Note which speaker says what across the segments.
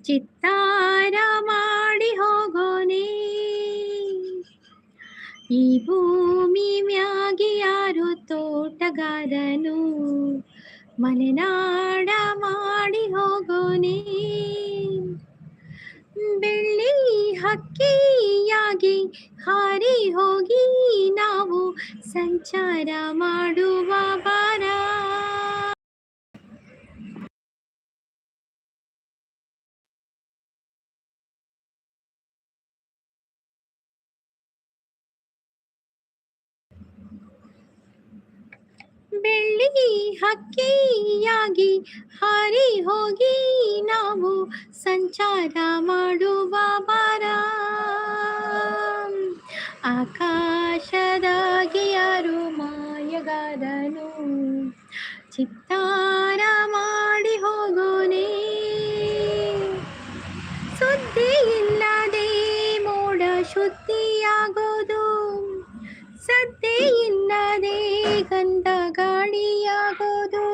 Speaker 1: ಚಿತ್ತಾರ ಮಾಡಿ ಹೋಗೋನೆ ಈ ಭೂಮಿ ಮ್ಯಾಗೆ ಯಾರು ತೋಟಗಾರನು ಮಲೆನಾಡ ಮಾಡಿ ಹೋಗೋನೆ ಬೆಳ್ಳಿ ಹಕ್ಕಿಯಾಗಿ ಹಾರಿ ಹೋಗಿ ನಾವು ಸಂಚಾರ ಮಾಡುವ ಬಾರ ಬೆಳ್ಳಿ ಹಕ್ಕಿಯಾಗಿ ಹಾರಿ ಹೋಗಿ ನಾವು ಸಂಚಾರ ಮಾಡುವ ಬಾರ ಆಕಾಶದಾಗೆ ಯಾರು ಮಾಯಗಾರನು ಚಿತ್ತಾರ ಮಾಡಿ ಹೋಗೋನೆ ಸುದ್ದಿ ಇಲ್ಲದೆ ಮೋಡ ಶುದ್ಧಿಯಾಗೋದು ಸದ್ದೆ ಇಲ್ಲದೆ ಗಂಧ ಗಾಳಿಯಾಗೋದು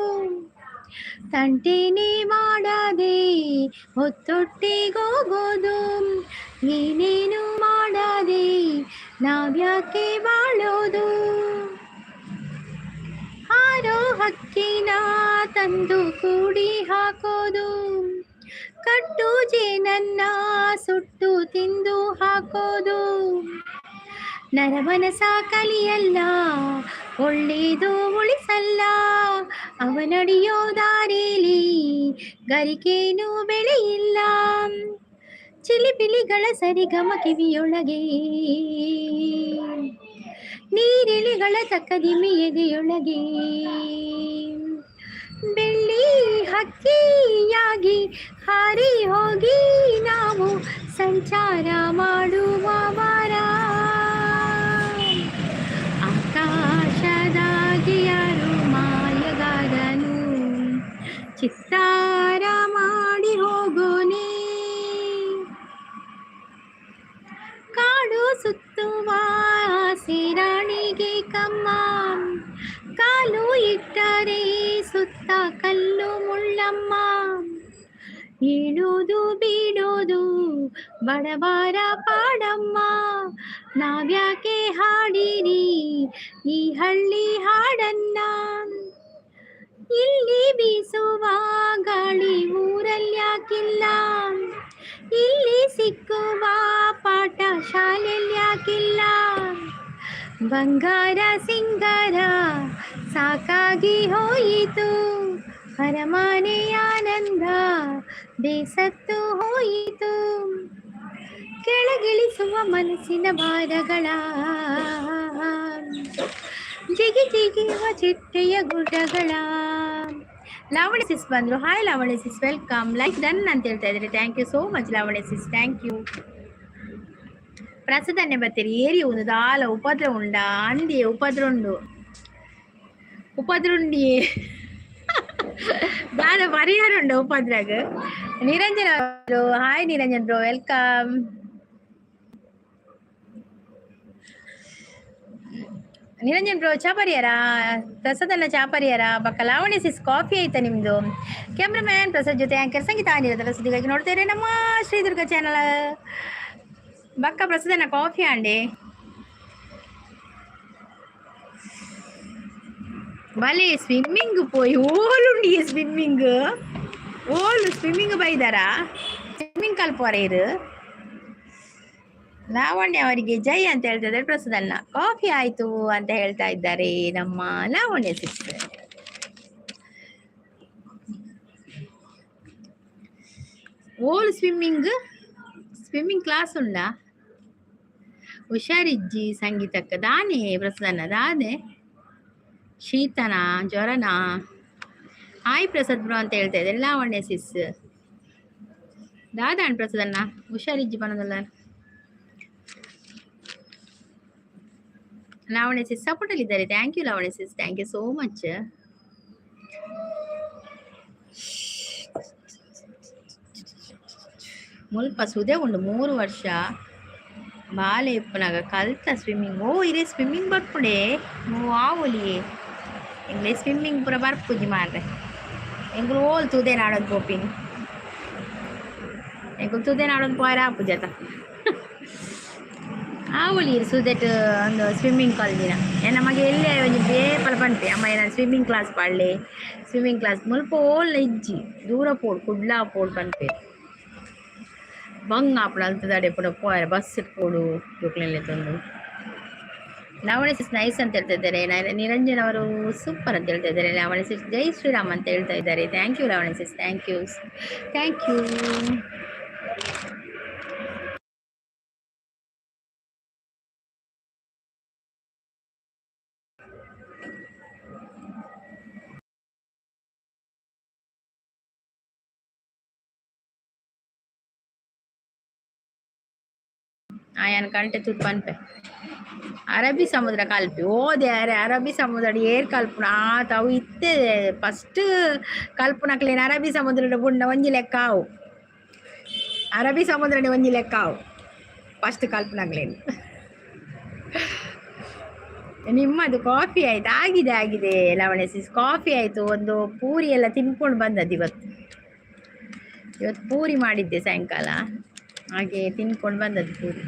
Speaker 1: ತಂಟೆನೇ ಮಾಡದೆ ಹೊತ್ತೊಟ್ಟಿಗೋಗೋದು ಏನೇನು ಮಾಡದೆ ನಾವ್ಯಾಕೆ ಬಾಳೋದು ಹಾರೋ ಹಕ್ಕಿನ ತಂದು ಕೂಡಿ ಹಾಕೋದು ಕಟ್ಟು ಜೇನನ್ನ ಸುಟ್ಟು ತಿಂದು ಹಾಕೋದು ನರಮನಸ ಕಲಿಯಲ್ಲ ಒಳ್ಳೇದು ಉಳಿಸಲ್ಲ ಅವನಡಿಯೋ ದಾರಿಲಿ ಗರಿಕೇನು ಬೆಳೆಯಿಲ್ಲ ಚಿಲಿಪಿಲಿಗಳ ಸರಿಗಮ ಕಿವಿಯೊಳಗೆ ನೀರಿಲಿಗಳ ತಕ್ಕದಿಮೆ ಎದೆಯೊಳಗೆ ಬೆಳ್ಳಿ ಹಕ್ಕಿಯಾಗಿ ಹಾರಿ ಹೋಗಿ ನಾವು ಸಂಚಾರ ಮಾಡುವ ವಾರ ಆಕಾಶದಾಗೆ ಯಾರು ಮಾಯಗಾರನು ಚಿತ್ತಾರ ಮಾಡಿ ಹೋಗೋನೆ ಕಾಡು ಸುತ್ತುವ ಸಿರಾಣಿಗೆ ಕಮ್ಮ ಕಾಲು ಇಟ್ಟರೆ ಸುತ್ತ ಕಲ್ಲು ಮುಳ್ಳಮ್ಮ ಏಳೋದು ಬೀಳೋದು ಬಡವರ ಪಾಡಮ್ಮ ನಾವ್ಯಾಕೆ ಹಾಡಿರಿ ಈ ಹಳ್ಳಿ ಹಾಡನ್ನ ಇಲ್ಲಿ ಬೀಸುವ ಗಾಳಿ ಊರಲ್ಯಾಕಿಲ್ಲ ಇಲ್ಲಿ ಸಿಕ್ಕುವ ಪಾಠ ಶಾಲೆಲ್ಯಾಕಿಲ್ಲ ಬಂಗಾರ ಸಿಂಗಾರ ಸಾಕಾಗಿ ಹೋಯಿತು ಅರಮನೆ ಆನಂದ ಬೇಸತ್ತು ಹೋಯಿತು ಕೆಳಗಿಳಿಸುವ ಮನಸ್ಸಿನ ಭಾರಗಳ ಜಿಗಿ ಜಿಗಿಯುವ ಚಿಟ್ಟೆಯ ಗುಡ್ಡಗಳ ಲಾವಣಿ ಸಿಸ್ ಬಂದ್ರು. ಹಾಯ್ ಲಾವಣಿ ಸಿಸ್, ವೆಲ್ಕಮ್. ಲೈಕ್ ಡನ್ ಅಂತ ಹೇಳ್ತಾ ಇದ್ದಾರೆ. ಥ್ಯಾಂಕ್ ಯು ಸೋ ಮಚ್ ಲಾವಣಿ ಸಿಸ್, ಥ್ಯಾಂಕ್ ಯು. ಪ್ರಸದನ್ನೇ ಬರ್ತೀರಿ ಏರಿ ಒಂದು ದಾಲ ಉಪದ್ರ ಉಂಡ ಅಂದಿ ಉಪದ್ರ ಉಂಡು ಉಪದ್ರುಂಡಿ ದಾದ ಪರಿಹಾರ ಉಂಡು ಉಪದ್ರಾಗ. ನಿರಂಜನ್ ಅವರು hi Niranjan bro, welcome. Niranjan bro ಚಾ ಪರಿಹಾರ, ಪ್ರಸಾದಲ್ಲ ಚಾ ಪರಿಹಾರ ಬಕ್ಕ. ಲಾವಣಿ ಸಿಸ್ ಕಾಫಿ ಆಯ್ತಾ ನಿಮ್ದು? ಕ್ಯಾಮ್ರಾಮ್ಯಾನ್ ಪ್ರಸಾದ್ ಜೊತೆ ಆಂಕರ್ ಸಂಗೀತ ಆನಿರತ್ತಲ್ಲ ಸುದ್ದಿಗಾಗಿ ನೋಡ್ತೇವೆ ನಮ್ಮ ಶ್ರೀದುರ್ಗ ಚಾನಲ್ ಬಕ್ಕ. ಪ್ರಸಾದನ ಕಾಫಿ ಅಂಡೆ ಬಲೆ ಸ್ವಿಮ್ಮಿಂಗ್ ಪೋಯಿ ಓಲುಂಡಿ ಸ್ವಿಮ್ಮಿಂಗ್ ಓಲು ಸ್ವಿಮ್ಮಿಂಗ್ ಬೈದಾರ ಸ್ವಿಮ್ಮಿಂಗ್ ಕಲ್ಪೋರ ಇರು. ಲಾವಣ್ಯ ಅವರಿಗೆ ಜೈ ಅಂತ ಹೇಳ್ತಾ ಇದ್ದಾರೆ. ಪ್ರಸಾದನ್ನ ಕಾಫಿ ಆಯ್ತು ಅಂತ ಹೇಳ್ತಾ ಇದ್ದಾರೆ ನಮ್ಮ ಲಾವಣ್ಯ ಸಿಸ್ಟರ್. ಓಲ್ ಸ್ವಿಮ್ಮಿಂಗ್ ಕ್ಲಾಸ್ ಉಂಡಾ? ಹುಷಾರಿಜ್ಜಿ ಸಂಗೀತಕ್ಕ ದಾನೆ ಪ್ರಸಾದನ ದಾದೆ ಶೀತನ ಜ್ವರನ. ಹಾಯ್ ಪ್ರಸಾದ್ ಬ್ರೋ ಅಂತ ಹೇಳ್ತಾ ಇದ್ದಾರೆ ಲಾವಣ್ಯ ಸಿಸ್. ದಾದಾಣ್ ಪ್ರಸಾದನ್ನ ಹುಷಾರಿಜ್ಜಿ ಬನ್ನದಲ್ಲ. ಲಾವಣ್ಯ ಸಿಸ್ ಸಪೋರ್ಟ್ ಅಲ್ಲಿ ಇದ್ದಾರೆ. Thank you Lavanya sis, thank you so much. ಮುಲ್ಪ ಸುದೆ ಉಂಡು 3 ವರ್ಷ ಬಾಲೆ ಇಪ್ಪನಾಗ ಕಲ್ತ ಸ್ವಿಮ್ಮಿಂಗ್. ಓ ಇರೇ ಸ್ವಿಮ್ಮಿಂಗ್ ಬರ್ಪುಡೆ ಆವುಲಿ ಎಂಗ್ಲೇ ಸ್ವಿಮ್ಮಿಂಗ್ ಪೂರ ಬರ್ಪುಜಿ ಮಾರ್ರೆ ಎಂಗ್ಲು ಓಲ್ ತುದೆ ನಾಡೋದು ಗೋಪಿನಿ. ಸುದೆ ನಾಡೊಂದು ಪೋಯರ ಆಪುಜತ ಆವಳಿ ಸುದೆಟ್ ಒಂದು ಸ್ವಿಮ್ಮಿಂಗ್ ಕಲ್ದಿನ ನಮಗೆ ಎಲ್ಲಿ ಒಂಜಿ ಬೇಪಲ ಪಂಪೆ ಅಮ್ಮ ನಾನು ಸ್ವಿಮ್ಮಿಂಗ್ ಕ್ಲಾಸ್ ಪಾಡ್ಲೆ ಸ್ವಿಮ್ಮಿಂಗ್ ಕ್ಲಾಸ್ ಮುಲ್ಪ ಓಲ್ಲ ಇಜ್ಜಿ ದೂರ ಪೋಡು ಕುಡ್ಲಾ ಪೋಡು ಪಂಪೆ ಬಂಗ್ ಆಪುಡು ಅಲ್ತದಾಡೆ ಪುಡ ಪೋಯರ ಬಸ್ ಪೋಡು ಜೋಕ್ಲೆಲ್ಲ ತಂದು ಲಾವಣಿ ಸಿಸ್ ನೈಸ್ ಅಂತ ಹೇಳ್ತಾ ಇದ್ದಾರೆ. ನಿರಂಜನ್ ಅವರು ಸೂಪರ್ ಅಂತ ಹೇಳ್ತಾ ಇದ್ದಾರೆ. ಲಾವಣಿ ಸಿಸ್ ಜೈ ಶ್ರೀರಾಮ್ ಅಂತ ಹೇಳ್ತಾ ಇದ್ದಾರೆ. ಥ್ಯಾಂಕ್ ಯು ಲಾವಣಿ ಸಿಸ್, ಥ್ಯಾಂಕ್ ಯು ಥ್ಯಾಂಕ್ ಯು. ಆಯನ ಕಂಟೆ ತುಟ್ಟು ಪನ್ಪೆ ಅರಬ್ಬಿ ಸಮುದ್ರ ಕಲ್ಪಿ ಓದೆ ಅರೆ ಅರಬ್ಬಿ ಸಮುದ್ರ ಏರ್ ಕಲ್ಪುನ ತಾವು ಇತ್ತೆ ಫಸ್ಟ್ ಕಲ್ಪನಕ್ಲೇನು ಅರಬ್ಬಿ ಸಮುದ್ರದ ಬುಂಡ ಒಂಜಿ ಲೆಕ್ಕ ಆವು ಅರಬ್ಬಿ ಸಮುದ್ರನೇ ಒಂಜಿ ಲೆಕ್ಕ ಆವು ಫಸ್ಟ್ ಕಲ್ಪನಕ್ಲೇನು. ನಿಮ್ಮದು ಕಾಫಿ ಆಯ್ತು? ಆಗಿದೆ ಆಗಿದೆ ಲಾವಣ್ಯ ಸಿಸ್, ಕಾಫಿ ಆಯಿತು. ಒಂದು ಪೂರಿ ಎಲ್ಲ ತಿನ್ಕೊಂಡು ಬಂದದ್ದು ಇವತ್ತು ಪೂರಿ ಮಾಡಿದ್ದೆ ಸಾಯಂಕಾಲ, ಹಾಗೆ ತಿನ್ಕೊಂಡು ಬಂದದ್ದು ಪೂರಿ.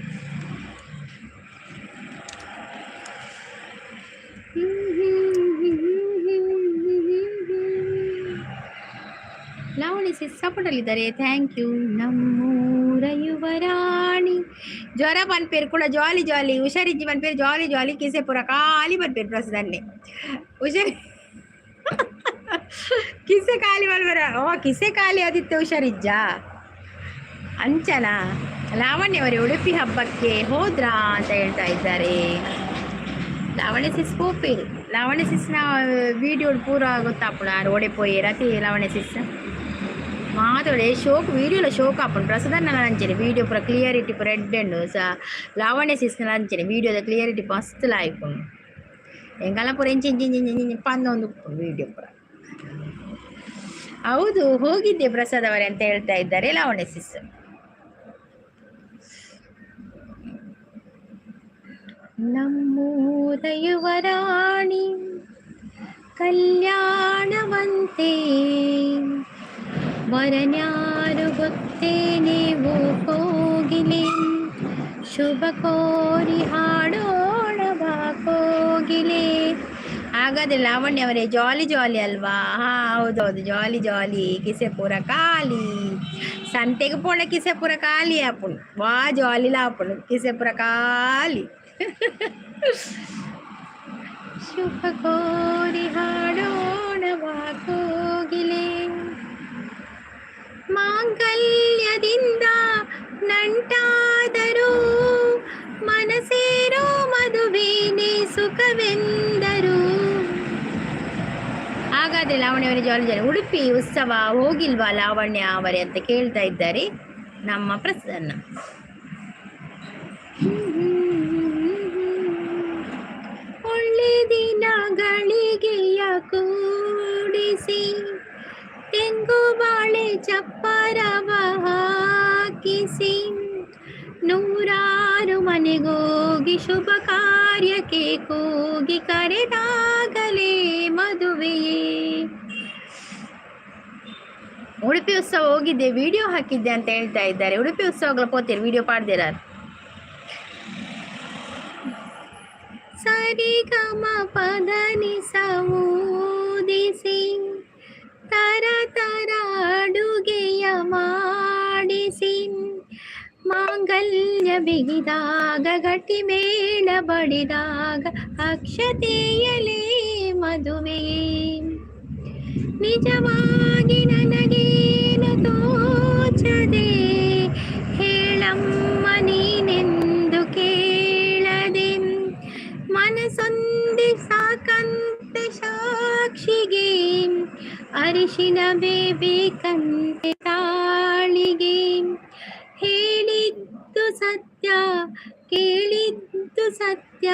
Speaker 1: ಲಾವಣಿ ಸಿಸ್ ಸಪೋರ್ಟಲ್ಲಿದ್ದಾರೆ, ಥ್ಯಾಂಕ್ ಯು. ನಮ್ಮೂರ ಯುವರಾಣಿ ಜ್ವರ ಪನ್ಪೇರು ಕೂಡ ಜಾಲಿ ಜಾಲಿ ಹುಷಾರಿಜ್ಜಿ ಪನ್ಪೇರು ಜಾಲಿ ಜಾಲಿ ಕಿಸೆ ಪುರ ಖಾಲಿ ಪನ್ಪೇರು ಪ್ರಸದನ್ನೇ ಹುಷಾರಿ ಕಿಸೆ ಖಾಲಿ ಮಾಡ್ಬೇರ. ಓ ಕಿಸೆ ಖಾಲಿ ಆದಿತ್ತು ಹುಷಾರಿಜ್ಜ ಅಂಚನ. ಲಾವಣ್ಯ ಅವರೇ ಉಡುಪಿ ಹಬ್ಬಕ್ಕೆ ಹೋದ್ರಾ ಅಂತ ಹೇಳ್ತಾ ಇದ್ದಾರೆ. ಲಾವಣ್ಯ ಸಿಸ್ ಪೋಪೇರು ಲಾವಣ್ಯ ಸಿಸ್ನ ವೀಡಿಯೋ ಪೂರ ಗೊತ್ತಾಪುಣ ಓಡೆ ಪೋಯಿ ರಾತಿ ಲಾವಣ್ಯ ಸಿಸ್ ಮಾತಾಡೆ ಶೋಕ್ ವೀಡಿಯೋಲ ಶೋಕ್ ಆಪುಂಡು ಪ್ರಸದನ್ನ ಅಂಚನೆ ವೀಡಿಯೋ ಪೂರ ಕ್ಲಿಯರಿಟಿ ಪೂರ ಎಡ್ಡೆಂಡು ಲಾವಣ್ಯ ಸಿಸ್ನ ಅಂಚನೆ ವೀಡಿಯೋದ ಕ್ಲಿಯರಿಟಿ ಮಸ್ತ್ ಲಾಯ್ಕೊಂಡು ಎಂಗಲ ಪೂರ ಇಂಚಿ ಪಂದ ಒಂದು ವೀಡಿಯೋ ಪೂರ. ಹೌದು ಹೋಗಿದ್ದೆ ಪ್ರಸಾದ್ ಅವರೇ ಅಂತ ಹೇಳ್ತಾ ಇದ್ದಾರೆ ಲಾವಣ್ಯ ಸಿಸ್. ನಮ್ಮೂರ ಯುವರಾಣಿ ಕಲ್ಯಾಣವಂತೆ ವರನ್ಯಾರು ಗೊತ್ತೇ ನೀವು ಕೋಗಿಲೆ ಶುಭ ಕೋರಿ ಹಾಡೋಣ ಬಾ ಕೋಗಿಲೆ. ಹಾಗಾದ್ರೆ ಲಾವಣ್ಯ ಅವರೇ ಜಾಲಿ ಜಾಲಿ ಅಲ್ವಾ? ಹೌದೌದು ಜಾಲಿ ಜಾಲಿ ಕಿಸೆ ಪೂರ ಖಾಲಿ ಸಂತೆಗೆ ಪೋಣ ಕಿಸೆ ಪೂರ ಖಾಲಿ ಆಪುಣ್ ವಾ ಜಾಲಿ ಲಾಪುಣ್ ಕಿಸೆ ಪೂರ ಖಾಲಿ ಶುಭ ಕೋರಿ ಹಾಡೋಣ ಬಾ ಕೋಗಿಲೆ. ಮಾಂಗಲ್ಯದಿಂದ ನಂಟಾದರೂ ಮನಸೇರೋ ಮದುವೆನೇ ಸುಖವೆಂದರು. ಹಾಗಾದ್ರೆ ಲಾವಣ್ಯ ಅವರೇ ಜಾಲಿ ಜಾಲಿ ಉಡುಪಿ ಉತ್ಸವ ಹೋಗಿಲ್ವಾ ಲಾವಣ್ಯ ಅವರೇ ಅಂತ ಕೇಳ್ತಾ ಇದ್ದಾರೆ ನಮ್ಮ ಪ್ರಸನ್ನ. ಒಳ್ಳೆ ದಿನಗಳಿಗೆಯ ಕೂಡಿಸಿ ತೆಂಗು ಬಾಳೆ ಚಪ್ಪರವ ಹಾಕಿಸಿ ನೂರಾರು ಮನೆಗೋಗಿ ಶುಭ ಕಾರ್ಯಕ್ಕೆ ಕೂಗಿ ಕರೆದಾಗಲೇ ಮದುವೆಯೇ. ಉಡುಪಿ ಉತ್ಸವ ಹೋಗಿದ್ದೆ ವಿಡಿಯೋ ಹಾಕಿದ್ದೆ ಅಂತ ಹೇಳ್ತಾ ಇದ್ದಾರೆ. ಉಡುಪಿ ಉತ್ಸವಗಳ ಪೋತೀರಿ ವಿಡಿಯೋ ಪಾಡ್ದಿರ ಸರಿಗಮ ಪದನಿಸ ಊದಿಸಿ ತರ ತರ ಅಡುಗೆಯ ಮಾಡಿಸಿ ಮಾಂಗಲ್ಯ ಬಿಗಿದಾಗ ಗಟ್ಟಿ ಮೇಳ ಬಡಿದಾಗ ಅಕ್ಷತೆಯಲೇ ಮದುವೆಯೇ. ನಿಜವಾಗಿ ನನಗೇನು ತೋಚದೆ ಹೇಳಮ್ಮ ನೀನೆಂದು ಕೇಳದೆ ಮನಸೊಂದೆ ಸಾಕಂತೆ ಸಾಕ್ಷಿಗೆ ಅರಿಶಿನ ಬೇಬೇಕಂತೆ ತಾಳಿಗೆ. ಹೇಳಿದ್ದು ಸತ್ಯ ಕೇಳಿದ್ದು ಸತ್ಯ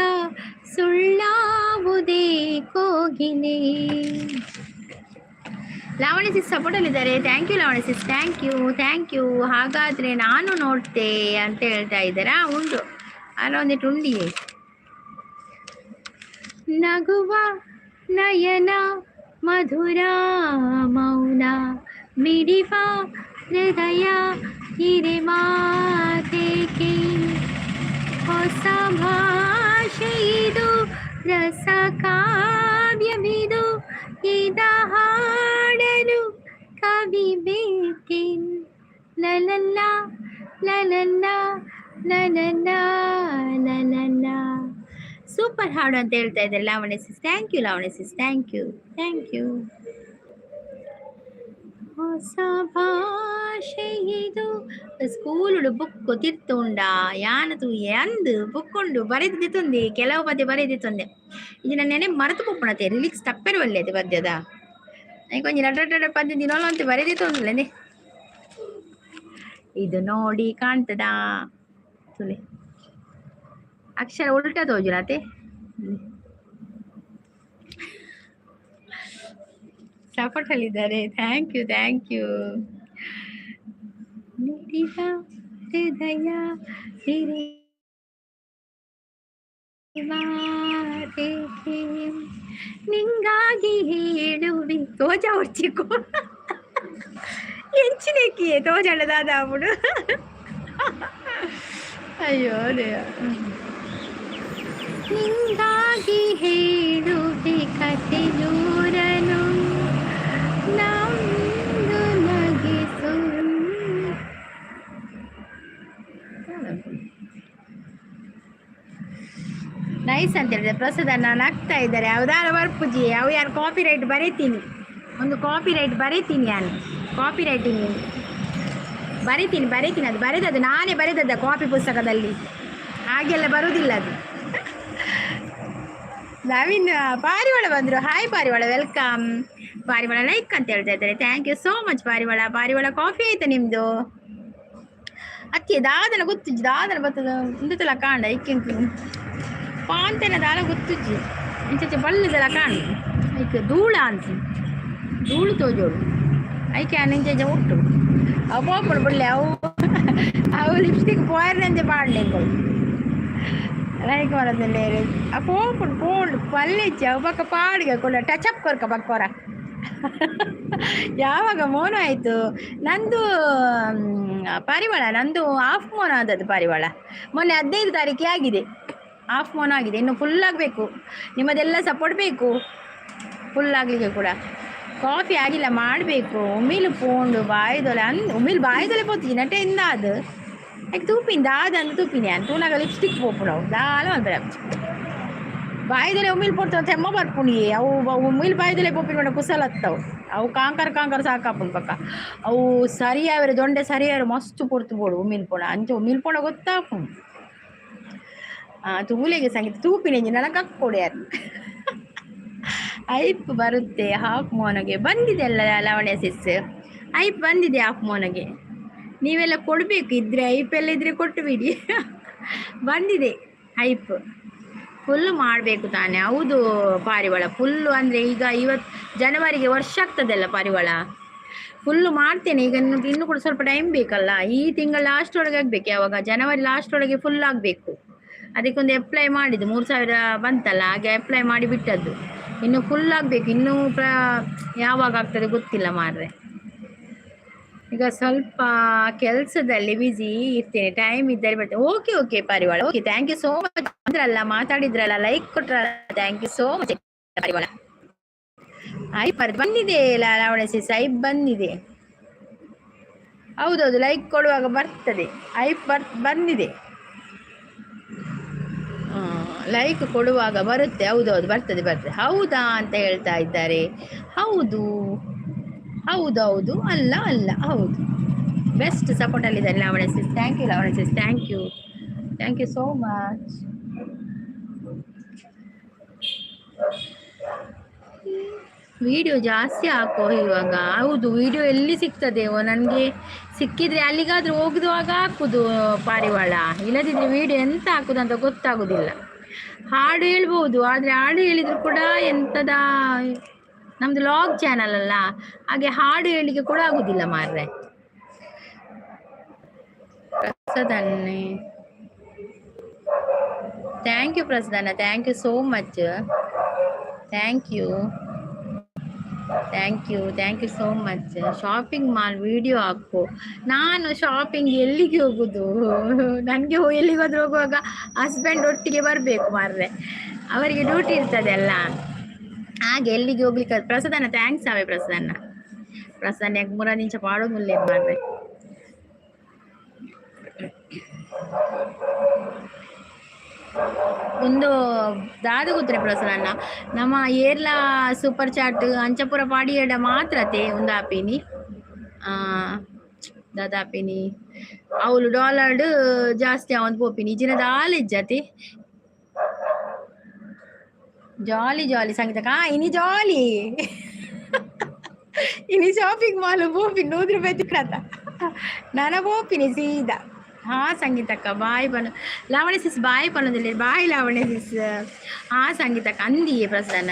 Speaker 1: ಸುಳ್ಳಾವುದೇ ಕೋಗಿಲೆ. ಲಾವಣ್ಯ ಸಿಸ್ ಸಪೋರ್ಟಲ್ಲಿದ್ದಾರೆ, thank you Lavanya sis, thank you. ಹಾಗಾದರೆ ನಾನು ನೋಡ್ತೆ ಅಂತ ಹೇಳ್ತಾ ಇದ್ದಾರಾ? ಉಂಟು ಅಲ್ಲೊಂದಿಟ್ಟು ಉಂಡಿ ನಗುವ ನಯನ ಮಧುರ ಮೌನ ಮಿಡಿವ ಹೃದಯ ಹಿರೆ ಮಾತೆಗೆ ಹೊಸ ಭಾಷೆ ಇದು, ರಸ ಕಾವ್ಯವಿದು, ಇದ ಹಾಡಲು ಕವಿ ಬೇಕೇನು. ಲಲಲ್ಲ ಲಲಲ್ಲ ಲಲಲ್ಲ ಲಲಲ್ಲ. ಸೂಪರ್ ಹಾಡು ಅಂತ ಹೇಳ್ತಾ ಇದ್ದಾರೆ Lavanya sis. Thank you Lavanya sis, thank you thank you. ಹೊಸ ಭಾಷೆ ಇದು. ಸ್ಕೂಲು ಬುಕ್ಕು ತಿರ್ತುಂಡ ಯಾನತು ಅಂದು ಬುಕ್ಕೊಂಡು ಬರೆದಿತ್ತುಂದೆ, ಕೆಲವು ಪದ್ಯ ಬರೆದಿತ್ತುಂದೆ. ಇದು ನನ್ನ ನೆನೆ ಮರೆತು ಪುಪ್ಪಣತೆ ರಿಲಿಕ್ಸ್ ತಪ್ಪರು ಒಳ್ಳೆಯದು ಪದ್ಯದ ಕೊಂಚ ರಟ ಪದ್ಯ ದಿನೋಲ್ಲ ಅಂತ ಬರೆದಿತ್ತುಂಡ್ಲೆ. ಇದು ನೋಡಿ ಕಾಣ್ತದಾ ತುಲೆ ಅಕ್ಷರ ಉಲ್ಟಾ ತೋಜುನತೆ. ಸಪೋರ್ಟ್ ಅಲ್ಲಿದ್ದಾರೆ. Thank you thank you. ಹೃದಯ ನಿಂಗಾಗಿ ಹೇಳುವಿ ತೋಜ ಉರ್ಚಿಕೋ ಎಂಚಿನೇಕಿಯೇ ತೋಜಳದಾದ ಅವಳು. ಅಯ್ಯೋ ನಿಂಗಾಗಿ ಹೇಳುವೆ ಕತೆ ನೂರನು ನಮ್ದು ನಗಿಸು. ನೈಸ್ ಅಂತ ಹೇಳಿದೆ ಪ್ರಸಾದ. ನಾನು ಆಗ್ತಾ ಇದ್ದಾರೆ ಯಾವ್ದಾರ ವರ್ಪುಜಿ ಅವು ಯಾರು ಕಾಪಿ ರೈಟ್ ಬರೀತೀನಿ, ಒಂದು ಕಾಪಿ ರೈಟ್ ಬರೀತೀನಿ, ನಾನು ಕಾಪಿ ರೈಟಿಂಗ್ ಬರೀತೀನಿ. ಅದು ಬರೆದದ್ದು ನಾನೇ ಬರೆದದ್ದ ಕಾಪಿ ಪುಸ್ತಕದಲ್ಲಿ, ಹಾಗೆಲ್ಲ ಬರುವುದಿಲ್ಲ ಅದು. ನವೀನ್ ಪಾರಿವಾಳ ಬಂದರು. ಹಾಯ್ ಪಾರಿವಾಳ, ವೆಲ್ಕಮ್. ಪಾರಿವಾಳ ಲೈಕ್ ಅಂತ ಹೇಳ್ತಾ ಇದ್ದಾರೆ. ಥ್ಯಾಂಕ್ ಯು ಸೋ ಮಚ್ ಪಾರಿವಾಳ. ಪಾರಿವಾಳ ಕಾಫಿ ಆಯ್ತಾ ನಿಮ್ಮದು? ಅಕ್ಕಿ ದಾದನ ಗೊತ್ತಿಜ್ಜಿ, ದಾದನ ಬರ್ತದ ಇಂದಲ್ಲ ಕಾಂಡ ಇಕ್ಕಿಂಕು ಪಾಂತೆನ ದಾಲ ಗೊತ್ತಿಜ್ಜಿ ಇಂಚೆ ಬಲ್ಲದಲ್ಲ ಕಾಂಡ ಐಕೆ ಧೂಳ ಅಂತ ಧೂಳು ತೋಜೋಡು ಐಕೆ ನಿಂಚೆ ಉಟ್ಟು ಅವು ಹೋಗ್ಬಿಡು ಬಿಡ್ಲೆ ಅವು ಲಿಪ್ಸ್ಟಿಕ್ ಪೋಯರ್ನಂತೆ ಪಾಡ್ಲೆಂಗಳು ಲೈಕ್ ಮಾಡೋದಲ್ಲೇ ಅವು ಹೋಗ್ಬಿಡು ಪೋಂಡು ಪಲ್ಲೆಚ್ಚಿ ಅವು ಪಕ್ಕ ಪಾಡಿಗೆ ಕೊಡ ಟಚಪ್ ಕೊರ್ಕ ಪಕ್ಕೋರ. ಯಾವಾಗ ಮೋನ ಆಯಿತು ನಂದು ಪಾರಿವಾಳ, ನಂದು ಹಾಫ್ ಮೋನ ಆದದ್ದು ಪಾರಿವಾಳ. ಮೊನ್ನೆ 15 ತಾರೀಕಿಗೆ ಆಗಿದೆ, ಹಾಫ್ ಮೋನ ಆಗಿದೆ. ಇನ್ನು ಫುಲ್ ಆಗಬೇಕು, ನಿಮ್ಮದೆಲ್ಲ ಸಪೋರ್ಟ್ ಬೇಕು ಫುಲ್ ಆಗಲಿಕ್ಕೆ ಕೂಡ. ಕಾಫಿ ಆಗಿಲ್ಲ, ಮಾಡಬೇಕು. ಉಮಿಲು ಪೋಂಡು ಬಾಯ್ದೊಲೆ ಉಮಿಲು ಬಾಯ್ದೊಲೆ ಪೋತಿ ನಟೆಯಿಂದ ಅದು ಯಾಕೆ ತೂಪಿಂದ ಅದಂದು ತೂಪಿನಿ ಅಂತ ತೂನಾಗ ಲಿಪ್ಸ್ಟಿಕ್ ಪೋಪು ನಾವು ದಾಲ ಅಂದ್ರೆ ಬಾಯ್ದೊಲೆ ಉಮಿಲ್ ಪೋಡ್ತಾವ ತೆಮ್ಮ ಬರ್ಪುಣಿ ಅವು ಉಮಿಲ್ ಬಾಯ್ದೊಲೆ ಪೋಪಿನ ಮಾಡ ಕುಸಲತ್ತವು ಅವು ಕಾಂಕರ ಸಾಕಾಪುನ್ ಪಕ್ಕ ಅವು ಸರಿಯಾವ್ರೆ ದೊಂಡೆ ಸರಿಯಾವ್ರೆ ಮಸ್ತು ಪೊರ್ತು ಬೋಡು ಉಮಿಲ್ ಪೋಣ ಅಂಚೆ ಉಮಿಲ್ ಪೋಣ ಗೊತ್ತಾಪು ತೂಲೆಗೆ ಸಂಗೀತ ತೂಪಿನೆಂಜಿ ನನಗೆ ಕೊಡಿ ಅದು ಐಪ್ ಬರುತ್ತೆ ಹಾಫ್ ಮೋನಗೆ ಬಂದಿದೆ ಅಲ್ಲ ಲಾವಣ್ಯ ಸಿಸ್. ಐಪ್ ಬಂದಿದೆ ಹಾಫ್ ಮೋನಗೆ, ನೀವೆಲ್ಲ ಕೊಡಬೇಕು ಇದ್ರೆ ಐಪ್ ಎಲ್ಲ ಇದ್ರೆ ಕೊಟ್ಟು ಬಿಡಿ. ಬಂದಿದೆ ಐಪ್, ಫುಲ್ ಮಾಡಬೇಕು ತಾನೆ. ಹೌದು ಪಾರಿವಾಳ ಫುಲ್ಲು ಅಂದರೆ ಈಗ 20 ಜನವರಿಗೆ ವರ್ಷ ಆಗ್ತದಲ್ಲ ಪಾರಿವಾಳ, ಫುಲ್ಲು ಮಾಡ್ತೇನೆ ಈಗ. ಇನ್ನೂ ಕೂಡ ಸ್ವಲ್ಪ ಟೈಮ್ ಬೇಕಲ್ಲ, ಈ ತಿಂಗಳ ಲಾಸ್ಟ್ ಒಳಗೆ ಆಗಬೇಕು. ಯಾವಾಗ ಜನವರಿ ಲಾಸ್ಟ್ ಒಳಗೆ ಫುಲ್ ಆಗಬೇಕು. ಅದಕ್ಕೊಂದು ಅಪ್ಲೈ ಮಾಡಿದ್ದು 3000 ಬಂತಲ್ಲ, ಹಾಗೆ ಅಪ್ಲೈ ಮಾಡಿ ಬಿಟ್ಟದ್ದು. ಇನ್ನು ಫುಲ್ ಆಗಬೇಕು, ಇನ್ನೂ ಯಾವಾಗ ಆಗ್ತದೆ ಗೊತ್ತಿಲ್ಲ ಮಾರ್ರೆ. ಈಗ ಸ್ವಲ್ಪ ಕೆಲಸದಲ್ಲಿ ಬ್ಯುಸಿ ಇರ್ತೇನೆ, ಟೈಮ್ ಇದ್ದರೆ ಬರ್ತೇನೆ. ಓಕೆ ಪಾರಿವಾಳ, okay thank you so much. ಅಂದ್ರಲ್ಲ ಮಾತಾಡಿದ್ರಲ್ಲ, ಲೈಕ್ ಕೊಟ್ರಲ್ಲ, ಥ್ಯಾಂಕ್ ಯು ಸೋ ಮಚ್ ಪಾರಿವಾಳ. ಐಪ್ ಬಂದಿದೆ ಲಾವಣ್ಯ ಸಿಸ್, ಐಪ್ ಬಂದಿದೆ. ಹೌದೌದು, ಲೈಕ್ ಕೊಡುವಾಗ ಬರ್ತದೆ ಐಪ್ ಬಂದಿದೆ. ಲೈಕ್ ಕೊಡುವಾಗ ಬರುತ್ತೆ, ಹೌದೌದು ಬರ್ತದೆ. ಹೌದಾ ಅಂತ ಹೇಳ್ತಾ ಇದ್ದಾರೆ. ಹೌದೌದು ಅಲ್ಲ ಹೌದು. ಬೆಸ್ಟ್ ಸಪೋರ್ಟಲ್ಲಿದ್ದಾರೆ Lavanya sis. Thank you Lavanya sis, thank you so much. Video ಜಾಸ್ತಿ ಹಾಕೋ ಇವಾಗ. ಹೌದು, ವಿಡಿಯೋ ಎಲ್ಲಿ ಸಿಗ್ತದೆ ನನಗೆ, ಸಿಕ್ಕಿದ್ರೆ ಅಲ್ಲಿಗಾದ್ರೂ ಹೋಗಿದುವಾಗ ಹಾಕುದು ಪಾರಿವಾಳ, ಇಲ್ಲದಿದ್ರೆ ವಿಡಿಯೋ ಎಂತ ಹಾಕುದು ಅಂತ ಗೊತ್ತಾಗೋದಿಲ್ಲ. ಹಾಡು ಹೇಳ್ಬೋದು, ಆದರೆ ಹಾಡು ಹೇಳಿದ್ರು ಕೂಡ ಎಂಥದ, ನಮ್ಮದು ಲಾಗ್ ಚಾನಲ್ ಅಲ್ಲ, ಹಾಗೆ ಹಾಡು ಹೇಳಲಿಕ್ಕೆ ಕೂಡ ಆಗೋದಿಲ್ಲ ಮಾರ್ರೆ. ಪ್ರಸಾದನ್ನೇ ಥ್ಯಾಂಕ್ ಯು ಪ್ರಸಾದನ, thank you so much, thank you. Thank you so much. Shopping mall video ಹಾಕು. ನಾನು ಶಾಪಿಂಗ್ ಎಲ್ಲಿಗೆ ಹೋಗುದು? ನನಗೆ ಎಲ್ಲಿಗೆ ಹೋದ್ರು ಹೋಗುವಾಗ ಹಸ್ಬೆಂಡ್ ಒಟ್ಟಿಗೆ ಬರಬೇಕು ಮಾರ್ರೆ, ಅವರಿಗೆ ಡ್ಯೂಟಿ ಇರ್ತದೆ ಅಲ್ಲ, ಹಾಗೆ ಎಲ್ಲಿಗೆ ಹೋಗ್ಲಿಕ್ಕೆ. ಪ್ರಸಾದನ ಥ್ಯಾಂಕ್ಸ್ ಅವೇ ಪ್ರಸನ್ನ ಮೂರ ನಿಂಚ ಪಾಡೋದಿಲ್ಲ ಮಾರ್ರೆ. ಒಂದು ದಾದು ಕೂತ್ರೆ ಪ್ರಸನ್ನ ನಮ್ಮ ಏರ್ಲ ಸೂಪರ್ ಚಾಟ್ ಅಂಚಪುರ ಪಾಡಿಯಡ ಮಾತ್ರತೆ ಒಂದು ಆಪಿನಿ ದಾದಾಪಿನಿ ಅವಳು ಡಾಲರ್ಡ್ ಜಾಸ್ತಿ ಅವನ್ ಪೋಪಿನಿ ಇಜಿನ ದಾಲಿಜ್ಜತಿ ಜಾಲಿ ಜಾಲಿ ಸಂಗೀತಕ್ಕ ಇನಿ ಜಾಲಿ ಇನಿ ಶಾಪಿಂಗ್ ಮಾಲ್ ಪೋಪಿನಿ 100 ರೂಪಾಯಿ ತಿಕ್ಕಡತ್ತ ನಾನ ಪೋಪಿನಿ ಸೀದಾ. ಹಾ ಸಂಗೀತಕ್ಕ ಬಾಯ್ ಬನ್ನು ಲಾವಣಿ ಸಿಸ್ ಬಾಯ್ ಬನ್ನೋದಿಲ್ಲ ಬಾಯ್ ಲಾವಣಿ ಸಿಸ್. ಹಾ ಸಂಗೀತಕ್ಕ ಅಂದಿಯೇ ಪ್ರಸನ್ನ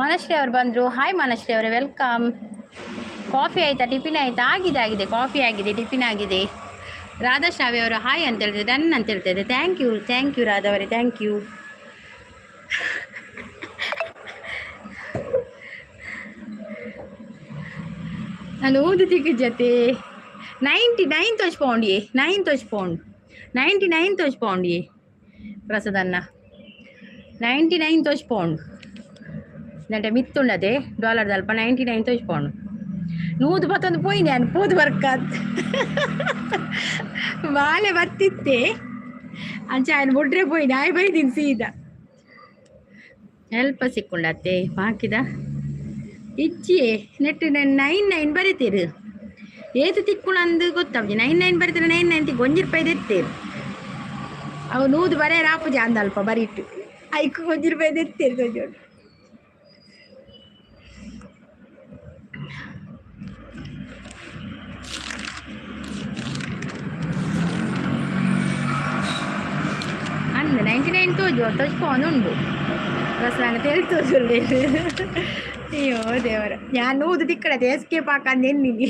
Speaker 1: ಮನಶ್ರೀ ಅವರು ಬಂದರು. ಹಾಯ್ ಮನಶ್ರೀ ಅವರೇ, ವೆಲ್ಕಮ್. ಕಾಫಿ ಆಯಿತಾ, ಟಿಫಿನ್ ಆಯಿತಾ? ಆಗಿದೆ ಕಾಫಿ ಆಗಿದೆ, ಟಿಫಿನ್ ಆಗಿದೆ. ರಾಧಾಶ್ರಾವಿ ಅವರು ಹಾಯ್ ಅಂತ ಹೇಳ್ತಿದ್ದೆ, ಡನ್ ಅಂತ ಹೇಳ್ತಿದ್ದೆ. ಥ್ಯಾಂಕ್ ಯು ರಾಧಾ ಅವರೇ, ಥ್ಯಾಂಕ್ ಯು. ನಾನು ಓದುತ್ತಿಗೆ ಜೊತೆ 99 ತೋಚ್ಪೌಂಡ್ 99 ತೋಚ್ಪೌಂಡ್ ಪ್ರಸದನ್ನ 99 ತೋಚ್ಪೌಂಡ್ ನಂಟೆ ಮಿತ್ತುಂಡದೆ ಡಾಲರ್ ದಲ್ಪ 99 ತೋಚ್ಪೌಂಡ್ 111 ಪೋಯಿ ನಾನು ಪೋದು ಬರ್ಕತ್ ಬಾಲೆ ಬತ್ತಿತ್ತೆ ಅಂಚ ఆయన ಬುಡ್ರೆ ಪೋಯಿ ನಾಯಿ ಬೈದಿನಿ ಸೀದಾ ಹೆಲ್ಪ ಸಿಕ್ಕುಂಡತ್ತೆ ಹಾಕಿದ ಇಚ್ಚಿಯೇ ನೆಟ್ಟು 99 ಬರೀತೀರು ಏತು ತಿಕ್ಕುಣಂದು ಗೊತ್ತಾವ್ಜಿ 99 ಬರೀತಾರೆ 99 ಗೊಂಜಿ ರೂಪಾಯಿ ತೆತ್ತೇರು ಅವು 100 ಬರೇ ರಾಪುಜಿ ಅಂದಲ್ಪ ಬರೀಟ್ಟು ಐಕು ಗೊಂಜಿ ರೂಪಾಯಿ ತೆತ್ತೇರು ಗೊಂಜೋಡು ಅಂದು 99 ತೋಚ್ಕೊಂಡು ಉಂಡು ಪ್ರಸನ್ನ ತೋರಿಸುಳ್ಳಿ ಅಯ್ಯೋ ದೇವರ ഞാൻ 100 തിക്കടത്തെ എസ്കേപ്പ് ആക്കാൻ നിന്നിനി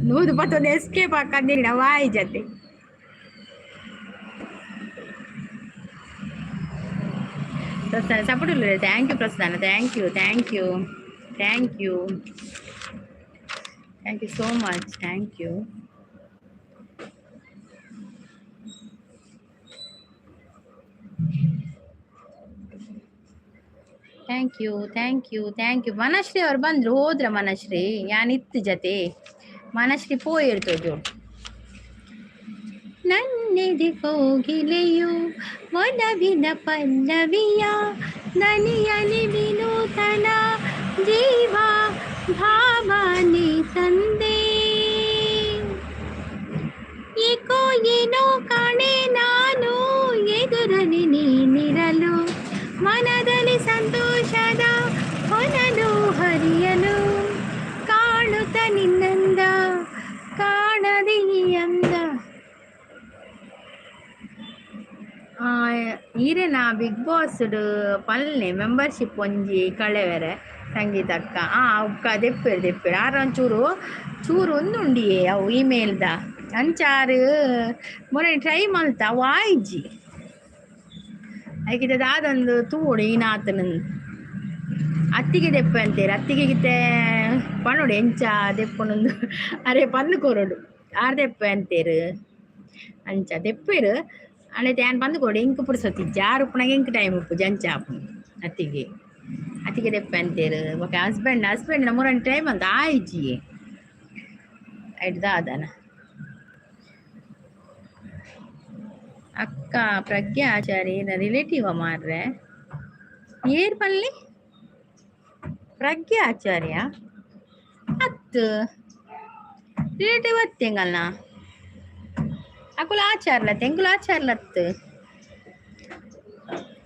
Speaker 1: 100 പത്തൊന്ന് എസ്കേപ്പ് ആക്കാൻ നിന്നിന വായിച്ചത്തെ പ്രസ്ഥാന സപ്പോർട്ട് ഉള്ളൂ. താങ്ക് യു പ്രസ്ഥാന, thank you. Thank you so much. Thank you. Thank you thank you thank you. Manashree ಅವ್ರು ಬಂದರು, ಹೋದ್ರ ಮನಶ್ರೀ? ಯಾನಿತ್ತು ಜತೆ ಮನಶ್ರೀ ಪೋಯಿರ್ತೋ ಜೋಡು. ನನ್ನೆದೆ ಕೋಗಿಲೆಯು ಒಲವಿನ ಪಲ್ಲವಿಯ ದನಿಯಲಿ ವಿನೂತನ ಜೀವ ಭಾವನೆ ತಂದೆ. ಏಕೋ ಏನೋ ಕಾಣೆ ನಾನು ಎದುರಲ್ಲಿ ನೀನಿರಲು, ಮನದಲ್ಲಿ ಸಂತೋಷದ ಹೊನಲು ಹರಿಯಲು, ಕಾಣುತ್ತ ನಿನ್ನಂದ ಕಾಣದೆ ಅಂದ. ಈರೆನ ಬಿಗ್ ಬಾಸ್ ಪಲ್ಲೆ ಮೆಂಬರ್ಶಿಪ್ ಒಂಜಿ ಕಳೆವೆರೆ ಸಂಗೀತಕ್ಕ ಅವಕ್ಕ ದೆಪ್ಪೇರು ಆರ ಒಂಚೂರು ಚೂರು ಒಂದುಂಡಿಯೇ ಅವು ಇಮೇಲ್ದ ಅಂಚಾರು ಮೊನ್ನೆ ಟ್ರೈ ಮಲ್ತ ವಾಯ್ಜಿ ಅದಕ್ಕೆ ದಾದೊಂದು ತೂಡು ಈನಾತನ ಅತ್ತಿಗೆ ದೆಪ್ಪೆ ಅಂತೇರು. ಅತ್ತಿಗೆ ಗಿತ್ತೆ ಪಣೋಡು ಎಂಚ ದೆಪ್ಪನೊಂದು ಅರೆ ಪಂದು ಕೊರಡು ಆರು ದೆಪ್ಪೆ ಅಂತೇರು ಅಂಚ ದೆಪ್ಪೇರು. ಅಣ್ಣೆ ಏನ್ ಬಂದು ಕೊಡಿ ಇಂಕು ಪುಡ್ಸೊತ್ತಿಜ್ಜ ಆರು ಉಪ್ಪುನಾಗ ಇಂಕು ಟೈಮ್ ಉಪ್ಪು ಜಂಚ ಆಪು ಅತ್ತಿಗೆ ದೆಪ್ಪೆ ಅಂತೇರು. ಓಕೆ ಹಸ್ಬೆಂಡ್ ನಮ್ಮೂರನ್ನು ಟೈಮ್ ಅಂತ ಆಯ್ಜಿ ಆಯ್ತದ ಅಕ್ಕ ಪ್ರಜ್ಞಾ ಆಚಾರ್ಯ ರಿಲೇಟಿವ್ ಮಾರ್ರೆ ಏರ್ ಪಲ್ಲಿ ಪ್ರಜ್ಞಾ ಆಚಾರ್ಯ ಅತ್ತು ರಿಲೇಟಿವ್ ಅತ್ತೆಂಗಲ್ಲ ಅಕುಲ ಆಚಾರ್ಲತ್ತೆ ಎಂಕುಲ ಆಚಾರ್ಲತ್ತು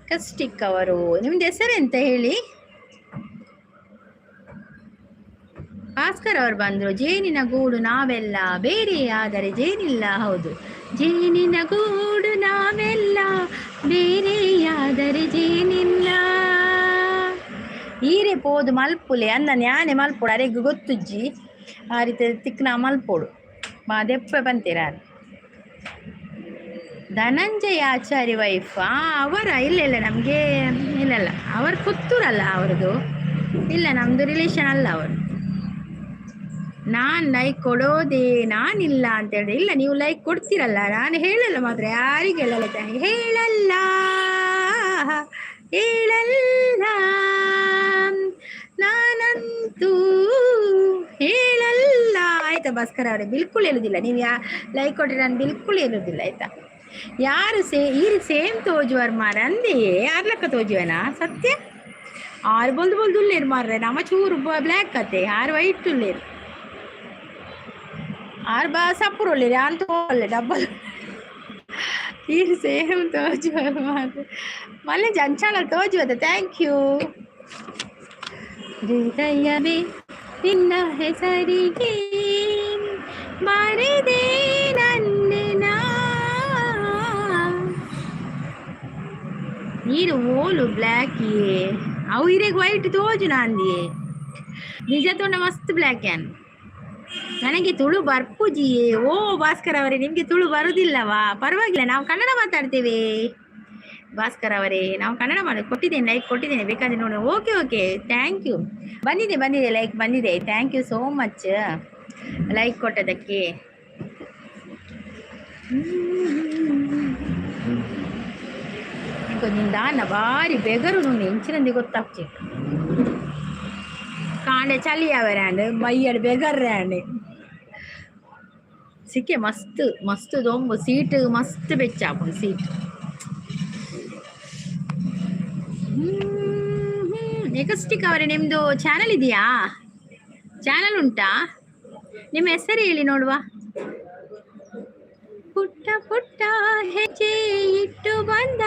Speaker 1: ಕಸ್ಟಿಕ್ ಅವರು. ನಿಮ್ದು ಹೆಸರೆಂತ ಹೇಳಿ? ಭಾಸ್ಕರ್ ಅವರು ಬಂದರು. ಜೇನಿನ ಗೂಡು ನಾವೆಲ್ಲ ಬೇರೆ ಆದರೆ ಜೇನಿಲ್ಲ. ಹೌದು, ಜೇನಿನ ಗೂಡು ನಾವೆಲ್ಲ ಬೇರೆಯಾದರೆ ಜೇನಿಲ್ಲ. ಈರೆ ಪೋದು ಮಲ್ಪುಲೆ ಅಂದ ನ್ಯಾನೆ ಮಲ್ಪೋಡು ಅರೆಗ್ ಗೊತ್ತುಜ್ಜಿ ಆ ರೀತಿ ತಿಕ್ನ ಮಲ್ಪೋಡು ಮಾ ದೆಪ್ಪೆ ಬಂತೀರ. ಧನಂಜಯ ಆಚಾರ್ಯ ವೈಫ್ ಅವರ ಇಲ್ಲ ನಮಗೆ ಇಲ್ಲ ಅವ್ರ ಪುತ್ತೂರಲ್ಲ ಅವ್ರದ್ದು, ಇಲ್ಲ ನಮ್ಮದು ರಿಲೇಷನ್ ಅಲ್ಲ ಅವರು. ನಾನು ಲೈಕ್ ಕೊಡೋದೇ ನಾನಿಲ್ಲ ಅಂತ ಹೇಳಿ. ಇಲ್ಲ ನೀವು ಲೈಕ್ ಕೊಡ್ತೀರಲ್ಲ, ನಾನು ಹೇಳಲ್ಲ ಮಾತ್ರ ಯಾರಿಗೆಲ್ಲ ಹೇಳಲ್ಲ ನಾನಂತೂ ಹೇಳಲ್ಲ ಆಯ್ತಾ ಭಾಸ್ಕರ್ ಅವರೇ. ಬಿಲ್ಕುಲ್ ಹೇಳುದಿಲ್ಲ, ನೀವು ಲೈಕ್ ಕೊಟ್ಟರೆ ನಾನು ಬಿಲ್ಕುಲ್ ಹೇಳುದಿಲ್ಲ ಆಯ್ತಾ. ಯಾರು ಸೇಮ್ ತೋಜುವರ್ ಮಾರ ಅಂದೇ ಯಾರು ಲೆಕ್ಕ ತೋಜುವನಾ ಸತ್ಯ ಆರು ಬೊಲ್ದುಲ್ಲೇರು ಮಾರ್ರೆ. ನಮ್ಮ ಚೂರು ಬ್ಲ್ಯಾಕ್ ಕತೆ ಆರು ವೈಟ್ ಉಳ್ಳೇರು ಆರು ಸಪ್ಪುರು ಒಳ್ಳೆರಿ ಅಂತ ಒಳ್ಳೆ ಡಬ್ಬಲ್ ಈರು ಸೇಮ್ ತೋಜುವರ್ ಮಾರ್ರೆ ಮಲ್ಲೆ ಜಂಚಾಲ ತೋಜುವದ. Thank you. ಹೃದಯವೇ ನಿನ್ನ ಹೆಸರಿಗೆ ಬರೆದೆ ನನ್ನೆನ ನೀರು ಓಲು ಬ್ಲ್ಯಾಕಿಯೇ ಅವು ಇರೆಗ್ ವೈಟ್ ತೋಜು ನಾಂದಿಯೇ ನಿಜ ತೋಂಡ ಮಸ್ತ್ ಬ್ಲ್ಯಾಕ್ ಏನ್ ನನಗೆ ತುಳು ಬರ್ಪುಜಿಯೇ. ಓ ಭಾಸ್ಕರ್ ಅವರೇ, ನಿಮಗೆ ತುಳು ಬರುದಿಲ್ಲವಾ? ಪರವಾಗಿಲ್ಲ, ನಾವು ಕನ್ನಡ ಮಾತಾಡ್ತೇವೆ ಭಾಸ್ಕರ್ ಅವರೇ. ನಾವು ಕನ್ನಡ ಕೊಟ್ಟಿದ್ದೇನೆ, ಲೈಕ್ ಕೊಟ್ಟಿದ್ದೇನೆ, ಬೇಕಾದ್ರೆ ನೋಡಿ. Okay thank you. ಬಂದಿದೆ ಲೈಕ್ ಬಂದಿದೆ. Thank you so much like ಕೊಟ್ಟದಕ್ಕೆ. ದಾನ ಬಾರಿ ಬೆಗರು ನುಂಡು ಇಂಚಿನಂದಿ ಗೊತ್ತಾಗ್ತಿ ಕಾಂಡೆ ಚಲಿಯವರಾಂಡ್ ಮೈಯಡ್ ಬೆಗರ್ರಾಂಡ್ ಸಿಕ್ಕೆ ಮಸ್ತ್ ದೊಂಬು ಸೀಟ್ ಮಸ್ತ್ ಬೆಚ್ಚಾಪುಂಡು ಸೀಟ್. ಎಕಸ್ಟಿಕ್ ಅವರೇ, ನಿಮ್ಮದು ಚಾನಲ್ ಇದೆಯಾ? ಚಾನಲ್ ಉಂಟಾ? ನಿಮ್ಮ ಹೆಸರು ಹೇಳಿ ನೋಡುವ. ಪುಟ್ಟ ಪುಟ್ಟ ಹೆಜ್ಜೆ ಇಟ್ಟು ಬಂದ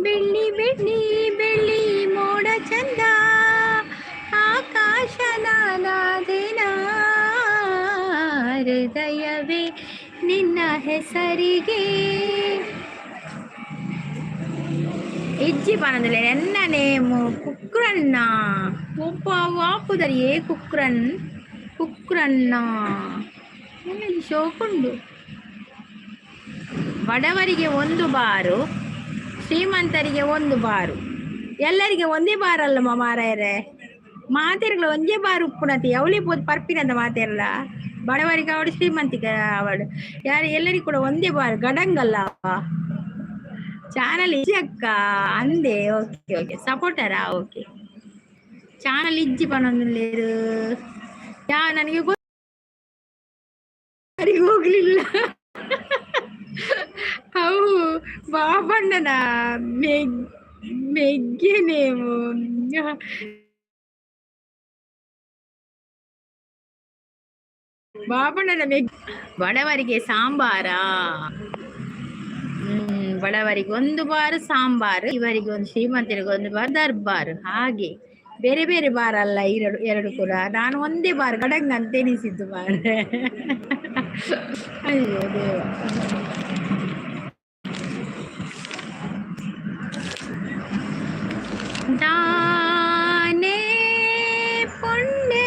Speaker 1: ಬೆಳ್ಳಿ ಬೆಳ್ಳಿ ಬೆಳ್ಳಿ ಮೋಡ ಚಂದ ಆಕಾಶ ನಾನಾದೇನ ಹೃದಯವೇ ನಿನ್ನ ಹೆಸರಿಗೆ ಇಜ್ಜಿ ಪನದಲ್ಲ ಎನ್ನ ನೇಮು ಕುಕ್ರಣ್ಣ ಒಬ್ಬ ವಾಪುದರಿಯೇ ಕುಕ್ರಣ್ಣ ಶೋಕುಂಡು. ಬಡವರಿಗೆ ಒಂದು ಬಾರು, ಶ್ರೀಮಂತರಿಗೆ ಒಂದು ಬಾರು, ಎಲ್ಲರಿಗೆ ಒಂದೇ ಬಾರಲ್ಲಮ್ಮ ಮಾರಾಯರೇ. ಮಾತೆರ್ಗಳ ಒಂದೇ ಬಾರಿ ಉಪ್ಪುನತಿ ಅವಳಿ ಪೋದು ಪರ್ಪಿನಂದ ಮಾತೆರ್ಲ ಬಡವರಿಗೆ ಅವಳು ಶ್ರೀಮಂತಿಗೆ ಅವಳು ಯಾರು ಎಲ್ಲರಿಗೂ ಕೂಡ ಒಂದೇ ಬಾರಿ ಗಡಂಗಲ್ಲ ಚಾನಲ್ ಇಜ್ಜಿ ಅಕ್ಕ ಅಂದೆ ಓಕೆ ಓಕೆ ಸಪೋರ್ಟರಾ ಓಕೆ ಚಾನಲ್ ಇಜ್ಜಿ ಪನೊಂದುಲ್ಲೇರು ಯಾ ನನಗೆ ಹೋಗ್ಲಿಲ್ಲ ಅವು ಬಾಬಣ್ಣನ ಮೆಗ್ಗೆ ನೀವು ಬಾಬಣ್ಣನ ಬಡವರಿಗೆ ಸಾಂಬಾರ ಬಡವರಿಗೆ ಒಂದು ಬಾರು ಸಾಂಬಾರು ಇವರಿಗೆ ಒಂದು ಶ್ರೀಮಂತರಿಗೆ ಒಂದು ಬಾರು ದರ್ಬಾರು ಹಾಗೆ ಬೇರೆ ಬೇರೆ ಬಾರ ಅಲ್ಲ ಎರಡು ಕೂಡ ನಾನು ಒಂದೇ ಬಾರ್ ಗಡಂಗ ಅಂತ ಎನಿಸಿದ್ದು ಬಾರ ಅಯ್ಯೋ ದೇವ தானே பொண்ணு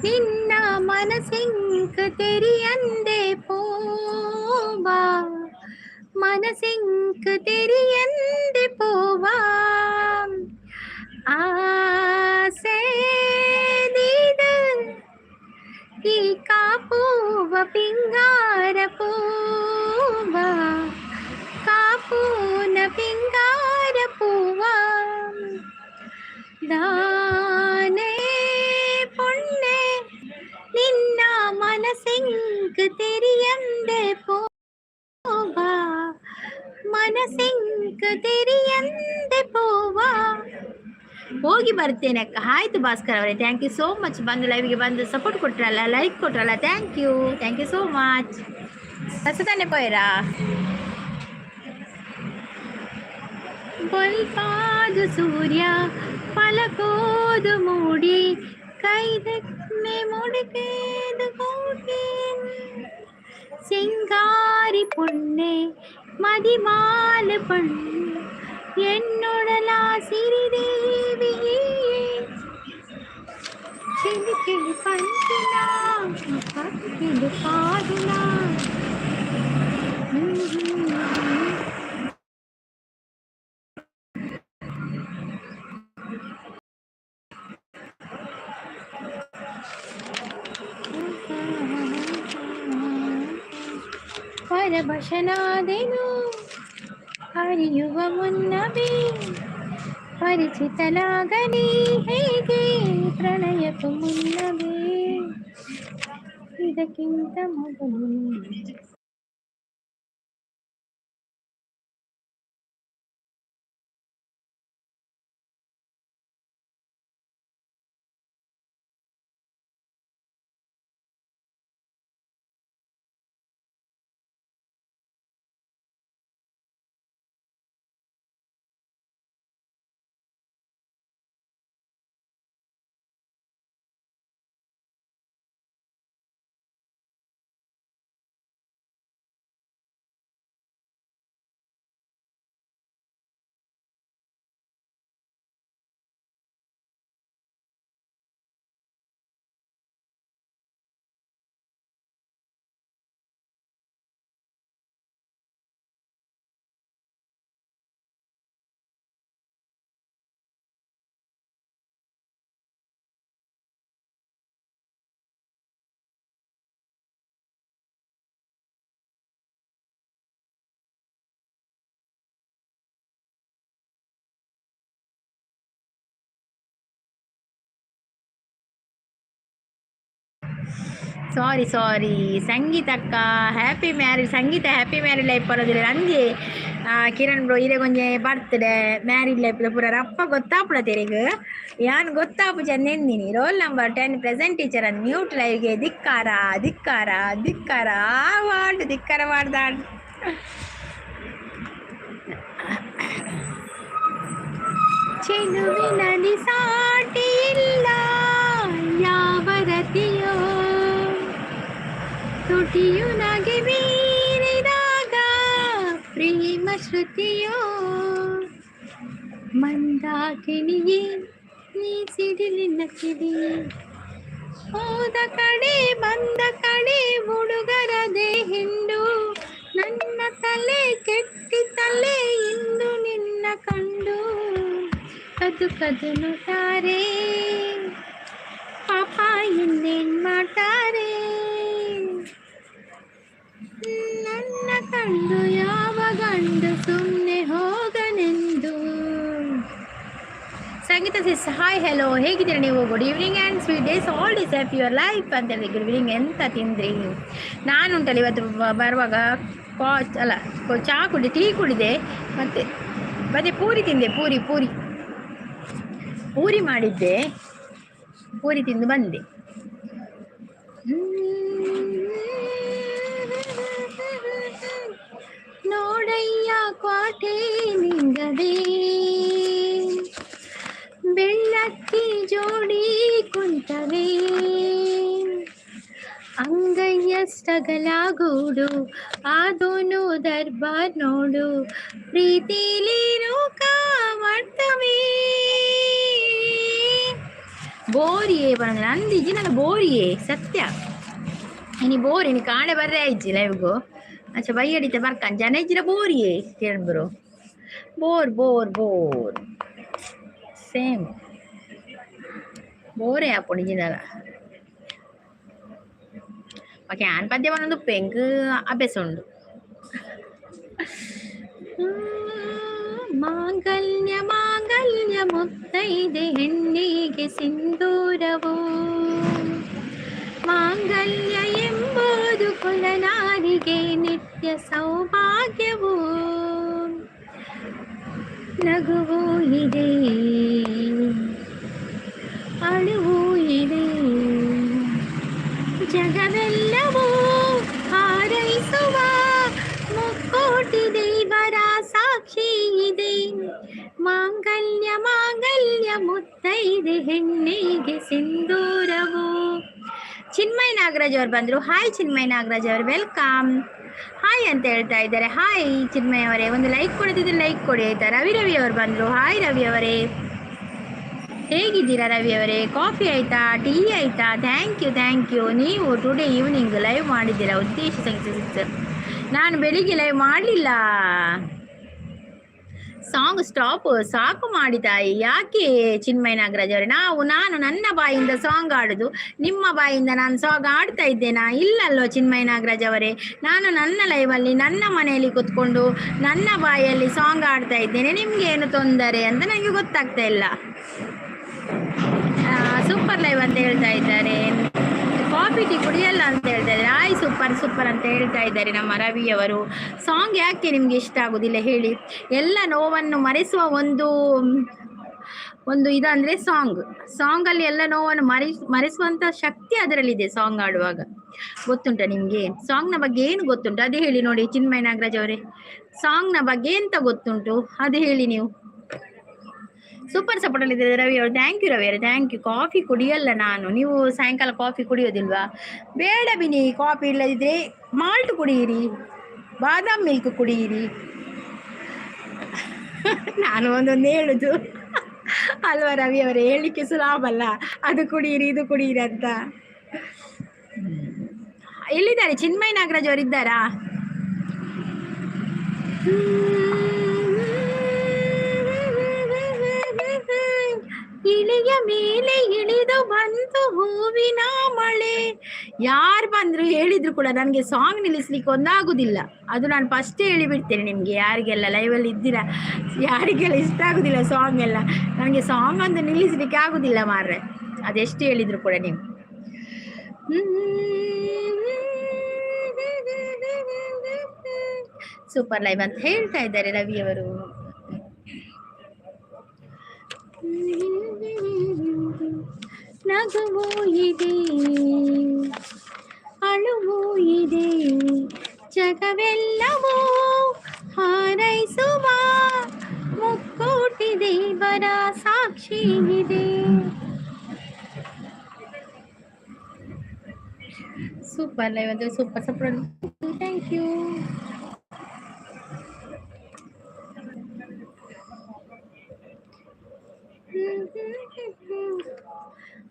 Speaker 1: நின்ன மனசிங்கு தெரியந்தே போவா மனசிங்கு தெரியந்தே போவா ஆசே நீது ಈ ಕಾಪುವ ಪಿಂಗಾರ ಪೂವ ಕಾಪೂನ ಪಿಂಗಾರ ಪೂವ ದಾನೆ ಪೊಣ್ಣೆ ನಿನ್ನ ಮನಸ್ಸಿಂಗ್ ತೆರಿಯಂದೆ ಪೋವ ಮನಸ್ಸಿಂಗ್ ತೆರಿಯಂದೆ ಪೋವ ಹೋಗಿ ಬರ್ತೇನೆ ಅಕ್ಕ ಆಯ್ತು ಭಾಸ್ಕರ್ ಅವರೇ ಥ್ಯಾಂಕ್ ಯು ಸೋ ಮಚ್ ಬಂದು ಲೈವ್ಗೆ ಬಂದು ಸಪೋರ್ಟ್ ಕೊಟ್ರಲ್ಲ ಲೈಕ್ ಕೊಟ್ರಲ್ಲ ಥ್ಯಾಂಕ್ ಯು ಸೋ ಮಚ್ ಹೊಸತಾನೆ ಪೋಯರಾ ಬಲ್ಪಾದು ಸೂರ್ಯ ಪಲಕೋದು ಮೂಡಿ ಕೈದಕ್ಕೆ ಮುಡಿಕೇದು ಕೋಟಿ ಸಿಂಗಾರಿ ಪುಣ್ಣೆ ಮದಿಮಾಲ ಪಣ್ಣು என்னோடலா சிறிதேவியே கிளி கிளி பஞ்சுனா கிளி பாடுனா ಪರಭಶನಾದೆನು ಹರಿಯುವ ಮುನ್ನವೇ ಪರಿಚಿತನಾಗಲಿ ಹೇಗೆ ಪ್ರಣಯಕ್ಕೂ ಮುನ್ನವೇ ಇದಕ್ಕಿಂತ ಮೊದಲು ಸಾರಿ ಸಂಗೀತ ಅಕ್ಕ ಹ್ಯಾಪಿ ಮ್ಯಾರೇಜ್ ಸಂಗೀತ ಹ್ಯಾಪಿ ಮ್ಯಾರೇಜ್ ಲೈಫ್ ಬರೋದಿಲ್ಲ ನಂಗೆ ಕಿರಣ್ ಬ್ರೋ ಇದೇ ಕೊಂಚ ಬರ್ತ್ಡೇ ಮ್ಯಾರೇಜ್ ಲೈಫ್ ಪೂರ ರಪ್ಪ ಗೊತ್ತಾಪುಡ ತೆರೆಗೆ ಯಾನ್ ಗೊತ್ತಾಪು ಚೆನ್ನೆಂದಿನಿ ರೋಲ್ ನಂಬರ್ 10 ಪ್ರೆಸೆಂಟ್ ಟೀಚರ್ ಅನ್ನು ಮ್ಯೂಟ್ ಲೈವ್ಗೆ ಧಿಕ್ಕಾರ ಧಿಕ್ಕಾರ ಮಾಡ್ದ ಚೆಲುವಿನಲ್ಲಿ ಸಾಟಿ ಇಲ್ಲ ಯಾವ ರತಿಯೋ ತುಟಿಯು ನಗೆ ಬೀರಿದಾಗ ಪ್ರೇಮ ಶ್ರುತಿಯೋ ಮಂದಾಕಿಣಿಯೇ ನೀ ಸಿಡಿಲಿನ ಕಿಡಿ ಹೋದ ಕಡೆ ಬಂದ ಕಡೆ ಹುಡುಗರದೆ ಹಿಂಡು ನನ್ನ ತಲೆ ಕೆಟ್ಟಿತಲೆ ಇಂದು ನಿನ್ನ ಕಂಡು ಕದು ನುತಾರೆ ಇನ್ನೇನ್ ಮಾಡ್ತಾರೆ ನನ್ನ ಕಂಡು ಯಾವ ಗಂಡು ಸುಮ್ಮನೆ ಹೋಗನೆಂದು. ಸಂಗೀತ ಸಿಸ್ ಹಾಯ್ ಹೆಲೋ, ಹೇಗಿದ್ದೀರಾ ನೀವು? Good evening and sweet days all days happy your life ಅಂತ ಹೇಳಿ. Good evening. ಎಂತ ತಿಂದ್ರಿ ನೀವು? ನಾನು ಉಂಟಲ್ಲ ಇವತ್ತು ಬರುವಾಗ ಚಾ ಕುಡಿ, ಟೀ ಕುಡಿದೆ, ಮತ್ತೆ ಪೂರಿ ತಿಂದೆ. ಪೂರಿ ಮಾಡಿದ್ದೆ, ಪೂರಿ ತಿಂದು ಬಂದೆ. ನೋಡಯ್ಯ ಕೋಟೆ ನಿಂಗದೆ, ಬೆಳ್ಳಕ್ಕಿ ಜೋಡಿ ಕುಂತವೆ, ಅಂಗೈಯಷ್ಟಗಲಾಗೂಡು ಆದೋನು ದರ್ಬಾರ್ ನೋಡು, ಪ್ರೀತಿಲಿ ನೂಕ ಮಾಡ್ತವೆ. ಬೋರಿಯೇ ಬಂದ ನಂದಿಜಿ, ನನ್ನ ಬೋರಿಯೇ ಸತ್ಯ. ಇನಿ ಬೋರಿ ನೀ ಕಾಣೆ ಬರ್ರೆ ಆಯ್ಜಿ ಲೈವ್ಗು. ಅಚ್ಚ ಬೈ ಅಡಿತೆ ಬರ್ಕನ್ ಜನ ಇಜ್ಜಿರ ಬೋರಿಯೇ ಕೇಳ್ಬರು. ಬೋರ್ ಸೇಮ್ ಬೋರೇ ಆಪುಣಿಜಿನಲ್ಲ. ಓಕೆ ಆನ್ ಪದ್ಯ ಒಂದೊಂದು ಪೆಂಕ್ ಅಭ್ಯಾಸ ಉಂಡು. ಮಾಂಗಲ್ಯ ಮುತ್ತೈದೆ ಹೆಣ್ಣಿಗೆ ಸಿಂಧೂರವು, ಮಾಂಗಲ್ಯ ಎಂಬುದು ಕುಲನಾರಿಗೆ ನಿತ್ಯ ಸೌಭಾಗ್ಯವು. ನಗುವು ಇದೆ, ಅಳುವು ಇದೆ, ಜಗವೆಲ್ಲವೂ ಹಾರೈಸುವ ಮುಕ್ಕೋಟಿ ದೇವರ ಸಾಕ್ಷಿ ಇದೆ. ಮಾಂಗಲ್ಯ ಮುತ್ತೈದೆ ಹೆಣ್ಣಿಗೆ ಸಿಂಧೂರವು. ಚಿನ್ಮಯ್ ನಾಗರಾಜ್ ಅವರು ಬಂದರು. ಹಾಯ್ ಚಿನ್ಮಯ್ ನಾಗರಾಜ್ ಅವರು, ವೆಲ್ಕಮ್. ಹಾಯ್ ಅಂತ ಹೇಳ್ತಾ ಇದ್ದಾರೆ. ಹಾಯ್ ಚಿನ್ಮಯ್ ಅವರೇ, ಒಂದು ಲೈಕ್ ಕೊಡ್ತಿದ್ರೆ ಲೈಕ್ ಕೊಡಿ ಆಯ್ತಾ. ರವಿ ಅವರು ಬಂದರು. ಹಾಯ್ ರವಿ ಅವರೇ, ಹೇಗಿದ್ದೀರಾ ರವಿ ಅವರೇ? ಕಾಫಿ ಆಯಿತಾ, ಟೀ ಆಯಿತಾ? Thank you. ನೀವು ಟುಡೇ ಈವ್ನಿಂಗ್ ಲೈವ್ ಮಾಡಿದ್ದೀರಾ ಉದ್ದೇಶ ಸಂಗೀತ. ನಾನು ಬೆಳಿಗ್ಗೆ ಲೈವ್ ಮಾಡಲಿಲ್ಲ, ಸಾಂಗ್ ಸ್ಟಾಪ್ ಸಾಕು ಮಾಡಿ ತಾಯಿ. ಯಾಕೆ ಚಿನ್ಮಯ್ ನಾಗರಾಜ್ ಅವರೇ? ನಾನು ನನ್ನ ಬಾಯಿಂದ ಸಾಂಗ್ ಆಡೋದು, ನಿಮ್ಮ ಬಾಯಿಂದ ನಾನು ಸಾಂಗ್ ಆಡ್ತಾ ಇದ್ದೇನಾ? ಇಲ್ಲಲ್ಲೋ ಚಿನ್ಮಯ್ ನಾಗರಾಜ್ ಅವರೇ, ನಾನು ನನ್ನ ಲೈವಲ್ಲಿ ನನ್ನ ಮನೆಯಲ್ಲಿ ಕೂತ್ಕೊಂಡು ನನ್ನ ಬಾಯಲ್ಲಿ ಸಾಂಗ್ ಆಡ್ತಾ ಇದ್ದೇನೆ. ನಿಮ್ಗೆ ಏನು ತೊಂದರೆ ಅಂತ ನನಗೆ ಗೊತ್ತಾಗ್ತಾ ಇಲ್ಲ. ಸೂಪರ್ ಲೈವ್ ಅಂತ ಹೇಳ್ತಾ ಇದ್ದಾರೆ. ಕಾಫಿ ಟೀ ಕುಡಿಯಲ್ಲ ಅಂತ ಹೇಳ್ತಾ ಇದ್ದಾರೆ. ಆಯ್ ಸೂಪರ್ ಅಂತ ಹೇಳ್ತಾ ಇದ್ದಾರೆ ನಮ್ಮ ರವಿಯವರು. ಸಾಂಗ್ ಯಾಕೆ ನಿಮ್ಗೆ ಇಷ್ಟ ಆಗೋದಿಲ್ಲ ಹೇಳಿ? ಎಲ್ಲ ನೋವನ್ನು ಮರೆಸುವ ಒಂದು ಇದಂದ್ರೆ ಸಾಂಗಲ್ಲಿ ಎಲ್ಲ ನೋವನ್ನು ಮರೆಸುವಂತ ಶಕ್ತಿ ಅದರಲ್ಲಿದೆ ಸಾಂಗ್ ಆಡುವಾಗ. ಗೊತ್ತುಂಟ ನಿಮ್ಗೆ? ಸಾಂಗ್ನ ಬಗ್ಗೆ ಏನು ಗೊತ್ತುಂಟು ಅದು ಹೇಳಿ ನೋಡಿ ಚಿನ್ಮಯ್ ನಾಗರಾಜ್ ಅವರೇ. ಸಾಂಗ್ನ ಬಗ್ಗೆ ಎಂತ ಗೊತ್ತುಂಟು ಅದು ಹೇಳಿ ನೀವು. ಸೂಪರ್ ಸಪೋರ್ಟ್ ಅಲ್ಲಿ ಇದ್ದಾರೆ ರವಿ ಅವರು. ಥ್ಯಾಂಕ್ ಯು ರವಿ ಅವರೇ, ಥ್ಯಾಂಕ್ ಯು. ಕಾಫಿ ಕುಡಿಯಲ್ಲ ನಾನು. ನೀವು ಸಾಯಂಕಾಲ ಕಾಫಿ ಕುಡಿಯೋದಿಲ್ವಾ? ಬೇಡ ಬಿನಿ, ಕಾಫಿ ಇಲ್ಲದಿದ್ರೆ ಮಾಲ್ಟ್ ಕುಡಿಯಿರಿ, ಬಾದಾಮ್ ಮಿಲ್ಕ್ ಕುಡಿಯಿರಿ. ನಾನು ಒಂದೊಂದು ಹೇಳುದು ಅಲ್ವಾ ರವಿ ಅವರೇ? ಹೇಳಲಿಕ್ಕೆ ಸುಲಭ ಅಲ್ಲ, ಅದು ಕುಡಿಯಿರಿ ಇದು ಕುಡಿಯಿರಿ ಅಂತ. ಎಲ್ಲಿದ್ದಾರೆ ಚಿನ್ಮಯ್ ನಾಗರಾಜ್ ಅವರು? ಇದ್ದಾರಾ? ಇಳಿಯ ಮೇಲೆ ಇಳಿದು ಬಂತು ಹೂವಿನ ಮಳೆ. ಯಾರು ಬಂದ್ರು ಹೇಳಿದ್ರು ಕೂಡ ನನಗೆ ಸಾಂಗ್ ನಿಲ್ಲಿಸ್ಲಿಕ್ಕೆ ಒಂದಾಗುದಿಲ್ಲ. ಅದು ನಾನು ಫಸ್ಟ್ ಹೇಳಿಬಿಡ್ತೇನೆ ನಿಮ್ಗೆ. ಯಾರಿಗೆಲ್ಲ ಲೈವಲ್ಲಿ ಇದ್ದೀರಾ, ಯಾರಿಗೆಲ್ಲ ಇಷ್ಟ ಆಗುದಿಲ್ಲ ಸಾಂಗ್ ಎಲ್ಲ, ನನಗೆ ಸಾಂಗ್ ಒಂದು ನಿಲ್ಲಿಸ್ಲಿಕ್ಕೆ ಆಗುದಿಲ್ಲ ಮಾರ್ರೆ, ಅದೆಷ್ಟು ಹೇಳಿದ್ರು ಕೂಡ ನೀವು. ಸೂಪರ್ ಲೈವ್ ಅಂತ ಹೇಳ್ತಾ ಇದ್ದಾರೆ ರವಿಯವರು. ನಗುವು ಇದೆ, ಅಳುವು ಇದೆ, ಜಗವೆಲ್ಲವೂ ಹಾರೈಸುವ ಮುಕ್ಕೋಟಿ ದೇವರ ಸಾಕ್ಷಿ ಇದೆ. ಸೂಪರ್ ಲೈವ್ ಅಂದ್ರೆ ಸೂಪರ್ ಸಪೋರ್ಟ್. Thank you.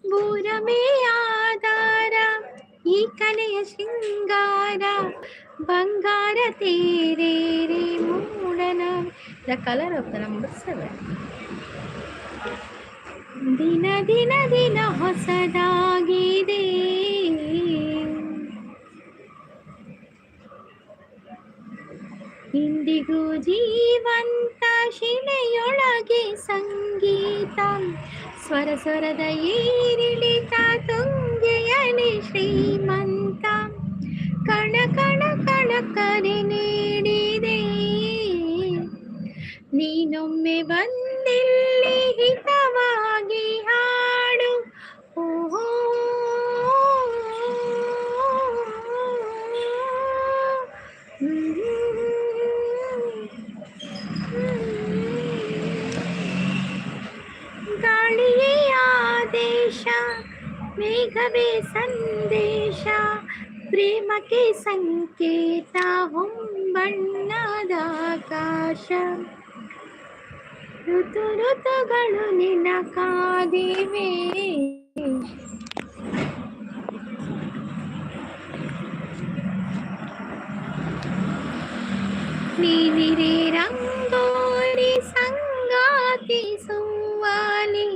Speaker 1: ಬೂರಮೇ ಆಧಾರ ಈ ಕಲೆಯ ಶೃಂಗಾರ, ಬಂಗಾರ ತೇರೇರಿ ಮೂಡನ. The colour of the number 7. ದಿನ ದಿನ ದಿನ ಹೊಸದಾಗಿದೆ, ಇಂದಿಗೂ ಜೀವಂತ ಶಿಲೆಯೊಳಗೆ ಸಂಗೀತ, ಸ್ವರ ಸ್ವರದ ಏರಿಳಿತ ತುಂಗೆಯಲಿ ಶ್ರೀಮಂತ, ಕಣ ಕಣ ಕಣ ಕರೆ ನೀಡಿದೆ, ನೀನೊಮ್ಮೆ ಬಂದಿಲ್ಲಿ ಹಿತವಾಗಿ ಹಾಡು. ಓಹೋ ಗಾಳಿಯೇ ಆದೇಶ, ಮೇಘವೇ ಸಂದೇಶ, ಪ್ರೇಮಕ್ಕೆ ಸಂಕೇತ ಹೊಂಬಣ್ಣದ ಆಕಾಶ, ಋತು ಋತುಗಳು ನಿನ್ನ ಕಾದಿವೆ. ನೀನಿರೆ ರಂಗೋಲಿ ಸಂಗಾತಿ ಸುವಾಲಿ,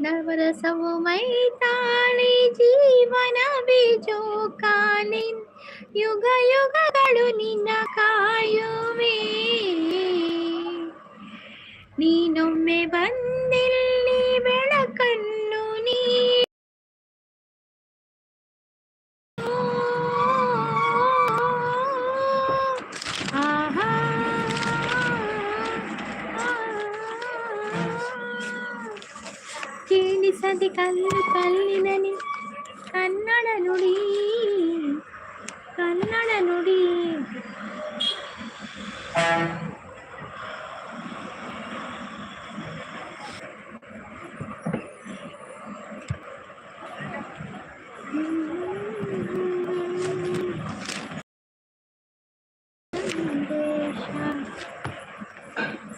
Speaker 1: ನವರಸವು ಮೈತಾಳಿ ಜೀವನ ಬೀಜೋಕಾಲಿ, ಯುಗ ಯುಗಗಳು ನಿನ್ನ ಕಾಯುವೆ, ನೀನೊಮ್ಮೆ ಬಂದಿಲ್ಲಿ ಬೆಳಕನ್ನು ನೀ. ಆಹಾ ಕೇಳಿಸದೆ ಕಲ್ಲು ಕಲ್ಲಿನಲ್ಲಿ ಕನ್ನಡ ನುಡಿ, ಕನ್ನಡ ನುಡಿ.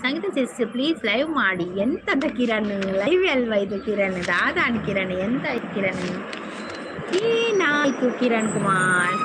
Speaker 1: ಸಂಗೀತ ಸಿಸ್ ಪ್ಲೀಸ್ ಲೈವ್ ಮಾಡಿ. ಎಂತದ ಕಿರಣ್ ಲೈವ್ ಅಲ್ವಾ ಇದು? ಕಿರಣ್ ದಾದಾಣಿ ಕಿರಣ್ ಎಂತ ಆಯ್ತು ಕಿರಣ್? ಏನಾಯ್ತು ಕಿರಣ್ ಕುಮಾರ್?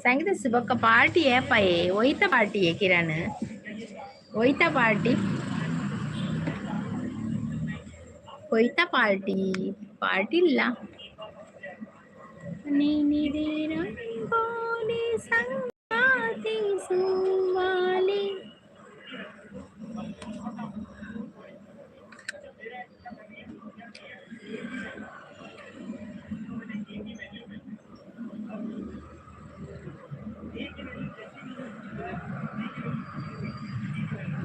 Speaker 1: संगीत सुबह का पार्टी है पाए वहीता पार्टी है किरण वहीता पार्टी पार्टी ला ನೀನಿದೆ ರಂಗೋಲಿ ಸಂಗಾತಿ ಸುವಾಲಿ.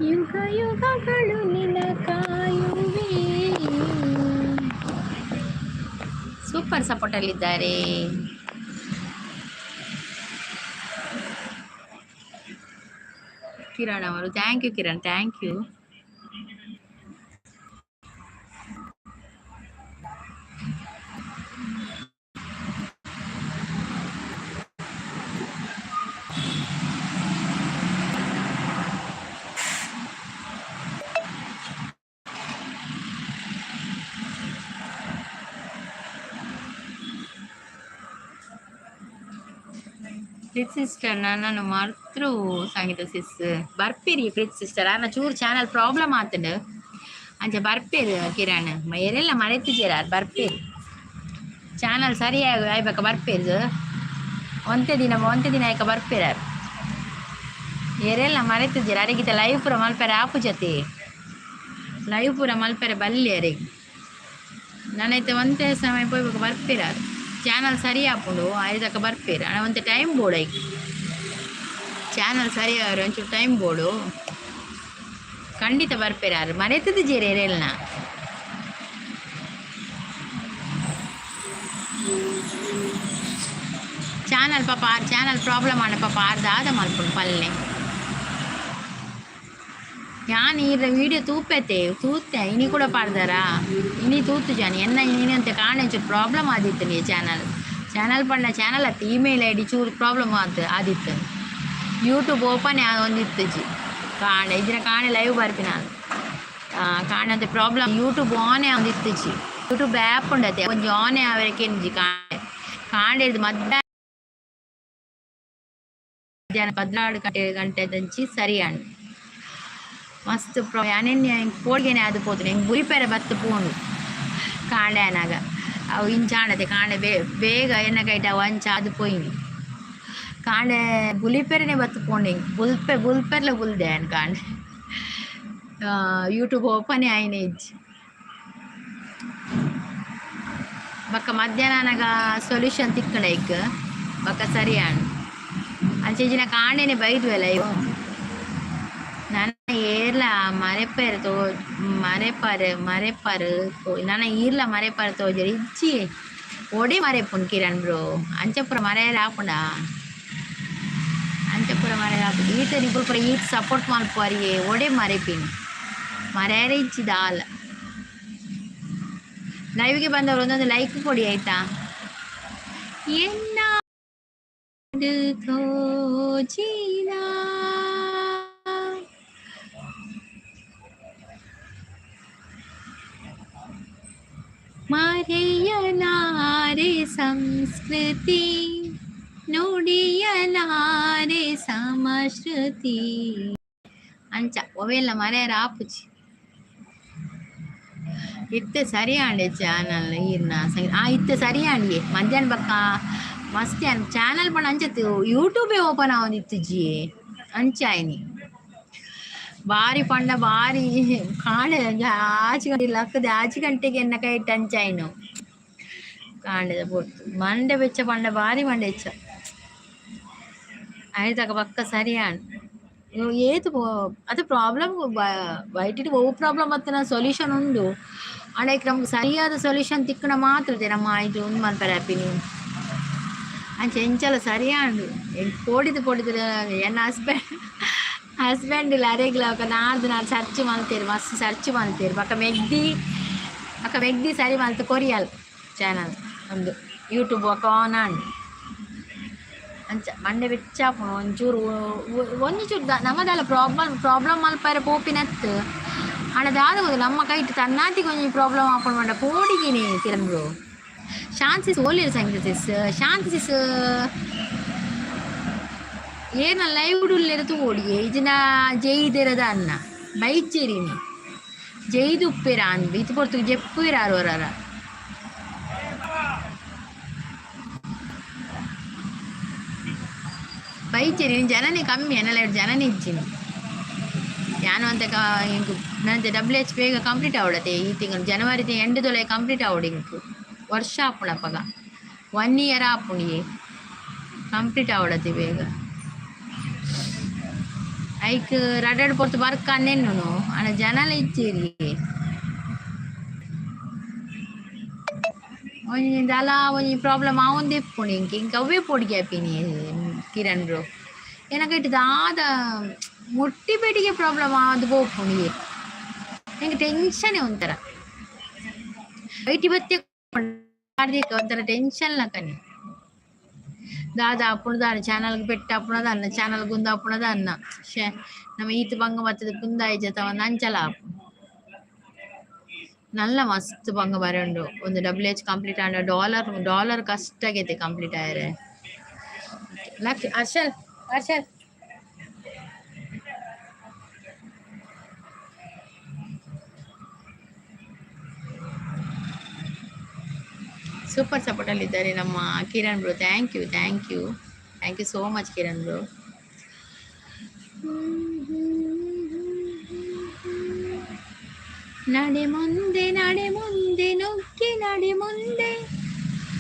Speaker 1: ಯುಗ ಯುಗಗಳು ನಿನ್ನ ಕಾಯುವೆ. ಸೂಪರ್ ಸಪೋರ್ಟ್ ಅಲ್ಲಿದ್ದಾರೆ. ಕಿರಣ್ ಅವರು thank you Kiran, thank you. Preeth sister ನನ್ನನ್ನು ಮರ್ತರು ಸಂಗೀತ ಸಿಸ್ ಬರ್ತೀರಿ ಪ್ರೀತ್ ಸಿಸ್ಟರ್. ಅನ್ನ ಚೂರು ಚಾನಲ್ ಪ್ರಾಬ್ಲಮ್ ಆತಂಡು ಅಂಚೆ ಬರ್ಪೇರು ಕಿರಣ್ ಎರೆಲ್ಲ ಮರೆತಿದ್ದೀರಾರು ಬರ್ಪೇರು ಚಾನಲ್ ಸರಿಯಾಗಿ ಆಯ್ಬೇಕ ಬರ್ಪೇರು ಒಂತೆ ದಿನ ಆಯ್ಕ ಬರ್ಪೇರಾರು ಎರೆಲ್ಲ ಮರೆತಿದ್ದೀರ ಅರೆಗಿತ ಲೈವ್ ಪೂರ ಮಲ್ಪೆರೆ ಆಪು ಜೊತೆ ಲೈವ್ ಪೂರ ಮಲ್ಪೆರೆ ಬಲ್ಲಿ ಅರೆಗೆ ನಾನೈತೆ ಒಂತೆ ಸಮಯ ಪೋಯ್ಬೇಕು ಬರ್ಪೇರಾರು ಚಾನಲ್ ಸರಿ ಹಾಕೊಂಡು ಐದಕ್ಕೆ ಬರ್ಪೇರು ಅಣ್ಣ ಒಂತೆ ಟೈಮ್ ಬೋರ್ಡ್ ಐಕ್ ಚಾನಲ್ ಸರಿ ಅವ್ರು ಒಂಚೂರು ಟೈಮ್ ಬೋರ್ಡು ಖಂಡಿತ ಬರ್ಪೇರಾರು ಮರೆತಿದ್ದೀರಿ ಎರೆಲ್ನ ಚಾನಲ್ ಪಾಪ ಚಾನಲ್ ಪ್ರಾಬ್ಲಮ್ ಆಣ ಪಾಪ ಆರ್ದಾದ ಮಲ್ಪುಂಡು ಪಲ್ಲೆ ಯಾನ್ ಈ ವೀಡಿಯೋ ತೂತೆ ಇನಿ ಕೂಡ ಪಾಡ್ದಾರಾ ಇನಿ ತೂತು ಜಾನಿ ಎನ್ನ ಇನ್ನಂತೆ ಕಾಣೆ ಪ್ರಾಬ್ಲಮ್ ಆದಿತ್ತು ನೀ ಚಾನಲ್ ಪಂಡ ಚಾನಲ್ ಅತ್ತ ಇಮೇಲ್ ಐ ಡಿ ಚೂರು ಪ್ರಾಬ್ಲಮ್ ಆದಿತ್ತು ಯೂಟ್ಯೂಬ್ ಓಪನ್ ಒಂದಿತ್ತು ಜಿ ಕಾಣೆ ಇದನ್ನ ಕಾಣೆ ಲೈವ್ ಬರ್ಪಿ ನಾನು ಕಾಣಂತೆ ಪ್ರಾಬ್ಲಮ್ ಯೂಟ್ಯೂಬ್ ಆನೆ ಒಂದಿತ್ತು ಜಿ ಯೂಟ್ಯೂಬ್ ಆ್ಯಪ್ ಉಂಡತೆ ಕೊಂಚ ಆನೆ ಅವರಕ್ಕೆ ಜಿ ಕಾಣೆ ಮಧ್ಯಾಹ್ನ 14 ಗಂಟೆ ದಂಚಿ ಸರಿಯಾಣ್ ಮಸ್ತ್ ಅನೆನ್ಯ ಕೋಡ್ಗೆನೆ ಅದು ಪೋತು ಹೆಂಗೆ ಬುರಿಪೆರೆ ಬತ್ತು ಪೋಣು ಕಾಂಡೆ ಅನಾಗ ಅವು ಇಂಚಾಣತೆ ಕಾಂಡೆ ಬೇಗ ಎನ್ನ ಕೈಟ ಅವು ಅಂಚ ಅದು ಪೋಯಿನಿ ಕಾಂಡೆ ಬುಲಿಪೆರೆನೆ ಬತ್ತು ಪೋಂಡು ಹಿಂಗೆ ಬುಲ್ಪೆರ್ಲ ಬುಲ್ದೆ ಅನ್ ಕಾಂಡೆ ಯೂಟ್ಯೂಬ್ ಓಪನೇ ಆಯ್ನೆ ಇಜ್ಜಿ ಬಕ್ಕ ಮಧ್ಯಾಹ್ನನಾಗ ಸೊಲ್ಯೂಷನ್ ತಿಕ್ಕಣ ಈಗ ಬಕ್ಕ ಸರಿಯಾಣ್ ಅಂಚೆಜಿನ ಕಾಂಡೆನೆ ಬೈದ್ವಲ್ಲ ಇವು ನನ್ನ ಏರ್ಲ ಮರೆಪರು ನನ್ನ ಈರ್ಲ ಮರೆಪರು ತೋಜರು ಇಜ್ಜಿ ಒಡೆ ಮರೆಪುಂಡು ಕಿರಣ್ ಬ್ರೋ ಅಂಚಪುರ ಮರೆಯಲ್ಲ ಹಾಪುಂಡ ಅಂಚಪುರ ಮರೆಯಲ್ಲ ಹಾಪುಂಡು ಈತ ನಿಪುರ ಈತ ಸಪೋರ್ಟ್ ಮಲ್ಪುವರಿಗೆ ಒಡೆ ಮರೆಪಿನಿ ಮರೆಯರ ಇಚ್ಚಿದ ಹಾಲ ಲೈವ್ಗೆ ಬಂದವರು ಒಂದೊಂದು ಲೈಕ್ ಕೊಡಿ ಆಯ್ತಾ ಎನ್ನ ತೋಜಿನಾ ಮರೆಯಲಾರೆ ಸಂಸ್ಕೃತಿ ನುಡಿಯಲಾರೆ ಸಮಶ್ರುತಿ ಅಂಚ ಒವೆಲ್ಲ ಮರೆಯರ ಆಪುಚಿ ಇತ್ತೆ ಸರಿಯಾಂಡೆ ಚಾನಲ್ ಈರ್ನ ಇತ್ತೆ ಸರಿಯಾಂಡಿಯೇ ಮಧ್ಯಾಹ್ನ ಬಕ್ಕ ಮಸ್ತ್ ಚಾನಲ್ ಪಣ ಅಂಚತ್ತು ಯೂಟ್ಯೂಬೇ ಓಪನ್ ಆವೊಂದಿತ್ತು ಜಿ ಅಂಚಾಯ್ನಿ ಬಾರಿ ಪಂಡ ಬಾರಿ ಕಾಣೆ ಆಚೆ ಗಂಟೆ ಲಕ್ಕದೆ ಆಚೆ ಗಂಟೆಗೆ ಎನ್ನ ಕೈ ಇಟ್ಟು ಅಂಚಾಯ್ನು ಕಾಂಡೆದ ಪೊಟ್ಟು ಮಂಡೆ ಬೆಚ್ಚ ಪಂಡ ಬಾರಿ ಮಂಡೆ ಹೆಚ್ಚ ಆಯ್ತಾಗ ಪಕ್ಕ ಸರಿಯಾಣ್ ಏತು ಅದು ಪ್ರಾಬ್ಲಮ್ ಬಯಟಿಟ್ಟು ಓ ಪ್ರಾಬ್ಲಮ್ ಮತ್ತೆ ಸೊಲ್ಯೂಷನ್ ಉಂಡು ಅಡಕ್ಕೆ ನಮ್ಗೆ ಸರಿಯಾದ ಸೊಲ್ಯೂಷನ್ ತಿಕ್ಕಣ ಮಾತ್ರ ನಮ್ಮ ಇದು ಒಂದು ಮಾಡ್ತಾರೆ ಹ್ಯಾಪಿನಿ ಅಂಚೆ ಎಂಚಲ ಸರಿಯಾಂಡು ಪೋಡಿದು ಎನ್ನ ಹಸ್ಬೆಂಡ್ ಇಲ್ಲ ಅರೆಗ್ಲ ನಾಡ್ದು ಸರ್ಚ್ ಮಲ್ತೇರು ಮಸ್ತ್ ಸರ್ಚ್ ಮಲ್ತೇರು ಅಕ್ಕ ಮೆಗ್ದಿ ಸರಿ ಮಲ್ತು ಕೊರಿಯಲ್ ಚಾನಲ್ ಒಂದು ಯೂಟ್ಯೂಬ್ ಅಕ್ಕ ಆನ್ ಆಂಡು ಅಂಚ ಮಂಡೆ ಬೆಚ್ಚಾಪುಣ ಒಂಚೂರು ನಮ್ಮದಲ್ಲ ಪ್ರಾಬ್ಲಮ್ ಮಲ್ಪಾರೆ ಪೋಪಿನತ್ತು ಹಣದಾದ ನಮ್ಮ ಕೈಟ್ ತನ್ನಾತಿಗೆ ಒಂಜಿ ಪ್ರಾಬ್ಲಮ್ ಹಾಕೊಂಡು ಮಾಡ ಪೋಡಿಗಿನಿ ಕಿರಂಬ್ರು ಶಾಂತಿಸ್ ಓಲಿರು ಸಂಗೀತಿಸ್ ಶಾಂತಿಸ್ ಏನ ಲೈವ್ ಉಳ್ಳೆರದು ಓಡಿಯೇ ಇದನ್ನ ಜೈದಿರದ ಅನ್ನ ಬೈಚೇರಿನಿ ಜೈದು ಉಪ್ಪೇರ ಅಂದ್ ಇದು ಪೊರ್ತು ಜೆಪ್ಪುರಾರು ಅವರ ಬೈಚೇರಿ ಜನನೇ ಕಮ್ಮಿ ಅನ್ನಲ್ಲ ಜನನೇ ಇಚ್ಚಿನಿ ನಾನು ಅಂತ ನಂತೆ WH ಬೇಗ ಕಂಪ್ಲೀಟ್ ಆವಡತೆ ಈ ತಿಂಗಳು ಜನವರಿ ಎಂಡ್ ತೊಲೆ ಕಂಪ್ಲೀಟ್ ಆವಡಿ ಇಂಕು ವರ್ಷ ಆಪುಣಪ್ಪಗ 1 ಇಯರ್ ಆಪುಣಿಯೇ ಕಂಪ್ಲೀಟ್ ಆವಡತೆ ಬೇಗ ಐಕ್ ರಡಡ್ ಪೊರ್ತು ಬರ್ಕ ಅನ್ನೆನ್ನು ಅಣ್ಣ ಜನಲ ಇಚ್ಚೇರಿ ಒಂಜಿ ದಲ ಒಂಜಿ ಪ್ರಾಬ್ಲಮ್ ಆವೊಂದು ಎಪ್ಪುಣಿ ಇಂಕ ಅವೇ ಪೊಡಿಗೆ ಆಪಿನಿ ಕಿರಣ್ ಬ್ರೋ ಏನಕ್ಕೆ ದಾದ ಮುಟ್ಟಿ ಪೇಟಿಗೆ ಪ್ರಾಬ್ಲಮ್ ಆದು ಬೋಪುಣಿ ನಂಗೆ ಟೆನ್ಷನೇ ಒಂಥರ ಬೈಟಿ ಒಂಥರ ಟೆನ್ಷನ್ ಲಕ್ಕನಿ ದಾದ ಅಪ್ಪುಣದ ಚಾನಲ್ಗೆ ಪೆಟ್ಟ ಅಪ್ಪುಣದ ಅನ್ನ ಚಾನಲ್ ಗುಂದ ಅಪ್ಪುಣದ ಅನ್ನ ನಮ್ಮ ಈತ ಬಂಗ ಮತ್ತದ ಕುಂದಾಯ ಜತ ಒಂದು ಅಂಚಲ ನಲ್ಲ ಮಸ್ತ್ ಬಂಗ ಬರಂಡು ಒಂದು WH ಕಂಪ್ಲೀಟ್ ಆಂಡ ಡಾಲರ್ ಕಷ್ಟ ಆಗೈತೆ ಕಂಪ್ಲೀಟ್ ಆಯ್ರೆ ಹರ್ಷಲ್ ಸೂಪರ್ ಸಪೋರ್ಟ್ ಅಲ್ಲಿ ಇದ್ದಾರೆ ನಮ್ಮ Kiran bro. Thank you thank you thank you so much Kiran bro. ನಡೆ ಮುಂದೆ ನುಗ್ಗಿ ನಡೆ ಮುಂದೆ,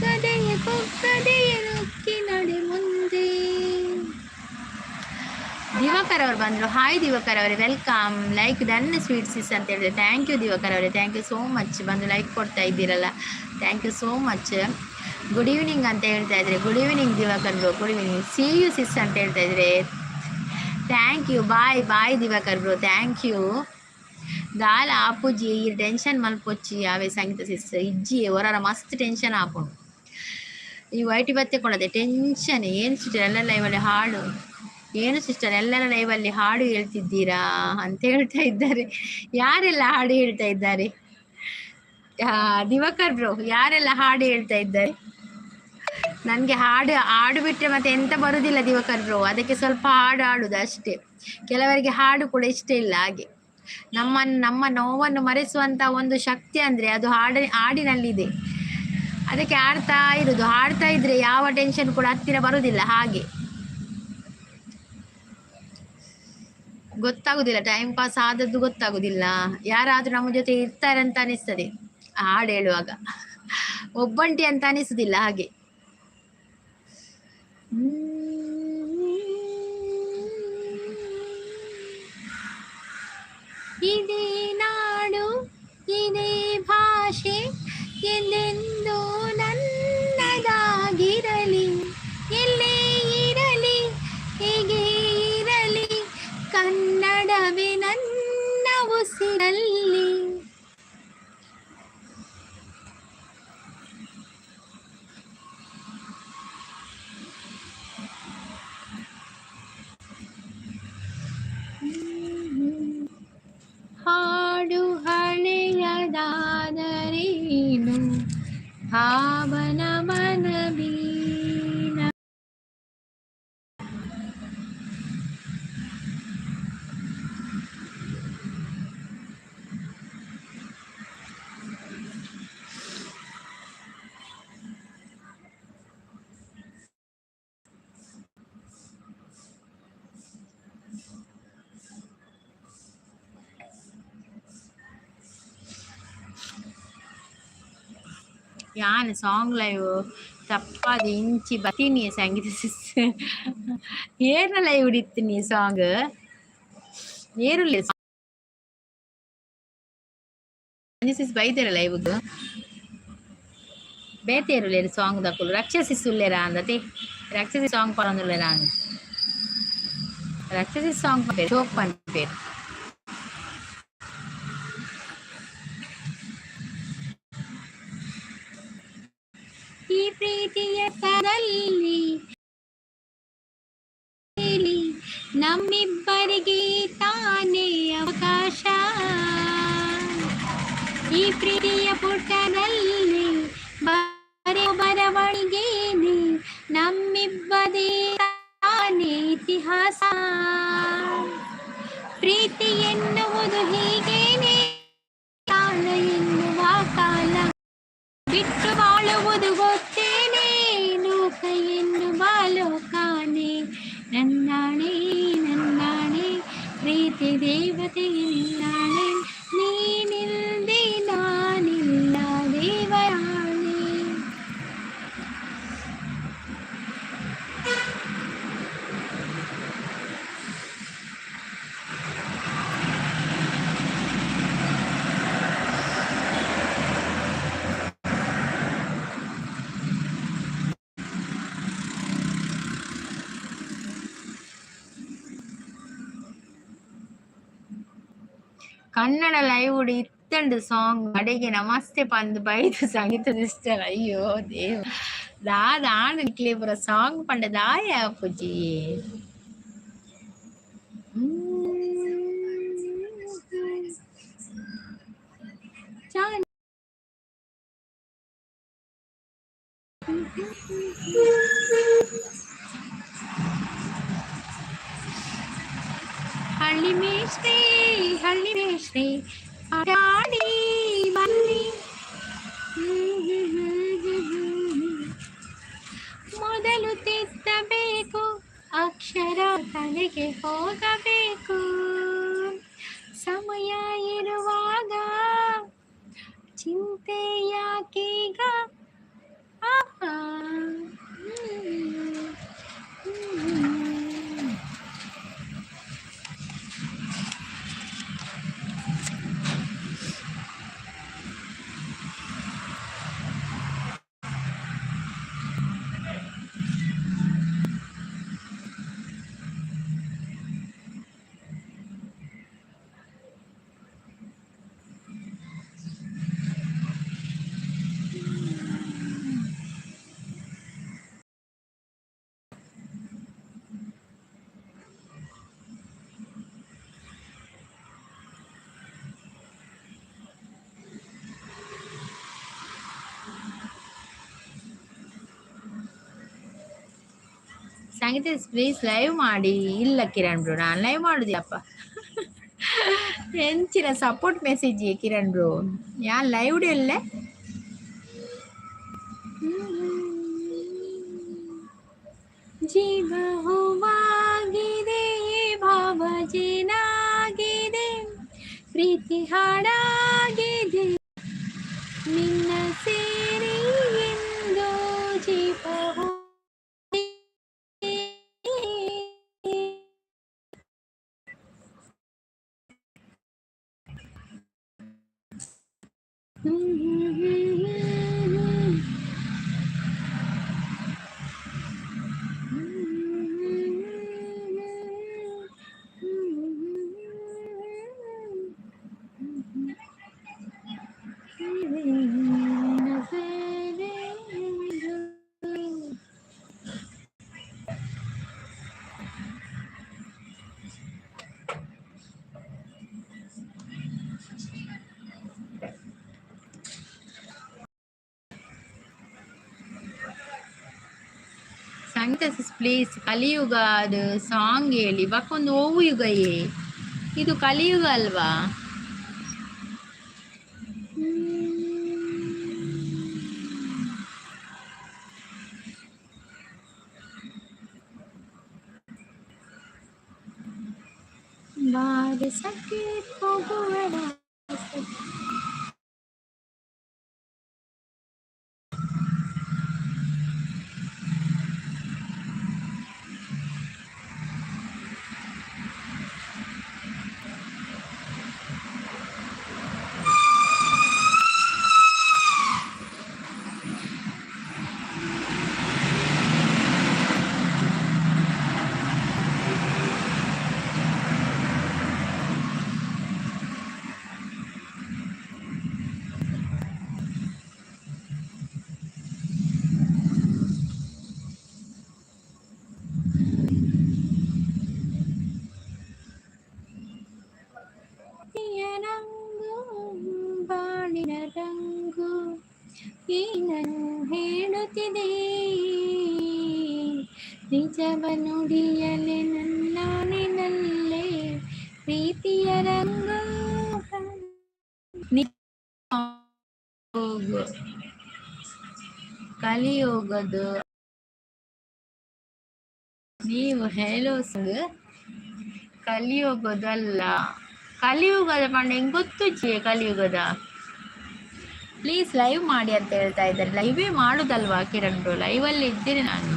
Speaker 1: ಕಡೆಯ ಕೊಕ್ಕಡೆಯ ನುಗ್ಗಿ ನಡೆ ಮುಂದೆ. ದಿವಾಕರ್ ಅವರು ಬಂದರು. ಹಾಯ್ ದಿವಾಕರ್ ಅವರೇ, ವೆಲ್ಕಮ್. ಲೈಕ್ ಡನ್ ಸ್ವೀಟ್ಸಿಸ್ ಅಂತ ಹೇಳಿದ್ರೆ ಥ್ಯಾಂಕ್ ಯು ದಿವಾಕರ್ ಅವರೇ, ಥ್ಯಾಂಕ್ ಯು ಸೋ ಮಚ್. ಬಂದು ಲೈಕ್ ಕೊಡ್ತಾ ಇದ್ದೀರಲ್ಲ, thank you so much. Good evening ಅಂತ ಹೇಳ್ತಾ ಇದ್ರೆ good evening Diwakar bro, good evening. See you sis ಅಂತ ಹೇಳ್ತಾ ಇದ್ರೆ thank you. Bye bye Diwakar bro, thank you. ದಾಲ ಆಪುಜಿ ಈ ಟೆನ್ಷನ್ ಮಲ್ಪೊಚ್ಚಿ ಯಾವೇ ಸಂಗೀತ ಸಿಸ್ ಇಜ್ಜಿ ಹೊರರ ಮಸ್ತ್ ಟೆನ್ಷನ್ ಆಪುಂಡು. ಈ ವೈಟಿ ಬತ್ತೆ ಕೊಡದೆ ಟೆನ್ಷನ್. ಏನು ಸಿಸ್ಟರ್ ಎಲ್ಲ ಲೈವಲ್ಲಿ ಹಾಡು, ಏನು ಸಿಸ್ಟರ್ ಎಲ್ಲರ ಲೈವಲ್ಲಿ ಹಾಡು ಹೇಳ್ತಿದ್ದೀರಾ ಅಂತ ಹೇಳ್ತಾ ಇದ್ದಾರೆ. ಯಾರೆಲ್ಲ ಹಾಡು ಹೇಳ್ತಾ ಇದ್ದಾರೆ ದಿವಾಕರ್ ಬ್ರೋ? ಯಾರೆಲ್ಲ ಹಾಡು ಹೇಳ್ತಾ ಇದ್ದಾರೆ? ನನಗೆ ಹಾಡು ಬಿಟ್ಟರೆ ಮತ್ತೆ ಎಂತ ಬರುವುದಿಲ್ಲ ದಿವಾಕರ್ ಬ್ರೋ. ಅದಕ್ಕೆ ಸ್ವಲ್ಪ ಹಾಡು ಆಡುದು ಅಷ್ಟೇ. ಕೆಲವರಿಗೆ ಹಾಡು ಕೂಡ ಇಷ್ಟ ಇಲ್ಲ. ಹಾಗೆ ನಮ್ಮ ನೋವನ್ನು ಮರೆಸುವಂತ ಒಂದು ಶಕ್ತಿ ಅಂದ್ರೆ ಅದು ಹಾಡಿನಲ್ಲಿದೆ. ಅದಕ್ಕೆ ಆಡ್ತಾ ಇರುದು. ಹಾಡ್ತಾ ಇದ್ರೆ ಯಾವ ಟೆನ್ಷನ್ ಕೂಡ ಹತ್ತಿರ ಬರುವುದಿಲ್ಲ. ಹಾಗೆ ಗೊತ್ತಾಗುದಿಲ್ಲ, ಟೈಮ್ ಪಾಸ್ ಆದದ್ದು ಗೊತ್ತಾಗುದಿಲ್ಲ. ಯಾರಾದ್ರೂ ನಮ್ಮ ಜೊತೆ ಇರ್ತಾರೆ ಅಂತ ಅನಿಸ್ತದೆ ಹಾಡು ಹೇಳುವಾಗ, ಒಬ್ಬಂಟಿ ಅಂತ ಅನಿಸುದಿಲ್ಲ. ಹಾಗೆ ಇದೇ ನಾಡು ಇದೇ ಭಾಷೆ ಎಂದೆಂದು ನನ್ನದಾಗಿರಲಿ, ಎಲ್ಲೇ ಇರಲಿ ಹೇಗೆ ಇರಲಿ ಕನ್ನಡವೇ ನನ್ನ ಉಸಿರಲ್ಲಿ. ಹಾಡು ಹಳೆಯದಾದರೇನು ಭಾವನ ಮನವೀನ. ಯಾನ್ ಸಾಂಗ್ ಲೈವ್ ತಪ್ಪಾದ ಇಂಚಿ ಬತ್ತೀನಿ ಸಂಗೀತ ಸಿಸ್. ಏನ ಲೈವ್ ಹಿಡಿತೀನಿ ಸಾಂಗ್ ಏರುಲ್ಲ ಸಿಸ್ ಬೈದೇರ ಲೈವ್ಗೆ ಬೇತೇರುಲೇರು ಸಾಂಗ್ ದಕ್ಕಲು ರಕ್ಷಸಿ ಸುಲ್ಲೇರಾ ಅಂದತೆ ರಕ್ಷಸಿ ಸಾಂಗ್ ಪರಂದುಲ್ಲೇರಾ ಅಂದ ರಕ್ಷಸಿ ಸಾಂಗ್ ಶೋಕ್ ಪಂಪೇರು. ಈ ಪ್ರೀತಿಯ ಕರಲ್ಲಿ ನಮ್ಮಿಬ್ಬರಿಗೆ ತಾನೇ ಅವಕಾಶ, ಈ ಪ್ರೀತಿಯ ಪುಟದಲ್ಲಿ ಬರವಣಿಗೆನೆ ನಮ್ಮಿಬ್ಬರೇ ತಾನೇ ಇತಿಹಾಸ. ಪ್ರೀತಿ ಎನ್ನುವುದು ಹೀಗೇನೆ ಕಾಲ ಎನ್ನುವ ಕಾಲ, ಬಿಟ್ಟು ಬಾಳುವುದು ಗೊತ್ತೇನೆ ಲೋಕ ಎನ್ನುವ ಲೋಕಾನೆ. ನನ್ನಾಣೆ ನನ್ನಾಣೆ ಪ್ರೀತಿ ದೇವತೆಗೆ ನಿನ್ನಾಣೆ, ನೀನಿಲ್ದೆ ನಾನಿಲ್ಲ ದೇವರಾಣೆ. ಕನ್ನಡ ಲೈವ್ ಇತ್ತಂಡು ಸಾಂಗ್ ಅಡೆಗೆ ನಮಸ್ತೆ ಪಂದ್ ಬೈದು ಸಂಗೀತದ ಇಷ್ಟ. ಅಯ್ಯೋ ದೇವ್ ದಾದ ಆಡಲಿಕ್ಕೆ ಪುರ ಸಾಂಗ್ ಪಂಡ ದಾಯ ಪೂಜಿ. ಹಳ್ಳಿ ಮೇಷ್ಟ್ರಿ ಆಡಿ ಬನ್ನಿ. ಶರಕಲೆಗೆ ಹೋಗಬೇಕು ಸಮಯ ಇರುವಾಗ ಚಿಂತೆ ಯಾಕೀಗ ಆಹಾ. ಸಂಗೀತ ಪ್ಲೀಸ್ ಲೈವ್ ಮಾಡಿ. ಇಲ್ಲ ಕಿರಣ್ ಬ್ರೋ, ನಾನು ಲೈವ್ ಮಾಡುದಿಲ್ಲಪ್ಪ. ಎಂಚಿನ ಸಪೋರ್ಟ್ ಮೆಸೇಜ್ ಕಿರಣ್ ಬ್ರೋ, ಯಾ ಲೈವ್ ಅಲ್ಲೇ ಜೀವ ಹೂವಾಗಿದೆ ಭಾವ ಜೇನಾಗಿದೆ ಪ್ರೀತಿ ಹಾಡಾಗಿದೆ ನಿನ್ನ ಸೇರಿ ಎಂದು ಜೀವ ಸಂಗೀತ ಪ್ಲೀಸ್ ಕಲಿಯುಗ ಅದು ಸಾಂಗ್ ಹೇಳಿ ಬಕ್ಕೊಂದು ಓವು ಯುಗಯೇ ಇದು ಕಲಿಯುಗ ಅಲ್ವಾ. ಬಾರಿಸಕ್ಕೆ ಹೋಗುವಡ ಬಾಳಿನ ರಂಗು ಏನನ್ನು ಹೇಳುತ್ತಿದೆ ನಿಜವ ನುಡಿಯಲೆ ನನ್ನಲ್ಲೇ ಪ್ರೀತಿಯ ರಂಗು ಕಲಿಯೋಗದು ನೀವು ಹೇಳೋ ಕಲಿಯೋಗದಲ್ಲ ಕಲಿಯುಗದ ಪಂಡ ಹೆಂಗ್ ಗೊತ್ತು ಕಲಿಯುಗದ. ಪ್ಲೀಸ್ ಲೈವ್ ಮಾಡಿ ಅಂತ ಹೇಳ್ತಾ ಇದ್ದಾರೆ. ಲೈವೇ ಮಾಡುದಲ್ವಾ ಕಿರಣ್ ಬ್ರೋ, ಲೈವಲ್ಲಿ ಇದ್ದೀನಿ ನಾನು.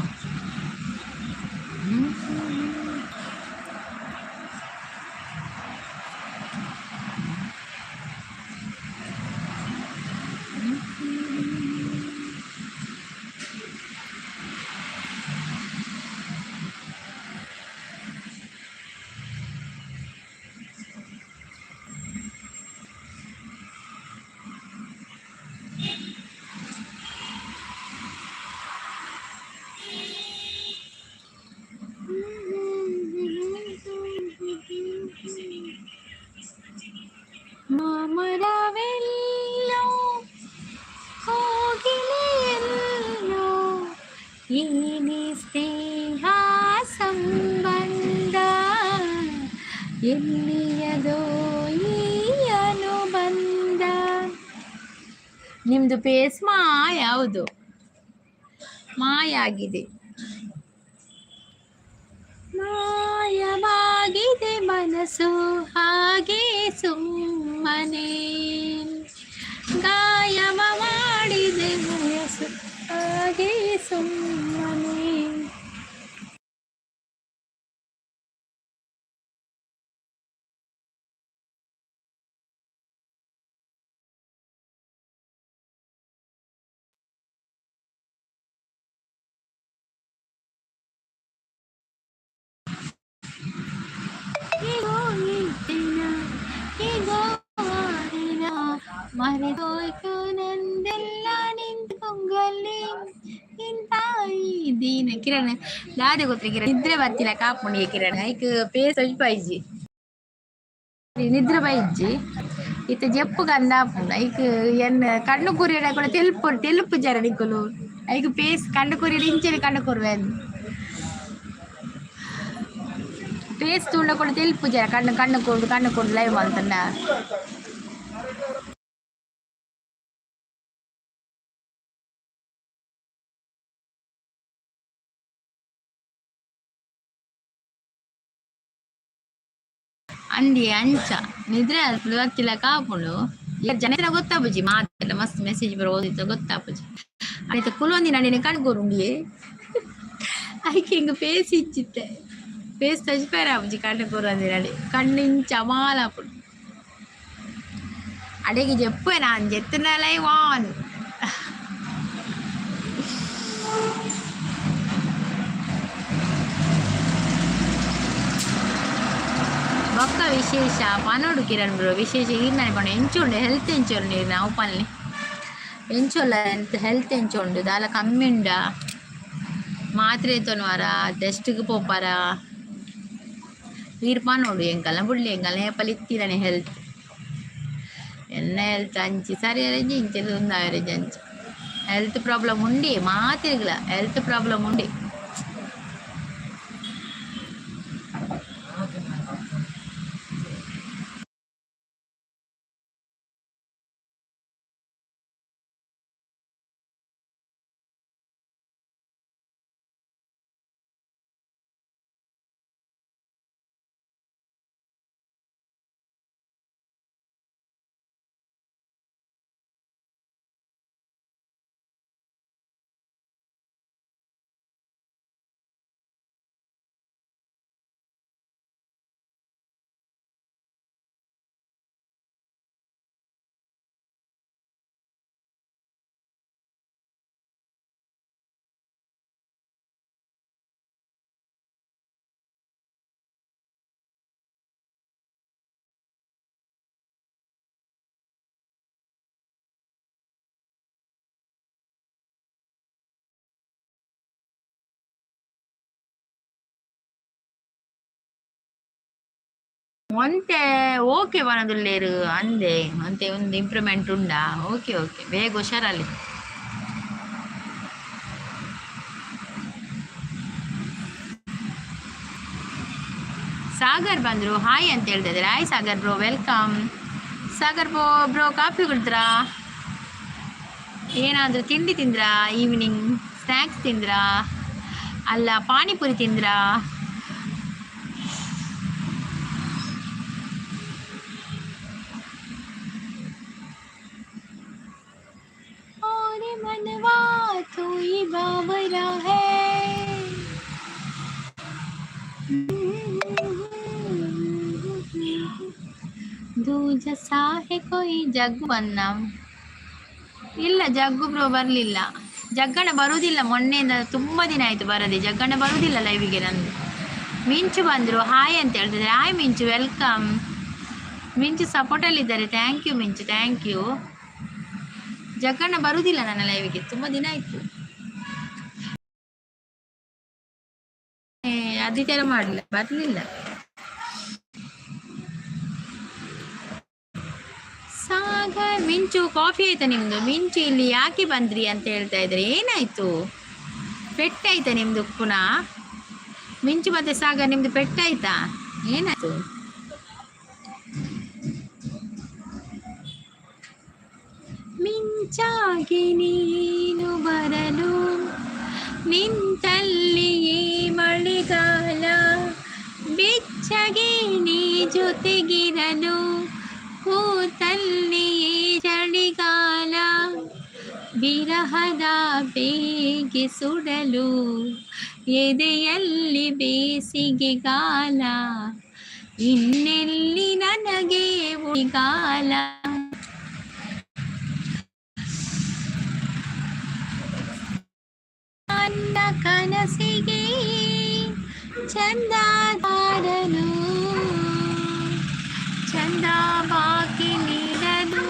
Speaker 1: ಮಾಮರವೆಲ್ಲೋ ಹೋಗಿಲೆಯಲ್ಲೋ ಏನೇ ಸ್ನೇಹ ಸಂಬಂಧ ಎಲ್ಲಿಯದೋ ಈ ಅನುಬಂಧ. ನಿಮ್ದು ಪೇಸ್ ಯಾವುದು ಮಾಯಾಗಿದೆ. ಮಾಯವಾಗಿದೆ ಮನಸ್ಸು ಹಾಗೆ ಸುಮ್ಮನೆ ಗಾಯವ ಮಾಡಿದೆ ವಯಸ್ಸು ಹಾಗೆ ಸುಮ್ಮನೆ. ಮರೆತೋಯ್ತು ನಂದೆಲ್ಲ ನಿಂತ್ಕೊಂಗಲ್ಲಿ ದೀನ ಕಿರಣ್ ದಾದೆ ಗೊತ್ತಿಲ್ಲ ಕಿರಣ್ ನಿದ್ರೆ ಬರ್ತಿಲ್ಲ ಕಾಪುಂಡಿಗೆ ಕಿರಣ್ ಐಕ್ ಪೇಸ್ ಪಾಯಿಜಿ ನಿದ್ರೆ ಬೈಜಿ ಇತ್ತ ಜಪ್ಪು ಗಂದಾಪುಂಡು ಐಕ್ ಎನ್ ಕಣ್ಣು ಕುರಿಯಡ ಕೂಡ ತೆಲುಪು ಜರ ನಿಕ್ಕಲು ಐಕ್ ಪೇಸ್ ಕಣ್ಣು ಕುರಿಯಡ ಇಂಚೆನೆ ಕಣ್ಣು ಕೊರುವೆ ಪೇಸ್ ತುಂಡ ಕೂಡ ತೆಲುಪು ಜರ ಕಣ್ಣು ಕೊಡು ಲೈವ್ ಅಂತಂದ ಅಂದಿ ಅಂಚ ನಿದ್ರೆ ಗೊತ್ತಿಲ್ಲ ಕಾಪುಂಡು ಜನ ಗೊತ್ತಾಪುಜಿ ಮಾತೆಲ್ಲ ಮಸ್ತ್ ಮೆಸೇಜ್ ಬರೋ ಓದಿತ್ತು ಗೊತ್ತಾಪುಜಿ ಆಯ್ತು ಕುಲೊಂದಿ ನಡಿನ ಕಣ್ಕೋರುಂಡಿ ಐಕೆ ಹಿಂಗ ಪೇಸ್ ಇಚ್ಚಿತ್ತೆ ಪೇಸ್ ತಜ್ಪೇರ ಆಪುಜಿ ಕಣ್ಣು ಕೂರಂದಿ ನಡಿ ಕಣ್ಣಿಂಚ ಮಾಲಾಪುಡು ಅಡೆಗೆ ಜಪ್ಪು ನಾನು ಜೆತ್ತನ ಲೈವ್ ಆನ್ ಬೊಕ್ಕ ವಿಶೇಷ ಪನೋಡು ಕಿರಣ್ ಬ್ರೋ ವಿಶೇಷ ಈರ್ನಾನೆ ಪಂಡು ಎಂಚುಂಡು ಹೆಲ್ತ್ ಎಂಚುಂಡು ನೀರು ನಾವು ಪನ್ಲಿ ಎಂಚೋಲ್ಲ ಹೆಲ್ತ್ ಎಂಚುಂಡು ದಾಲ ಕಮ್ಮಿ ಉಂಡ ಮಾತ್ರೆ ತೊನ್ವಾರ ಟೆಸ್ಟ್ಗೆ ಪೋಪಾರ ವೀರ್ ಪನೋಡು ಎಂಕಲ್ಲ ಬುಡ್ಲಿ ಎಂಕಲ್ಲ ಏಪಲ್ ಇತ್ತಿರನೆ ಹೆಲ್ತ್ ಎನ್ನ ಹೆಲ್ತ್ ಅಂಚಿ ಸರಿ ಅರೆಂಜಿ ಇಂಚೆದು ಒಂದು ಅವರೇಜ್ ಅಂಚಿ ಹೆಲ್ತ್ ಪ್ರಾಬ್ಲಮ್ ಉಂಡಿ ಮಾತಿರ್ಗಿಲ್ಲ ಹೆಲ್ತ್ ಪ್ರಾಬ್ಲಮ್ ಉಂಡಿ ಒಂತೆ ಓಕೆ ಬನದುಲ್ಲೇರು ಅಂದೆ ಅಂತೆ ಒಂದು ಇಂಪ್ರೂವ್ಮೆಂಟ್ ಉಂಡಾ ಓಕೆ ಓಕೆ ಬೇಗ ಹುಷಾರಲ್ಲಿ ಸಾಗರ್ ಬಂದರು ಹಾಯ್ ಅಂತ ಹೇಳ್ತಾ ಇದ್ದಾರೆ hi Sagar bro welcome Sagar bro coffee ಕುಡಿದ್ರಾ ಏನಾದರೂ ತಿಂಡಿ ತಿಂದ್ರಾ ಈವ್ನಿಂಗ್ ಸ್ನ್ಯಾಕ್ಸ್ ತಿಂದ್ರಾ ಅಲ್ಲ ಪಾನಿಪುರಿ ತಿಂದ್ರಾ मनवा तो ये बावरा है जसा है कोई जग्गು ಬಂದ ಇಲ್ಲ ಜಗ್ಗು ಬ್ರೋ ಬರಲಿಲ್ಲ ಜಗ್ಗಣ್ಣ ಬರುವುದಿಲ್ಲ ಮೊನ್ನೆಯಿಂದ ತುಂಬ ದಿನ ಆಯಿತು ಬರದೆ ಜಗ್ಗಣ್ಣ ಬರುವುದಿಲ್ಲ ಲೈವಿಗೆ ನಂದು ಮಿಂಚು ಬಂದರು ಹಾಯ್ ಅಂತ ಹೇಳ್ತಿದ್ದಾರೆ ಹಾಯ್ ಮಿಂಚು ವೆಲ್ಕಮ್ ಮಿಂಚು ಸಪೋರ್ಟಲ್ಲಿದ್ದಾರೆ ಥ್ಯಾಂಕ್ ಯು ಮಿಂಚು ಥ್ಯಾಂಕ್ ಯು ಜಗ್ಗಣ್ಣ ಬರುವುದಿಲ್ಲ ನನ್ನ ಲೈವಿಗೆ ತುಂಬ ದಿನ ಆಯಿತು ಆದಿತ್ಯರ ಮಾಡಲಿಲ್ಲ ಬರಲಿಲ್ಲ ಸಾಗರ್ ಮಿಂಚು ಕಾಫಿ ಆಯ್ತಾ ನಿಮ್ಮದು ಮಿಂಚು ಇಲ್ಲಿ ಯಾಕೆ ಬಂದ್ರಿ ಅಂತ ಹೇಳ್ತಾ ಇದ್ದಾರೆ ಏನಾಯಿತು ಪೆಟ್ಟಾಯ್ತಾ ನಿಮ್ಮದು ಪುನಃ ಮಿಂಚು ಮತ್ತು ಸಾಗರ್ ನಿಮ್ಮದು ಪೆಟ್ಟಾಯ್ತಾ ಏನಾಯಿತು ಮಿಂಚಾಗಿ ನೀನು ಬರಲು ನಿಂತಲ್ಲಿಯೇ ಮಳೆಗಾಲ ಬೆಚ್ಚಗೆ ನೀ ಜೊತೆಗಿರಲು ಕೂತಲ್ಲಿಯೇ ಚಳಿಗಾಲ ವಿರಹದ ಬೇಗೆ ಸುಡಲು ಎದೆಯಲ್ಲಿ ಬೇಸಿಗೆಗಾಲ ಇನ್ನೆಲ್ಲಿ ನನಗೆ ಉಳಿಗಾಲ ನನ್ನ ಕನಸಿಗೆ ಚಂದಾದಾರನು ಚಂದ ಬಾಕಿ ನೀಡಲು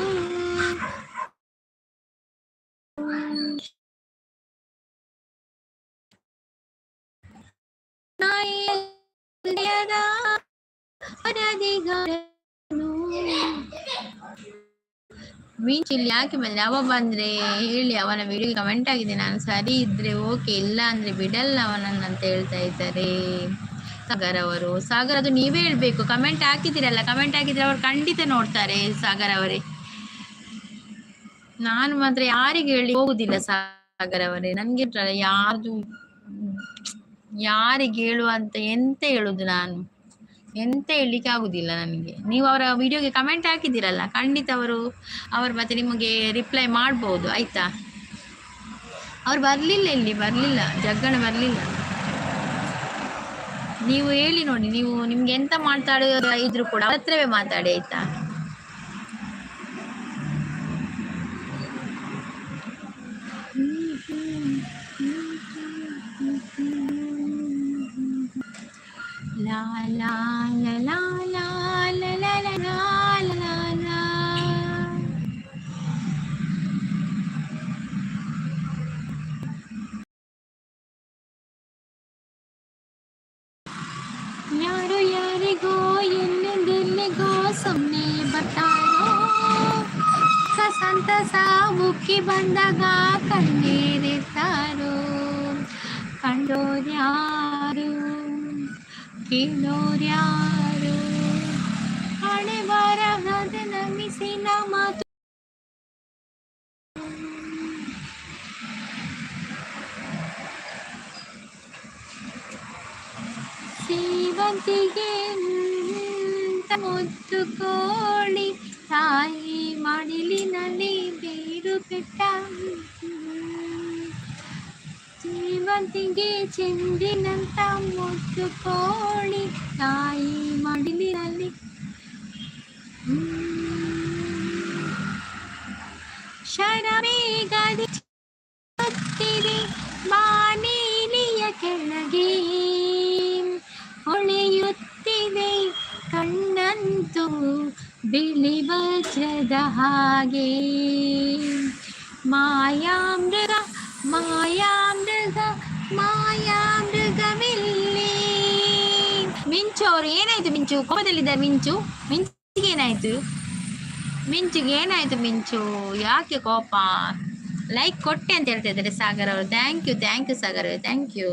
Speaker 1: ಮೀನ್ಸ್ ಇಲ್ಲಿ ಯಾಕೆ ಬಂದ್ರೆ ಅವ ಬಂದ್ರೆ ಹೇಳಿ ಅವನ ವಿಡಿಯೋಗೆ ಕಮೆಂಟ್ ಆಗಿದೆ ನಾನು ಸರಿ ಇದ್ರೆ ಓಕೆ ಇಲ್ಲ ಅಂದ್ರೆ ಬಿಡಲ್ಲ ಅವನನ್ನ ಅಂತ ಹೇಳ್ತಾ ಇದ್ದಾರೆ ಸಾಗರ್ ಅವರು. ಸಾಗರ್ ಅದು ನೀವೇ ಹೇಳ್ಬೇಕು, ಕಮೆಂಟ್ ಹಾಕಿದ್ದೀರಲ್ಲ, ಕಮೆಂಟ್ ಹಾಕಿದ್ರೆ ಅವ್ರು ಖಂಡಿತ ನೋಡ್ತಾರೆ ಸಾಗರ್ ಅವರೇ. ನಾನು ಮಾತ್ರ ಯಾರಿಗೆ ಹೇಳಿ ಹೋಗುದಿಲ್ಲ ಸಾಗರ್ ಅವರೇ. ನನ್ಗೆ ಯಾರಿಗೆ ಹೇಳುವಂತ ಎಂತ ಹೇಳುದು, ನಾನು ಎಂತ ಹೇಳಲಿಕ್ಕೆ ಆಗುದಿಲ್ಲ ನನಗೆ. ನೀವು ಅವರ ವಿಡಿಯೋಗೆ ಕಮೆಂಟ್ ಹಾಕಿದ್ದೀರಲ್ಲ, ಖಂಡಿತ ಅವರು ಮತ್ತೆ ನಿಮಗೆ ರಿಪ್ಲೈ ಮಾಡ್ಬೋದು ಆಯ್ತಾ. ಅವ್ರು ಬರ್ಲಿಲ್ಲ, ಇಲ್ಲಿ ಬರ್ಲಿಲ್ಲ, ಜಗ್ಗಣ ಬರ್ಲಿಲ್ಲ. ನೀವು ಹೇಳಿ ನೋಡಿ, ನಿಮ್ಗೆ ಎಂತ ಮಾತಾಡೋದು ಇದ್ರು ಕೂಡ ಅವ್ರ ಹತ್ರವೇ ಮಾತಾಡಿ ಆಯ್ತಾ. ಲಾ ಲಾ ಲಾ ಲಾ ಲಾ ಲಾ ಲಾ ಲಾ ಲಾ ಲಾ. ಯಾರು ಯಾರಿಗೋ ಎಲ್ಲೆಂದೆಲ್ಲಿಗೋ ಸುಮ್ಮನೆ ಬರ್ತಾರೋ, ಸಂತಸ ಉಕ್ಕಿ ಬಂದಾಗ ಕಣ್ಣೀರಿರ್ತಾರೋ. ಕಂಡೋರ್ಯಾರು ಕೇಳೋರ್ಯಾರು, ಹಣೆ ಬರಹದ ನಮಿಸಿನ ಮಾತು. ಸೇವಂತಿಗೆ ಮುದ್ದು ಕೋಳಿ ತಾಯಿ ಮಡಿಲಿನಲ್ಲಿ ಬೇರು ಬೆಟ್ಟ. ಸೇವಂತಿಗೆ ಚೆಂದಿನಂತ ಮುದ್ದು ಕೋಳಿ ತಾಯಿ ಮಡಿಲಿನಲ್ಲಿ. ಶರಮೇಗದಿ ಹತ್ತಿದೆ ಬಾನೇಲಿಯ ಕೆಳಗೆ, ಹೊಳೆಯುತ್ತಿದೆ ಕಣ್ಣಂತೂ ಬಿಳಿ ವಜ್ರದ ಹಾಗೆ. ಮಾಯಾಮೃಗ ಮಾಯಾಮೃಗ ಮಾಯಾಮೃಗವಿಲ್ಲಿ. ಮಿಂಚು ಅವರು ಏನಾಯ್ತು? ಮಿಂಚು ಕೋಪದಲ್ಲಿದ್ದಾರೆ. ಮಿಂಚಿಗೆ ಏನಾಯ್ತು? ಮಿಂಚು ಯಾಕೆ ಕೋಪ? ಲೈಕ್ ಕೊಟ್ಟೆ ಅಂತ ಹೇಳ್ತಾ ಇದ್ದಾರೆ ಸಾಗರ್ ಅವರು. ಥ್ಯಾಂಕ್ ಯು ಸಾಗರ್ ಅವರು, ಥ್ಯಾಂಕ್ ಯು.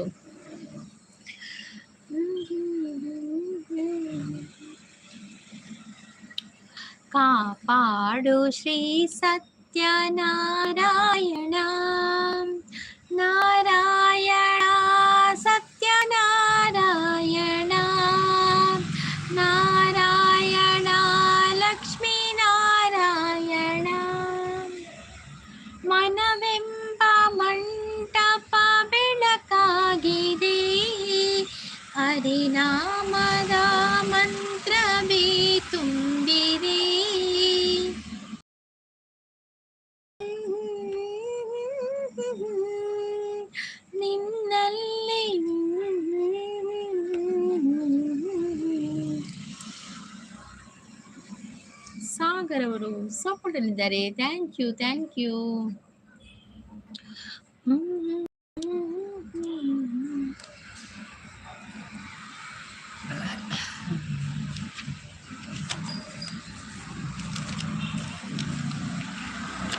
Speaker 1: ಕಾಪಾಡು ಶ್ರೀ ಸತ್ಯನಾರಾಯಣ ನಾರಾಯಣ ಸತ್ಯನಾರಾಯಣ ನಾರಾಯಣ ಲಕ್ಷ್ಮೀ ನಾರಾಯಣ. ಮನವೆಂಬ ಮಂಟಪ ಬೆಳಕಾಗಿದೆ, ಹರಿನಾಮದ ಮಂತ್ರವೇ ತುಂಬಿದೆ. ನಿನ್ನಲ್ಲಿ ಸಾಗರ್ ಅವರು ಸಪೋರ್ಟ್ ಅಲ್ಲಿದ್ದಾರೆ. Thank you.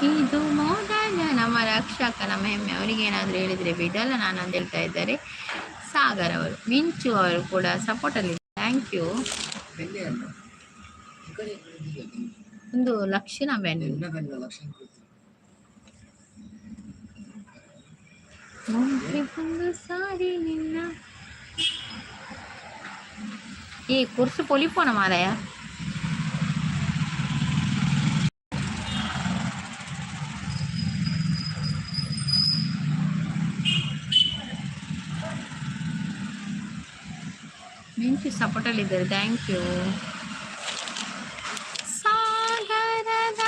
Speaker 1: ಇದು ಮೊದಲ ನಮ್ಮ ರಕ್ಷಕ, ನಮ್ಮ ಹೆಮ್ಮೆ. ಅವರಿಗೆ ಏನಾದರೂ ಹೇಳಿದರೆ ಬಿಡಲ್ಲ ನಾನು ಅಂತ ಹೇಳ್ತಾ ಇದ್ದಾರೆ ಸಾಗರ್ ಅವರು. ಮಿಂಚು ಅವರು ಕೂಡ ಸಪೋರ್ಟ್ ಅಲ್ಲಿ. Thank you. ಒಂದು ಲಕ್ಷಣ ಒಂದು ಸಾರಿ ನಿನ್ನ ಈ ಕುರ್ಸು ಪೊಲಿಪೋನ ಮಾರಾಯ. ಮಿಂಚು ಸಪೋರ್ಟಲ್ಲಿದ್ದಾರೆ, ಥ್ಯಾಂಕ್ ಯು. ಸಾಗರದ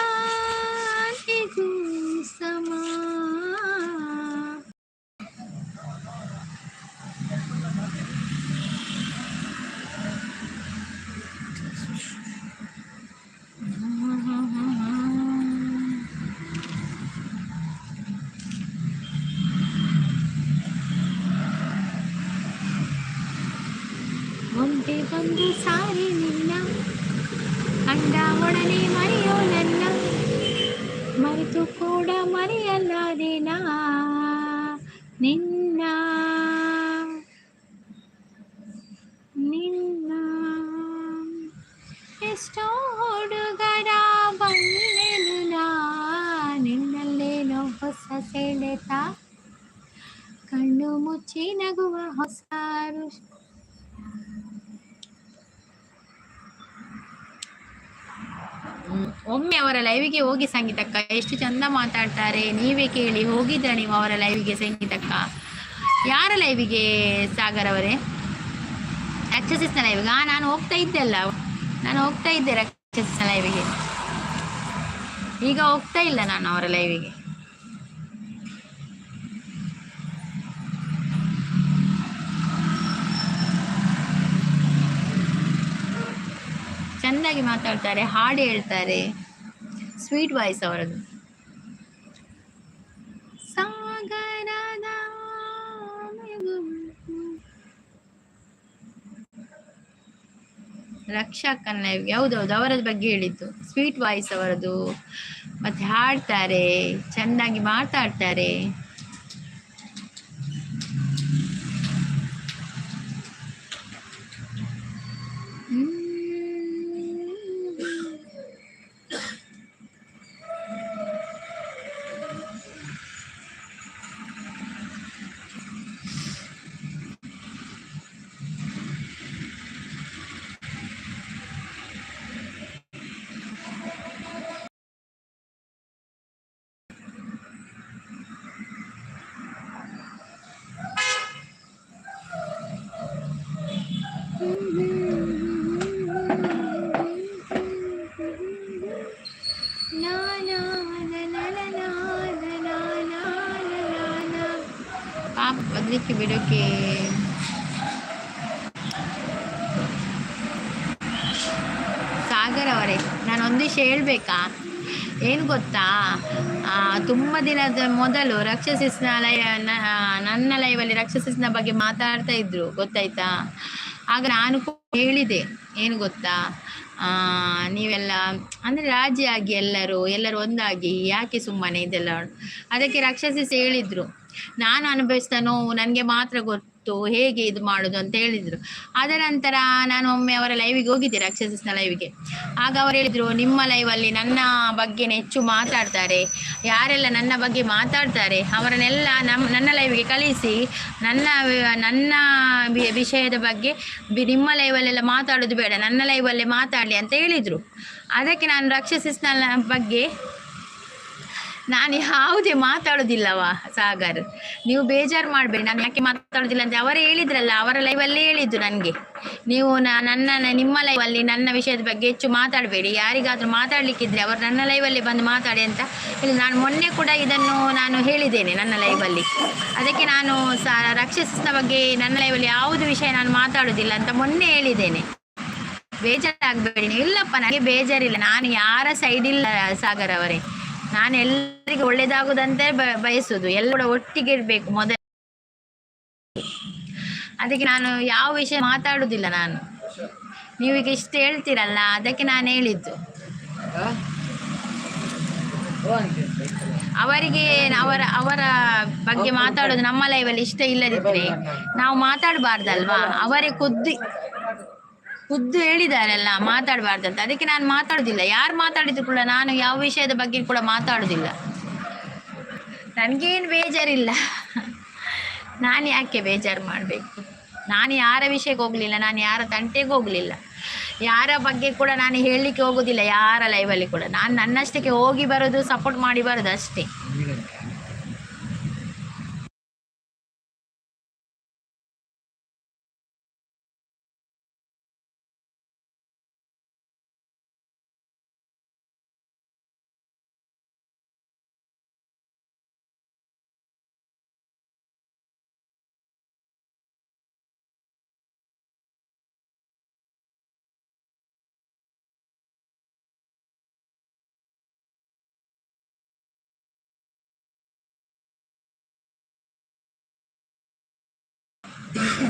Speaker 1: ಇದು ಸಮ. ಒಂದೇ ಒಂದು ಸಾರಿ ನಿನ್ನ ಕಂಡ ಒಡನೆ ಮರೆಯೋ ನನ್ನ, ಮರೆತು ಕೂಡ ಮರೆಯಲಾರೆ ನಾ ನಿನ್ನ ನಿನ್ನ. ಎಷ್ಟೋ ಹುಡುಗರ ಬಂದೆನು ನಾ, ನಿನ್ನಲ್ಲೇನೋ ಹೊಸ ಸೆಳೆತ, ಕಣ್ಣು ಮುಚ್ಚಿ ನಗುವ ಹೊಸ ಒಮ್ಮೆ ಅವರ ಲೈವಿಗೆ ಹೋಗಿ ಸಂಗೀತಕ್ಕ, ಎಷ್ಟು ಚಂದ ಮಾತಾಡ್ತಾರೆ, ನೀವೇ ಕೇಳಿ. ಹೋಗಿದ್ರ ನೀವು ಅವರ ಲೈವಿಗೆ ಸಂಗೀತಕ್ಕ? ಯಾರ ಲೈವಿಗೆ ಸಾಗರ್ ಅವರೇ? ರಾಕ್ಷಸಿಸ್ನ ಲೈವಿಗೆ? ನಾನು ಹೋಗ್ತಾ ಇದ್ದೆ ಅಲ್ಲ, ನಾನು ಹೋಗ್ತಾ ಇದ್ದೆ ರಾಕ್ಷಸಿಸ್ನ ಲೈವಿಗೆ. ಈಗ ಹೋಗ್ತಾ ಇಲ್ಲ ನಾನು ಅವರ ಲೈವಿಗೆ. ಚೆಂದಾಗಿ ಮಾತಾಡ್ತಾರೆ, ಹಾಡು ಹೇಳ್ತಾರೆ, ಸ್ವೀಟ್ ವಾಯ್ಸ್ ಅವರದು. ಸಾಗರದ ರಕ್ಷಾ ಕನ್ನಯ್ಯ, ಹೌದೌದು, ಅವರದ ಬಗ್ಗೆ ಹೇಳಿದ್ದು. ಸ್ವೀಟ್ ವಾಯ್ಸ್ ಅವರದು, ಮತ್ತೆ ಹಾಡ್ತಾರೆ, ಚೆನ್ನಾಗಿ ಮಾತಾಡ್ತಾರೆ. ಬದಲಿಕ್ಕೆ ಬಿಡೋಕೆ ಸಾಗರ್ ಅವರೇ, ನಾನು ಒಂದು ವಿಷಯ ಹೇಳ್ಬೇಕಾ? ಏನು ಗೊತ್ತಾ, ತುಂಬ ದಿನದ ಮೊದಲು ರಾಕ್ಷಸಿಸ್ನ ನನ್ನ ಲೈವಲ್ಲಿ ರಾಕ್ಷಸಿಸ್ನ ಬಗ್ಗೆ ಮಾತಾಡ್ತಾ ಇದ್ರು, ಗೊತ್ತಾಯ್ತಾ? ಆಗ ನಾನು ಹೇಳಿದೆ, ಏನು ಗೊತ್ತಾ, ನೀವೆಲ್ಲ ಅಂದರೆ ರಾಜಿಯಾಗಿ ಎಲ್ಲರೂ ಒಂದಾಗಿ ಯಾಕೆ ಸುಮ್ಮನೆ ಇದೆಲ್ಲ. ಅದಕ್ಕೆ ರಾಕ್ಷಸಿಸ್ ಹೇಳಿದರು, ನಾನು ಅನುಭವಿಸಿದ ನೋವು ನನಗೆ ಮಾತ್ರ ಗೊತ್ತು, ಹೇಗೆ ಇದು ಮಾಡೋದು ಅಂತ ಹೇಳಿದರು. ಅದರ ನಂತರ ನಾನು ಒಮ್ಮೆ ಅವರ ಲೈವಿಗೆ ಹೋಗಿದ್ದೆ, ರಾಕ್ಷಸಿಸ್ನ ಲೈವಿಗೆ. ಆಗ ಅವರು ಹೇಳಿದರು, ನಿಮ್ಮ ಲೈವಲ್ಲಿ ನನ್ನ ಬಗ್ಗೆ ಹೆಚ್ಚು ಮಾತಾಡ್ತಾರೆ, ಯಾರೆಲ್ಲ ನನ್ನ ಬಗ್ಗೆ ಮಾತಾಡ್ತಾರೆ ಅವರನ್ನೆಲ್ಲ ನನ್ನ ಲೈವಿಗೆ ಕಳಿಸಿ, ನನ್ನ ವಿಷಯದ ಬಗ್ಗೆ ನಿಮ್ಮ ಲೈವಲ್ಲೆಲ್ಲ ಮಾತಾಡೋದು ಬೇಡ, ನನ್ನ ಲೈವಲ್ಲೇ ಮಾತಾಡಲಿ ಅಂತ ಹೇಳಿದರು. ಅದಕ್ಕೆ ನಾನು ರಾಕ್ಷಸಿಸ್ನ ಬಗ್ಗೆ ನಾನು ಯಾವುದೇ ಮಾತಾಡೋದಿಲ್ಲವ ಸಾಗರ್, ನೀವು ಬೇಜಾರು ಮಾಡಬೇಡಿ, ನಾನು ಯಾಕೆ ಮಾತಾಡೋದಿಲ್ಲ ಅಂತ ಅವರೇ ಹೇಳಿದ್ರಲ್ಲ, ಅವರ ಲೈವಲ್ಲೇ ಹೇಳಿದ್ದು ನನಗೆ, ನೀವು ನಿಮ್ಮ ಲೈವಲ್ಲಿ ನನ್ನ ವಿಷಯದ ಬಗ್ಗೆ ಹೆಚ್ಚು ಮಾತಾಡಬೇಡಿ, ಯಾರಿಗಾದರೂ ಮಾತಾಡಲಿಕ್ಕಿದ್ರೆ ಅವರು ನನ್ನ ಲೈವಲ್ಲಿ ಬಂದು ಮಾತಾಡಿ ಅಂತ ಹೇಳಿ. ನಾನು ಮೊನ್ನೆ ಕೂಡ ಇದನ್ನು ನಾನು ಹೇಳಿದ್ದೇನೆ ನನ್ನ ಲೈವಲ್ಲಿ. ಅದಕ್ಕೆ ನಾನು ರಾಕ್ಷಸನ ಬಗ್ಗೆ ನನ್ನ ಲೈವಲ್ಲಿ ಯಾವುದು ವಿಷಯ ನಾನು ಮಾತಾಡೋದಿಲ್ಲ ಅಂತ ಮೊನ್ನೆ ಹೇಳಿದ್ದೇನೆ. ಬೇಜಾರಾಗಬೇಡಿ ನೀವು. ಇಲ್ಲಪ್ಪ, ನನಗೆ ಬೇಜಾರಿಲ್ಲ, ನಾನು ಯಾರ ಸೈಡಿಲ್ಲ ಸಾಗರ್ ಅವರೇ, ನಾನು ಎಲ್ಲರಿಗೂ ಒಳ್ಳೇದಾಗುದಂತೆ ಬಯಸುದು, ಎಲ್ಲ ಒಟ್ಟಿಗೆ ಇರಬೇಕು ಮೊದಲು. ಅದಕ್ಕೆ ನಾನು ಯಾವ ವಿಷಯ ಮಾತಾಡುದಿಲ್ಲ ನಾನು. ನೀವೀಗ ಇಷ್ಟು ಹೇಳ್ತೀರಲ್ಲ, ಅದಕ್ಕೆ ನಾನು ಹೇಳಿದ್ದು. ಅವರಿಗೆ ಅವರ ಬಗ್ಗೆ ಮಾತಾಡೋದು ನಮ್ಮ ಲೈವಲ್ಲಿ ಇಷ್ಟ ಇಲ್ಲದಿದ್ರೆ ನಾವು ಮಾತಾಡಬಾರ್ದಲ್ವಾ? ಅವರೇ ಖುದ್ದು ಹೇಳಿದಾರಲ್ಲ ಮಾತಾಡಬಾರ್ದಂತ. ಅದಕ್ಕೆ ನಾನು ಮಾತಾಡೋದಿಲ್ಲ. ಯಾರು ಮಾತಾಡಿದ್ರು ಕೂಡ ನಾನು ಯಾವ ವಿಷಯದ ಬಗ್ಗೆ ಕೂಡ ಮಾತಾಡೋದಿಲ್ಲ. ನನಗೇನು ಬೇಜಾರಿಲ್ಲ, ನಾನು ಯಾಕೆ ಬೇಜಾರು ಮಾಡಬೇಕು? ನಾನು ಯಾರ ವಿಷಯಕ್ಕೆ ಹೋಗಲಿಲ್ಲ, ನಾನು ಯಾರ ತಂಟೆಗೆ ಹೋಗಲಿಲ್ಲ, ಯಾರ ಬಗ್ಗೆ ಕೂಡ ನಾನು ಹೇಳಲಿಕ್ಕೆ ಹೋಗೋದಿಲ್ಲ, ಯಾರ ಲೈವಲ್ಲಿ ಕೂಡ ನಾನು ನನ್ನಷ್ಟಕ್ಕೆ ಹೋಗಿ ಬರೋದು, ಸಪೋರ್ಟ್ ಮಾಡಿ ಬರೋದು ಅಷ್ಟೇ.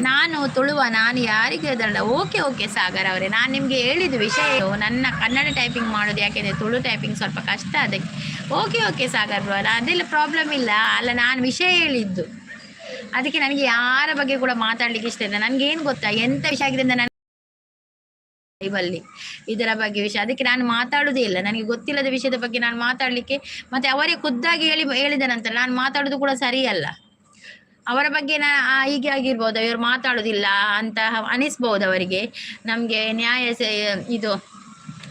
Speaker 1: ನಾನು ತುಳುವ, ನಾನು ಯಾರಿಗೆ ಅದಲ್ಲ. ಓಕೆ ಓಕೆ ಸಾಗರ್ ಅವರೇ, ನಾನು ನಿಮಗೆ ಹೇಳಿದ್ದು ವಿಷಯ ನನ್ನ ಕನ್ನಡ ಟೈಪಿಂಗ್ ಮಾಡೋದು, ಯಾಕೆಂದರೆ ತುಳು ಟೈಪಿಂಗ್ ಸ್ವಲ್ಪ ಕಷ್ಟ ಅದಕ್ಕೆ. ಓಕೆ ಓಕೆ ಸಾಗರ್ ಬ್ರೋ, ಅದೆಲ್ಲ ಪ್ರಾಬ್ಲಮ್ ಇಲ್ಲ ಅಲ್ಲ, ನಾನು ವಿಷಯ ಹೇಳಿದ್ದು ಅದಕ್ಕೆ. ನನಗೆ ಯಾರ ಬಗ್ಗೆ ಕೂಡ ಮಾತಾಡಲಿಕ್ಕೆ ಇಷ್ಟ ಇಲ್ಲ. ನನಗೇನು ಗೊತ್ತಾ, ಎಂಥ ವಿಷಯ ಆಗಿದೆ ಅಂತ ನಾನು ಲೈವಲ್ಲಿ ಇದರ ಬಗ್ಗೆ ವಿಷಯ, ಅದಕ್ಕೆ ನಾನು ಮಾತಾಡೋದೇ ಇಲ್ಲ. ನನಗೆ ಗೊತ್ತಿಲ್ಲದ ವಿಷಯದ ಬಗ್ಗೆ ನಾನು ಮಾತಾಡಲಿಕ್ಕೆ, ಮತ್ತು ಅವರೇ ಖುದ್ದಾಗಿ ಹೇಳಿದ ನಂತರ ನಾನು ಮಾತಾಡೋದು ಕೂಡ ಸರಿಯಲ್ಲ. ಅವರ ಬಗ್ಗೆ ಹೀಗೆ ಆಗಿರ್ಬೋದು, ಇವರು ಮಾತಾಡೋದಿಲ್ಲ ಅಂತ ಅನಿಸ್ಬೋದು ಅವರಿಗೆ. ನಮಗೆ ನ್ಯಾಯ ಇದು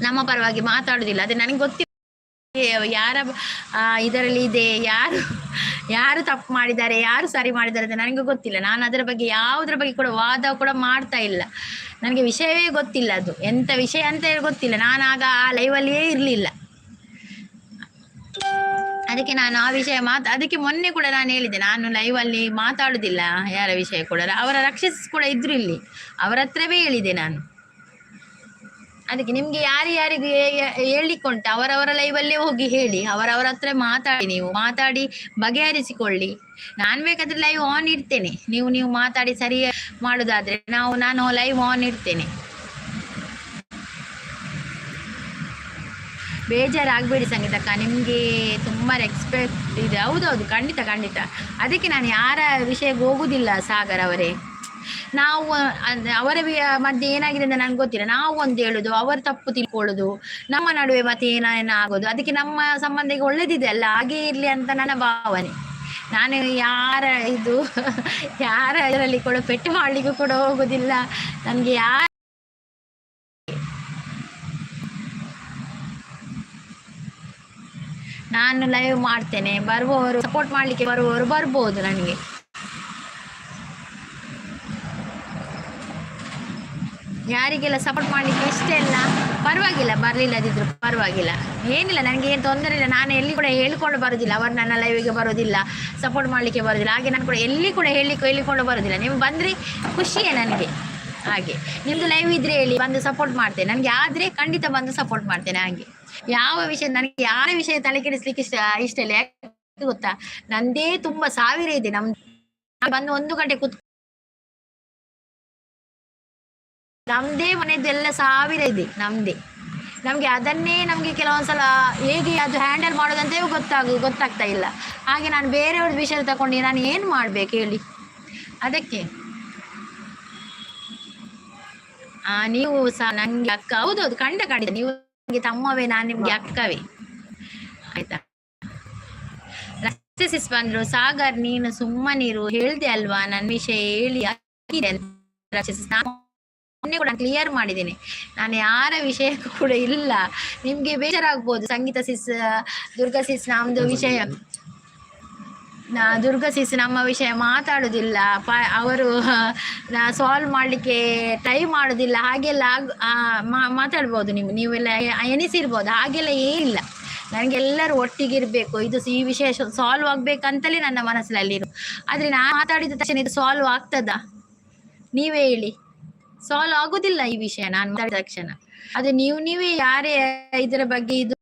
Speaker 1: ನಮ್ಮ ಪರವಾಗಿ ಮಾತಾಡೋದಿಲ್ಲ, ಅದೇ ನನಗೆ ಗೊತ್ತಿಲ್ಲ ಯಾರ ಇದರಲ್ಲಿ ಇದೆ, ಯಾರು ತಪ್ಪು ಮಾಡಿದ್ದಾರೆ, ಯಾರು ಸರಿ ಮಾಡಿದ್ದಾರೆ ಅಂತ ನನಗೆ ಗೊತ್ತಿಲ್ಲ. ನಾನು ಅದರ ಬಗ್ಗೆ ಯಾವುದರ ಬಗ್ಗೆ ಕೂಡ ವಾದ ಕೂಡ ಮಾಡ್ತಾ ಇಲ್ಲ. ನನಗೆ ವಿಷಯವೇ ಗೊತ್ತಿಲ್ಲ, ಅದು ಎಂಥ ವಿಷಯ ಅಂತ ಗೊತ್ತಿಲ್ಲ. ನಾನಾಗ ಆ ಲೈವಲ್ಲಿಯೇ ಇರಲಿಲ್ಲ, ಅದಕ್ಕೆ ನಾನು ಆ ವಿಷಯ ಅದಕ್ಕೆ ಮೊನ್ನೆ ಕೂಡ ನಾನು ಹೇಳಿದೆ, ನಾನು ಲೈವಲ್ಲಿ ಮಾತಾಡೋದಿಲ್ಲ ಯಾರ ವಿಷಯ ಕೂಡ. ಅವರ ರಕ್ಷಿಸ್ ಕೂಡ ಇದ್ರು ಇಲ್ಲಿ, ಅವರ ಹತ್ರವೇ ಹೇಳಿದೆ ನಾನು. ಅದಕ್ಕೆ ನಿಮಗೆ ಯಾರಿಗೆ ಹೇಳಿಕೊಂಡು ಅವರವರ ಲೈವಲ್ಲೇ ಹೋಗಿ ಹೇಳಿ, ಅವರವರ ಹತ್ರ ಮಾತಾಡಿ, ನೀವು ಮಾತಾಡಿ ಬಗೆಹರಿಸಿಕೊಳ್ಳಿ. ನಾನು ಬೇಕಾದರೆ ಲೈವ್ ಆನ್ ಇಡ್ತೇನೆ, ನೀವು ಮಾತಾಡಿ ಸರಿ ಮಾಡೋದಾದರೆ ನಾನು ಲೈವ್ ಆನ್ ಇಡ್ತೇನೆ. ಬೇಜಾರಾಗಬೇಡಿ ಸಂಗೀತಕ್ಕ, ನಿಮಗೆ ತುಂಬ ರೆಸ್ಪೆಕ್ಟ್ ಇದೆ. ಹೌದೌದು, ಖಂಡಿತ ಖಂಡಿತ. ಅದಕ್ಕೆ ನಾನು ಯಾರ ವಿಷಯಕ್ಕೆ ಹೋಗುವುದಿಲ್ಲ ಸಾಗರ್ ಅವರೇ. ನಾವು ಅವರ ಮಧ್ಯೆ ಏನಾಗಿದೆ ಅಂತ ನನಗೆ ಗೊತ್ತಿಲ್ಲ. ನಾವು ಒಂದು ಹೇಳೋದು, ಅವರು ತಪ್ಪು ತಿಳ್ಕೊಳ್ಳೋದು, ನಮ್ಮ ನಡುವೆ ಮತ್ತೆ ಏನಾಗೋದು. ಅದಕ್ಕೆ ನಮ್ಮ ಸಂಬಂಧ ಒಳ್ಳೇದಿದೆ ಅಲ್ಲ, ಹಾಗೇ ಇರಲಿ ಅಂತ ನನ್ನ ಭಾವನೆ. ನಾನು ಯಾರ ಇದರಲ್ಲಿ ಕೂಡ ಪೆಟ್ಟು ಮಾಡಲಿಕ್ಕೂ ಕೂಡ ಹೋಗೋದಿಲ್ಲ. ನನಗೆ ನಾನು ಲೈವ್ ಮಾಡ್ತೇನೆ, ಬರುವವರು ಸಪೋರ್ಟ್ ಮಾಡಲಿಕ್ಕೆ ಬರುವವರು ಬರ್ಬೋದು. ನನಗೆ ಯಾರಿಗೆಲ್ಲ ಸಪೋರ್ಟ್ ಮಾಡಲಿಕ್ಕೆ ಇಷ್ಟ ಇಲ್ಲ ಪರವಾಗಿಲ್ಲ, ಬರಲಿಲ್ಲದಿದ್ರು ಪರವಾಗಿಲ್ಲ, ಏನಿಲ್ಲ, ನನಗೆ ಏನು ತೊಂದರೆ ಇಲ್ಲ. ನಾನು ಎಲ್ಲಿ ಕೂಡ ಹೇಳಿಕೊಂಡು ಬರೋದಿಲ್ಲ, ಅವರು ನನ್ನ ಲೈವಿಗೆ ಬರೋದಿಲ್ಲ, ಸಪೋರ್ಟ್ ಮಾಡಲಿಕ್ಕೆ ಬರೋದಿಲ್ಲ. ಹಾಗೆ ನಾನು ಕೂಡ ಎಲ್ಲಿ ಕೂಡ ಹೇಳಿಕೊಂಡು ಬರೋದಿಲ್ಲ. ನೀವು ಬಂದರೆ ಖುಷಿಯೇ ನನಗೆ. ಹಾಗೆ ನಿಮ್ಮದು ಲೈವ್ ಇದ್ದರೆ ಹೇಳಿ, ಬಂದು ಸಪೋರ್ಟ್ ಮಾಡ್ತೇನೆ. ನನಗೆ ಆದರೆ ಖಂಡಿತ ಬಂದು ಸಪೋರ್ಟ್ ಮಾಡ್ತೇನೆ. ಹಾಗೆ ಯಾವ ವಿಷಯ, ನನಗೆ ಯಾರ ವಿಷಯ ತಲೆ ಕೆಡಿಸ್ಲಿಕ್ಕೆ ಇಷ್ಟ ಇಲ್ಲ. ಯಾಕೆ ಗೊತ್ತಾ, ನಂದೇ ತುಂಬ ಸಾವಿರ ಇದೆ. ಬಂದು 1 ಗಂಟೆ ನಮ್ದೇ ಮನೆಯದೆಲ್ಲ ಸಾವಿರ ಇದೆ ನಮ್ದೇ. ನಮಗೆ ಅದನ್ನೇ ನಮಗೆ ಕೆಲವೊಂದ್ಸಲ ಹೇಗೆ ಅದು ಹ್ಯಾಂಡಲ್ ಮಾಡೋದಂತೇ ಗೊತ್ತಾಗ್ತಾ ಇಲ್ಲ. ಹಾಗೆ ನಾನು ಬೇರೆಯವ್ರ ವಿಷಯ ತಗೊಂಡು ನಾನು ಏನು ಮಾಡ್ಬೇಕು ಹೇಳಿ. ಅದಕ್ಕೆ ನೀವು ಸಹ ನನಗೆ ಅಕ್ಕ. ಹೌದೌದು, ಖಂಡಿತ ನೀವು ನನಗೆ ತಮ್ಮವೇ, ನಾನು ನಿಮ್ಗೆ ಅಕ್ಕವೇ, ಆಯ್ತಾ. ರಕ್ಷಿಸ್ ಬಂದ್ರು, ಸಾಗರ್ ನೀನು ಸುಮ್ಮನಿರು, ಹೇಳ್ದೆ ಅಲ್ವಾ ನನ್ನ ವಿಷಯ ಹೇಳಿ ರಕ್ಷಿಸ್. ಮೊನ್ನೆ ಕೂಡ ಕ್ಲಿಯರ್ ಮಾಡಿದ್ದೇನೆ, ನಾನು ಯಾರ ವಿಷಯಕ್ಕೂ ಕೂಡ ಇಲ್ಲ. ನಿಮ್ಗೆ ಬೇಜಾರಾಗ್ಬೋದು, ಸಂಗೀತ ಸಿಸ್, ದುರ್ಗಾ ಸಿಸ್ ನಮ್ದು ವಿಷಯ, ದುರ್ಗಾ ಸಿಸ್ ನಮ್ಮ ವಿಷಯ ಮಾತಾಡೋದಿಲ್ಲ, ಅವರು ಸಾಲ್ವ್ ಮಾಡಲಿಕ್ಕೆ ಟ್ರೈ ಮಾಡೋದಿಲ್ಲ, ಹಾಗೆಲ್ಲ ಮಾತಾಡ್ಬೋದು. ನೀವೆಲ್ಲ ಎನಿಸಿರ್ಬೋದು, ಹಾಗೆಲ್ಲ ಏನಿಲ್ಲ. ನನಗೆಲ್ಲರೂ ಒಟ್ಟಿಗಿರಬೇಕು, ಈ ವಿಷಯ ಸಾಲ್ವ್ ಆಗಬೇಕಂತಲೇ ನನ್ನ ಮನಸ್ಸಲ್ಲಿರು. ಆದರೆ ನಾನು ಮಾತಾಡಿದ ತಕ್ಷಣ ಇದು ಸಾಲ್ವ್ ಆಗ್ತದಾ? ನೀವೇ ಹೇಳಿ. ಸಾಲ್ವ್ ಆಗೋದಿಲ್ಲ ಈ ವಿಷಯ ನಾನು ಮಾತಾಡಿದ ತಕ್ಷಣ. ಅದು ನೀವೇ ಯಾರೇ ಇದರ ಬಗ್ಗೆ ಇದು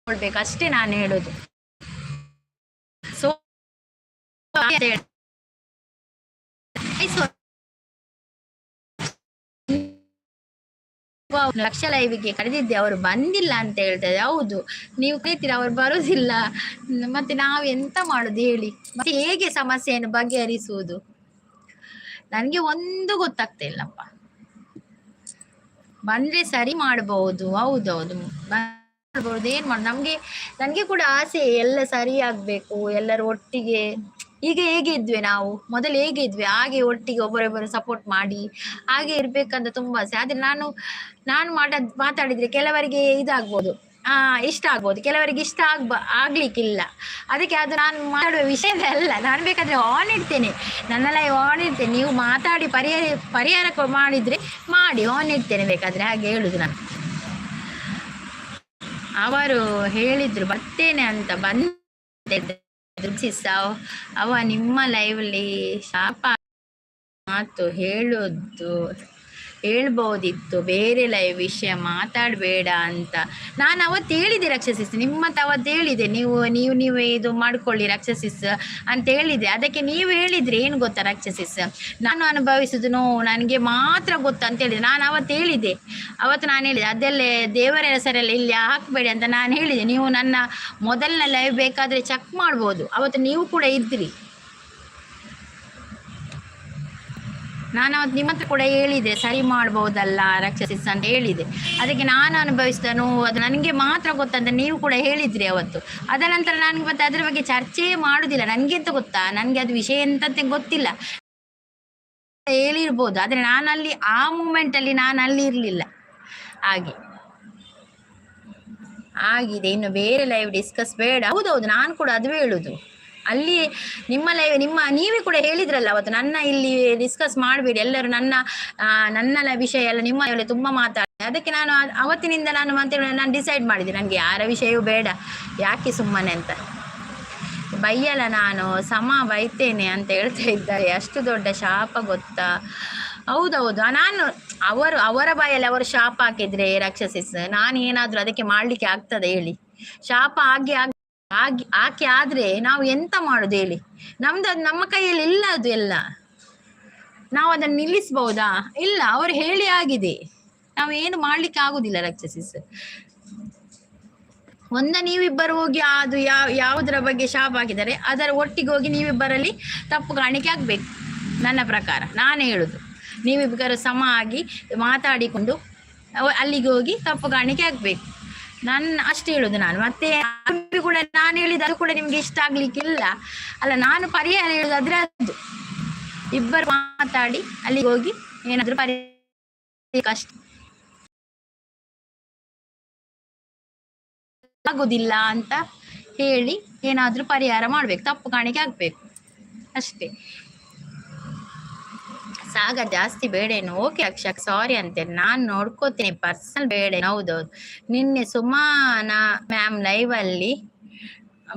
Speaker 1: ಕೊಡ್ಬೇಕು ಅಷ್ಟೇ ನಾನು ಹೇಳೋದು. ಸೊ ಲಕ್ಷ ಲೈವಿಗೆ ಕರೆದಿದ್ದೆ, ಅವರು ಬಂದಿಲ್ಲ ಅಂತ ಹೇಳ್ತಾರೆ. ಹೌದು, ನೀವು ಕರೀತೀರ, ಅವರು ಬರೋದಿಲ್ಲ, ಮತ್ತೆ ನಾವು ಎಂತ ಮಾಡುದು ಹೇಳಿ? ಮತ್ತೆ ಹೇಗೆ ಸಮಸ್ಯೆಯನ್ನು ಬಗೆಹರಿಸುವುದು? ನನಗೆ ಒಂದು ಗೊತ್ತಾಗ್ತಾ ಇಲ್ಲಪ್ಪ. ಬಂದ್ರೆ ಸರಿ ಮಾಡಬಹುದು, ಹೌದೌದು ಮಾಡ್ಬೋದು, ಏನ್ ಮಾಡ. ನನಗೆ ಕೂಡ ಆಸೆ ಎಲ್ಲ ಸರಿ ಆಗ್ಬೇಕು, ಎಲ್ಲರೂ ಒಟ್ಟಿಗೆ ಈಗ ಹೇಗೆ ಇದ್ವಿ ನಾವು ಮೊದಲು ಹೇಗೆ ಇದ್ವಿ ಹಾಗೆ ಒಟ್ಟಿಗೆ ಒಬ್ಬರೊಬ್ಬರು ಸಪೋರ್ಟ್ ಮಾಡಿ ಹಾಗೆ ಇರ್ಬೇಕಂತ ತುಂಬಾ ಆಸೆ. ಆದ್ರೆ ನಾನು ಮಾತಾಡಿದ್ರೆ ಕೆಲವರಿಗೆ ಇದಾಗ್ಬೋದು, ಇಷ್ಟ ಆಗ್ಬೋದು, ಕೆಲವರಿಗೆ ಇಷ್ಟ ಆಗ್ಲಿಕ್ಕಿಲ್ಲ. ಅದಕ್ಕೆ ಅದು ನಾನು ಮಾತಾಡುವ ವಿಷಯವೇ ಅಲ್ಲ. ನಾನು ಬೇಕಾದ್ರೆ ಆನ್ ಇಡ್ತೇನೆ, ನನ್ನ ಲೈವ್ ಆನ್ ಇಡ್ತೇನೆ, ನೀವು ಮಾತಾಡಿ ಪರಿಹಾರ ಮಾಡಿದ್ರೆ ಮಾಡಿ, ಆನ್ ಇಡ್ತೇನೆ ಬೇಕಾದ್ರೆ, ಹಾಗೆ ಹೇಳುದು ನಾನು. ಅವರು ಹೇಳಿದ್ರು ಬರ್ತೇನೆ ಅಂತ, ಅವ ನಿಮ್ಮ ಲೈವ್ಲಿ ಶಾಪ ಮಾತು ಹೇಳ್ಬೋದಿತ್ತು, ಬೇರೆ ಲೈವ್ ವಿಷಯ ಮಾತಾಡಬೇಡ ಅಂತ ನಾನು ಅವತ್ತು ಹೇಳಿದೆ ರಾಕ್ಷಸಿಸ್, ನಿಮ್ಮತ್ತ ಅವತ್ತು ಹೇಳಿದೆ, ನೀವು ಇದು ಮಾಡ್ಕೊಳ್ಳಿ ರಾಕ್ಷಸಿಸ್ ಅಂತ ಹೇಳಿದೆ. ಅದಕ್ಕೆ ನೀವು ಹೇಳಿದ್ರಿ ಏನು ಗೊತ್ತಾ ರಾಕ್ಷಸಿಸ್, ನಾನು ಅನುಭವಿಸುದು ನೋವು ನನಗೆ ಮಾತ್ರ ಗೊತ್ತಾ ಅಂತ ಹೇಳಿದೆ. ನಾನು ಅವತ್ತು ಹೇಳಿದೆ, ನಾನು ಹೇಳಿದೆ ಅದೆಲ್ಲೇ ದೇವರ ಹೆಸರೆಲ್ಲ ಇಲ್ಲಿ ಹಾಕಬೇಡಿ ಅಂತ ನಾನು ಹೇಳಿದೆ. ನೀವು ನನ್ನ ಮೊದಲನೇ ಲೈವ್ ಬೇಕಾದರೆ ಚೆಕ್ ಮಾಡ್ಬೋದು, ಅವತ್ತು ನೀವು ಕೂಡ ಇದ್ರಿ. ನಾನು ಅವತ್ತು ನಿಮ್ಮ ಹತ್ರ ಕೂಡ ಹೇಳಿದೆ, ಸರಿ ಮಾಡ್ಬೋದಲ್ಲ ರಾಕ್ಷಸಿಸ್ ಅಂತ ಹೇಳಿದೆ. ಅದಕ್ಕೆ ನಾನು ಅನುಭವಿಸಿದ ನೋವು ಅದು ನನಗೆ ಮಾತ್ರ ಗೊತ್ತಂತ ನೀವು ಕೂಡ ಹೇಳಿದ್ರಿ ಅವತ್ತು. ಅದ ನಂತರ ನನಗೆ ಮತ್ತೆ ಅದರ ಬಗ್ಗೆ ಚರ್ಚೆ ಮಾಡುವುದಿಲ್ಲ. ನನಗೆಂತ ಗೊತ್ತಾ, ನನಗೆ ಅದು ವಿಷಯ ಎಂತಂತೆ ಗೊತ್ತಿಲ್ಲ, ಹೇಳಿರ್ಬೋದು, ಆದರೆ ನಾನಲ್ಲಿ ಆ ಮೂಮೆಂಟಲ್ಲಿ ನಾನು ಅಲ್ಲಿ ಇರಲಿಲ್ಲ. ಹಾಗೆ ಆಗಿದೆ. ಇನ್ನು ಬೇರೆ ಲೈವ್ ಡಿಸ್ಕಸ್ ಬೇಡ. ಹೌದೌದು, ನಾನು ಕೂಡ ಅದು ಹೇಳುದು. ಅಲ್ಲಿ ನಿಮ್ಮ ಲೈವ್ ನೀವೇ ಕೂಡ ಹೇಳಿದ್ರಲ್ಲ ಅವತ್ತು, ನನ್ನ ಇಲ್ಲಿ ಡಿಸ್ಕಸ್ ಮಾಡಬೇಡಿ, ಎಲ್ಲರೂ ನನ್ನ ವಿಷಯ ಎಲ್ಲ ನಿಮ್ಮ ಲೈವಲ್ಲಿ ತುಂಬ ಮಾತಾಡಿ. ಅದಕ್ಕೆ ನಾನು ಅವತ್ತಿನಿಂದ ನಾನು ಡಿಸೈಡ್ ಮಾಡಿದೆ, ನನಗೆ ಯಾರ ವಿಷಯವೂ ಬೇಡ, ಯಾಕೆ ಸುಮ್ಮನೆ ಅಂತ. ಬೈಯಲ್ಲ, ನಾನು ಬೈತೇನೆ ಅಂತ ಹೇಳ್ತಾ ಇದ್ದಾರೆ. ಅಷ್ಟು ದೊಡ್ಡ ಶಾಪ ಗೊತ್ತಾ? ಹೌದೌದು, ನಾನು ಅವರ ಬಾಯಲ್ಲಿ ಅವರು ಶಾಪ ಹಾಕಿದ್ರೆ ರಾಕ್ಷಸಿಸ್, ನಾನು ಏನಾದರೂ ಅದಕ್ಕೆ ಮಾಡಲಿಕ್ಕೆ ಆಗ್ತದೆ ಹೇಳಿ? ಶಾಪ ಆಕೆ ಆದ್ರೆ ನಾವು ಎಂತ ಮಾಡುದು ಹೇಳಿ? ನಮ್ಮ ಕೈಯಲ್ಲಿ ಇಲ್ಲ, ಅದು ಎಲ್ಲ ನಾವು ಅದನ್ನು ನಿಲ್ಲಿಸಬಹುದಾ? ಇಲ್ಲ, ಅವರು ಹೇಳಿ ಆಗಿದೆ, ನಾವು ಏನು ಮಾಡ್ಲಿಕ್ಕೆ ಆಗುದಿಲ್ಲ ರಾಕ್ಷಸಿಸ್. ನೀವಿಬ್ಬರು ಹೋಗಿ ಅದು ಯಾವುದರ ಬಗ್ಗೆ ಶಾಪ ಹಾಕಿದ್ದಾರೆ ಅದರ ಒಟ್ಟಿಗೆ ಹೋಗಿ ನೀವಿಬ್ಬರಲ್ಲಿ ತಪ್ಪು ಕಾಣಿಕೆ ಆಗ್ಬೇಕು. ನನ್ನ ಪ್ರಕಾರ ನಾನು ಹೇಳುದು, ನೀವಿಬ್ಬರು ಸಮ ಆಗಿ ಮಾತಾಡಿಕೊಂಡು ಅಲ್ಲಿಗೆ ಹೋಗಿ ತಪ್ಪು ಕಾಣಿಕೆ ಆಗ್ಬೇಕು. ನಾನು ಅಷ್ಟು ಹೇಳುದು. ನಾನು ಮತ್ತೆ ಕೂಡ ನಾನು ಹೇಳಿದ ಅದು ಕೂಡ ನಿಮ್ಗೆ ಇಷ್ಟ ಆಗ್ಲಿಕ್ಕಿಲ್ಲ ಅಲ್ಲ. ನಾನು ಪರಿಹಾರ ಹೇಳುದಾದ್ರೆ ಅದು ಇಬ್ಬರು ಮಾತಾಡಿ ಅಲ್ಲಿಗೆ ಹೋಗಿ ಏನಾದ್ರು ಕಷ್ಟ ಆಗುದಿಲ್ಲ ಅಂತ ಹೇಳಿ ಏನಾದ್ರೂ ಪರಿಹಾರ ಮಾಡ್ಬೇಕು, ತಪ್ಪು ಕಾಣಿಕೆ ಆಗ್ಬೇಕು ಅಷ್ಟೇ. ಸಾಗರ್ ಜಾಸ್ತಿ ಬೇಡೇನು? ಓಕೆ ಅಕ್ಷಕ್, ಸಾರಿ ಅಂತೇನೆ, ನಾನು ನೋಡ್ಕೋತೀನಿ, ಪರ್ಸನಲ್ ಬೇಡೇನು. ಹೌದೌದು, ನಿನ್ನೆ ಸುಮಾನ ಮ್ಯಾಮ್ ಲೈವ್ ಅಲ್ಲಿ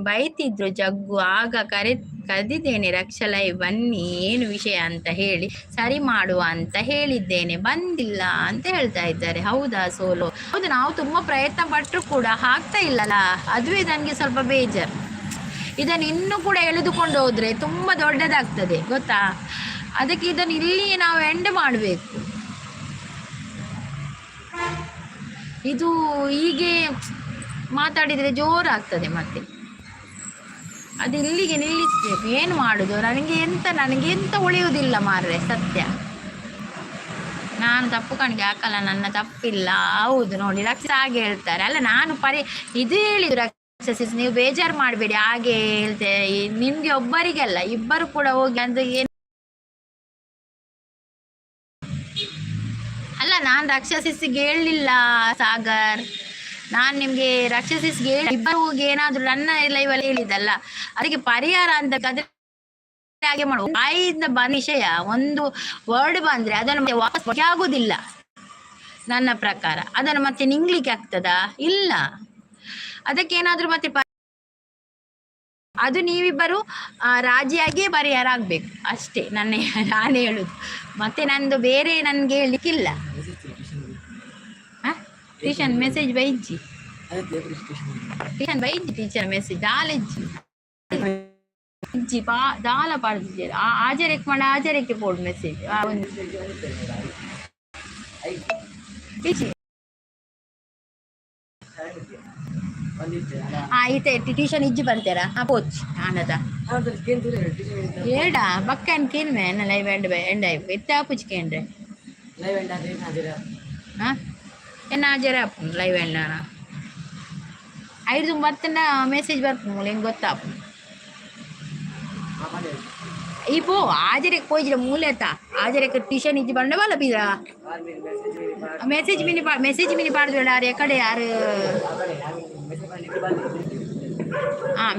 Speaker 1: ಬೈತಿದ್ರು ಜಗ್ಗು, ಆಗ ಕರೆದಿದ್ದೇನೆ ರಕ್ಷಾ ಲೈವ್ ಬನ್ನಿ ಏನು ವಿಷಯ ಅಂತ ಹೇಳಿ ಸರಿ ಮಾಡುವ ಅಂತ ಹೇಳಿದ್ದೇನೆ, ಬಂದಿಲ್ಲ ಅಂತ ಹೇಳ್ತಾ ಇದ್ದಾರೆ. ಹೌದಾ ಸೋಲು? ಹೌದು, ನಾವು ತುಂಬಾ ಪ್ರಯತ್ನ ಪಟ್ಟರು ಕೂಡ ಆಗ್ತಾ ಇಲ್ಲಲ್ಲ, ಅದುವೇ ನನಗೆ ಸ್ವಲ್ಪ ಬೇಜಾರು. ಇದನ್ನು ಇನ್ನೂ ಕೂಡ ಎಳೆದುಕೊಂಡು ಹೋದ್ರೆ ತುಂಬಾ ದೊಡ್ಡದಾಗ್ತದೆ ಗೊತ್ತಾ? ಅದಕ್ಕೆ ಇದನ್ನು ಇಲ್ಲಿ ನಾವು ಎಂಡ್ ಮಾಡಬೇಕು. ಇದು ಹೀಗೆ ಮಾತಾಡಿದರೆ ಜೋರಾಗ್ತದೆ, ಮತ್ತೆ ಅದು ಇಲ್ಲಿಗೆ ನಿಲ್ಲಿಸ್ಬೇಕು. ಏನು ಮಾಡುದು? ನನಗೆ ಎಂತ ಉಳಿಯುವುದಿಲ್ಲ ಮಾರ್ರೆ, ಸತ್ಯ. ನಾನು ತಪ್ಪು ಕಾಣಿಕೆ ಹಾಕಲ್ಲ, ನನ್ನ ತಪ್ಪಿಲ್ಲ. ಹೌದು ನೋಡಿ, ರಾಕ್ಷಸ ಹಾಗೆ ಹೇಳ್ತಾರೆ ಅಲ್ಲ. ನಾನು ಇದು ಹೇಳಿದ್ರು ರಾಕ್ಷಸಿಸ್, ನೀವು ಬೇಜಾರು ಮಾಡಬೇಡಿ ಹಾಗೆ ಹೇಳ್ತೆ, ನಿಮ್ಗೆ ಒಬ್ಬರಿಗೆಲ್ಲ ಇಬ್ಬರು ಕೂಡ ಹೋಗಿ ಅಂದ್ರೆ ಏನು ಅಲ್ಲ. ನಾನು ರಾಕ್ಷಸಿಸ್ಗೆ ಹೇಳಲಿಲ್ಲ ಸಾಗರ್, ನಾನು ನಿಮ್ಗೆ ರಾಕ್ಷಸಿಸ್ಗೆ ಇಬ್ಬರು ಹೋಗಿ ಏನಾದ್ರು ನನ್ನ ಲೈವಲ್ಲಿ ಹೇಳಿದಲ್ಲ, ಅದಕ್ಕೆ ಪರಿಹಾರ ಅಂತ ಹಾಗೆ ಮಾಡುವ. ಬಾಯಿಂದ ಬಂದ ವಿಷಯ ಒಂದು ವರ್ಡ್ ಬಂದ್ರೆ ಅದನ್ನು ಮತ್ತೆ ವಾಪಸ್ ಆಗುದಿಲ್ಲ ನನ್ನ ಪ್ರಕಾರ. ಅದನ್ನು ಮತ್ತೆ ನಿಂಗ್ಲಿಕ್ಕೆ ಆಗ್ತದಾ? ಇಲ್ಲ. ಅದಕ್ಕೆ ಏನಾದ್ರು ಮತ್ತೆ ಅದು ನೀವಿಬ್ಬರು ರಾಜಿಯಾಗಿಯೇ ಪರಿಹಾರ ಆಗ್ಬೇಕು ಅಷ್ಟೇ. ನಾನು ಹೇಳುದು. ಮತ್ತೆ ನಂದು ಬೇರೆ ನನ್ಗೆ ಹೇಳಲಿಕ್ಕಿಲ್ಲ. ಟ್ಯೂಷನ್ ಮೆಸೇಜ್ ಬೈಜಿ, ಟ್ಯೂಷನ್ ಬೈಜಿ, ಟೀಚರ್ ಮೆಸೇಜ್ ದಾಲೆಜ್ಜಿ ಇಜ್ಜಿ ದಾಲ ಪಾಡ್ದಿದ್ದೆ ಹಾಜರಕ್ಕೆ ಮಾಡ ಹಾಜರಕ್ಕೆ ಪೋಡ್ ಮೆಸೇಜ್ ಈತೆ ಟ್ಯೂಷನ್ ಇಜ್ಜಿ ಬರ್ತಾರ ಪೋಚ್ ಆನದ ಏಡ ಬಕ್ಕನ್ ಕೇನ್ಮೆ ಲೈವ್ ಎಂಡ್ ಎತ್ತ ಪುಚ್ಕೇಂಡ್ರೆ ಎನ್ನ ಹಾಜರ ಲೈವ್ ಎಂಡ್ ಐದು ಮತ್ತನ್ನ ಮೆಸೇಜ್ ಬರ್ತೀನಿ ಹೆಂಗೆ ಗೊತ್ತಾಪ இப்போ ආජරෙක් පොයිජිල මූලෙතා ආජරෙක් ටිෂන් ඉජි බන්න බල පිරා මෙසේජ් මිනි පාඩු වෙලා එකඩ යාර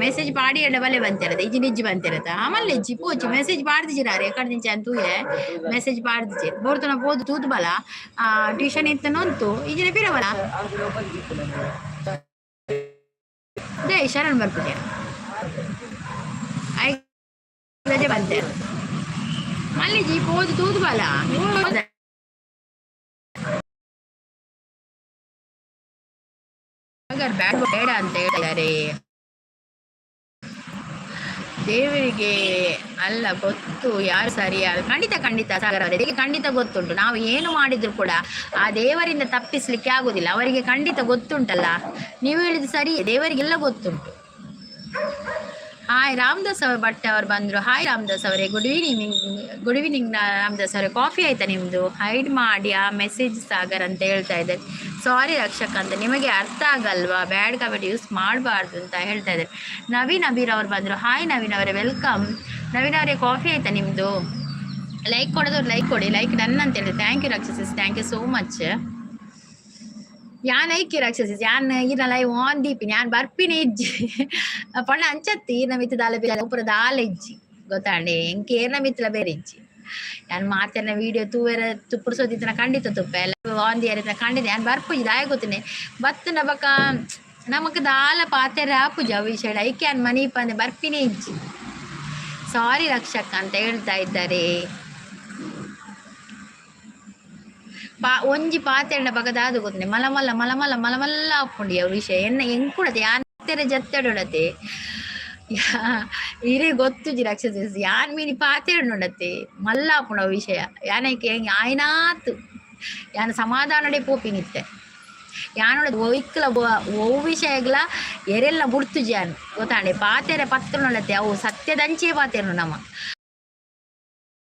Speaker 1: ಮೆಸೇಜ್ ಪಾಡಿ ಎಡ ಬಲೆ ಬಂತಿರತ್ತೆ ಇಜಿ ನಿಜ್ಜಿ ಬಂತಿರತ್ತ ಆಮೇಲೆ ಇಜ್ಜಿ ಪೋಚಿ ಮೆಸೇಜ್ ಪಾಡ್ದಿಜಿರಾರೆ ಎಕಡೆ ನಿಂಚ ಅಂತೂ ಮೆಸೇಜ್ ಪಾಡ್ದಿಜಿ ಬೋರ್ತನ ಪೋದು ತೂತು ಬಲ ಟ್ಯೂಷನ್ ಇತ್ತ ನೊಂತು ಇಜಿನ ಪಿರವಲ ದೇ ಶರಣ್ ಬರ್ಬಿಟ್ಟೆ ಐ ರಜೆ ಬಂತೆ ಮಲ್ಲಿ ಜಿ ಪೋದು ತೂತು ಬಲ ಬೇಡ ಅಂತ ಹೇಳಿದ್ದಾರೆ ದೇವರಿಗೆ ಅಲ್ಲ ಗೊತ್ತು ಯಾರು ಸರಿ ಯಾರು ಖಂಡಿತ ಸಾಗರ ಅವರಿಗೆ ಖಂಡಿತ ಗೊತ್ತುಂಟು ನಾವು ಏನು ಮಾಡಿದ್ರು ಕೂಡ ಆ ದೇವರಿಂದ ತಪ್ಪಿಸ್ಲಿಕ್ಕೆ ಆಗುದಿಲ್ಲ ಅವರಿಗೆ ಖಂಡಿತ ಗೊತ್ತುಂಟಲ್ಲ ನೀವು ಹೇಳಿದ್ದು ಸರಿ ದೇವರಿಗೆಲ್ಲ ಗೊತ್ತುಂಟು ಹಾಯ್ ರಾಮದಾಸ್ ಅವ್ರ ಭಟ್ ಅವ್ರು ಬಂದರು ಹಾಯ್ ರಾಮದಾಸ್ ಅವರೇ ಗುಡ್ ಈವ್ನಿಂಗ್ ರಾಮದಾಸ್ ಅವರೇ ಕಾಫಿ ಆಯ್ತಾ ನಿಮ್ಮದು ಹೈಡ್ ಮಾಡಿ ಆ ಮೆಸೇಜ್ ಸಾಗರ್ ಅಂತ ಹೇಳ್ತಾ ಇದ್ದಾರೆ ಸಾರಿ ರಕ್ಷಕ್ ಅಂತ ನಿಮಗೆ ಅರ್ಥ ಆಗಲ್ವಾ ಬ್ಯಾಡ್ ಕಮೆಂಟ್ ಯೂಸ್ ಮಾಡಬಾರ್ದು ಅಂತ ಹೇಳ್ತಾ ಇದ್ದಾರೆ ನವೀನ್ ಅಬೀರ್ ಅವ್ರು ಬಂದರು ಹಾಯ್ ನವೀನ್ ಅವರೇ ವೆಲ್ಕಮ್ ನವೀನ್ ಅವರೇ ಕಾಫಿ ಆಯ್ತಾ ನಿಮ್ಮದು ಲೈಕ್ ಕೊಡೋದವ್ರು ಲೈಕ್ ಕೊಡಿ ಲೈಕ್ ಡನ್ ಅಂತ ಹೇಳಿ ಥ್ಯಾಂಕ್ ಯು ರಕ್ಷಸಿಸ್ ಥ್ಯಾಂಕ್ ಯು ಸೋ ಮಚ್ ഞാൻ അയക്കി രാക്ഷസി ഞാൻ ഈന ലൈവ് ഓൺ ദീപി ഞാൻ ಬರ್ಪಿನಿ ಇಜ್ಜಿ ಪಣ್ಣ ಅಂಚತ್ತಿ ಈರ್ನ ಮಿತ್ತದಾಲ ಬೇರೆ ಉಪರ ದಾಲ ಇಜ್ಜಿ ಗೊತ್ತಾಂಡೆ ಎಂಕೆ ಏರ್ನ ಮಿತ್ತಲ ಬೇರೆ ಇಜ್ಜಿ ഞാൻ ಮಾತೇನ ವಿಡಿಯೋ ತೂವೆರ ತುಪ್ಪುರು ಸೋದಿತ್ತನ ಖಂಡಿತ ತುಪ್ಪ ಎಲ್ಲ ಆನ್ ದಿ ಏರಿನ ಖಂಡಿತ ഞാൻ ಬರ್ಪುಜಿ ದಾಯ ಗೊತ್ತಿನಿ ಬತ್ತನ ಬಕ ನಮಕ್ ದಾಲ ಪಾತೆರ ಆಪುಜಿ ಆ ವಿಷಯ ಐಕೆ ನಾನು ಮನಿ ಪಂದೆ ಬರ್ಪಿನಿ ಇಜ್ಜಿ ಸಾರಿ ರಕ್ಷಕ್ ಅಂತ ಹೇಳ್ತಾ ಇದ್ದಾರೆ ಒಂಜಿ ಪಾತೆಂಡ ಬಗದಾದು ಗೊತ್ತನೆ ಮಲಮಲ್ಲ ಹಾಕೊಂಡಿ ಅವ್ರ ವಿಷಯ ಎನ್ನ ಹೆಂಗ್ ಕೊಡತೆ ಯಾನ್ ಜತ್ತಡೊಡತೆ ಇರೇ ಗೊತ್ತುಜಿ ರಾಕ್ಷಸ ಯಾನ್ ಮೀನಿ ಪಾತೆಂಡು ನೋಡತ್ತೆ ಮಲ್ಲ ಹಾಕೊಂಡ ವಿಷಯ ಯಾನಕ್ಕೆ ಆಯ್ನಾತು ಯಾನ ಸಮಾಧಾನಡೆ ಪೋಪಿನಿತ್ತೆ ಯಾನೋಡ ಒಯ್ಕಲ ಓ ವಿಷಯಗಳ ಎರೆಲ್ಲ ಬುಡ್ತುಜಿ ಯಾನು ಗೊತ್ತಾಂಡೆ ಪಾತೆರೆ ಪತ್ರ ನೋಡತ್ತೆ ಅವು ಸತ್ಯದಂಚೆ ಪಾತೆರು ನಮ್ಮ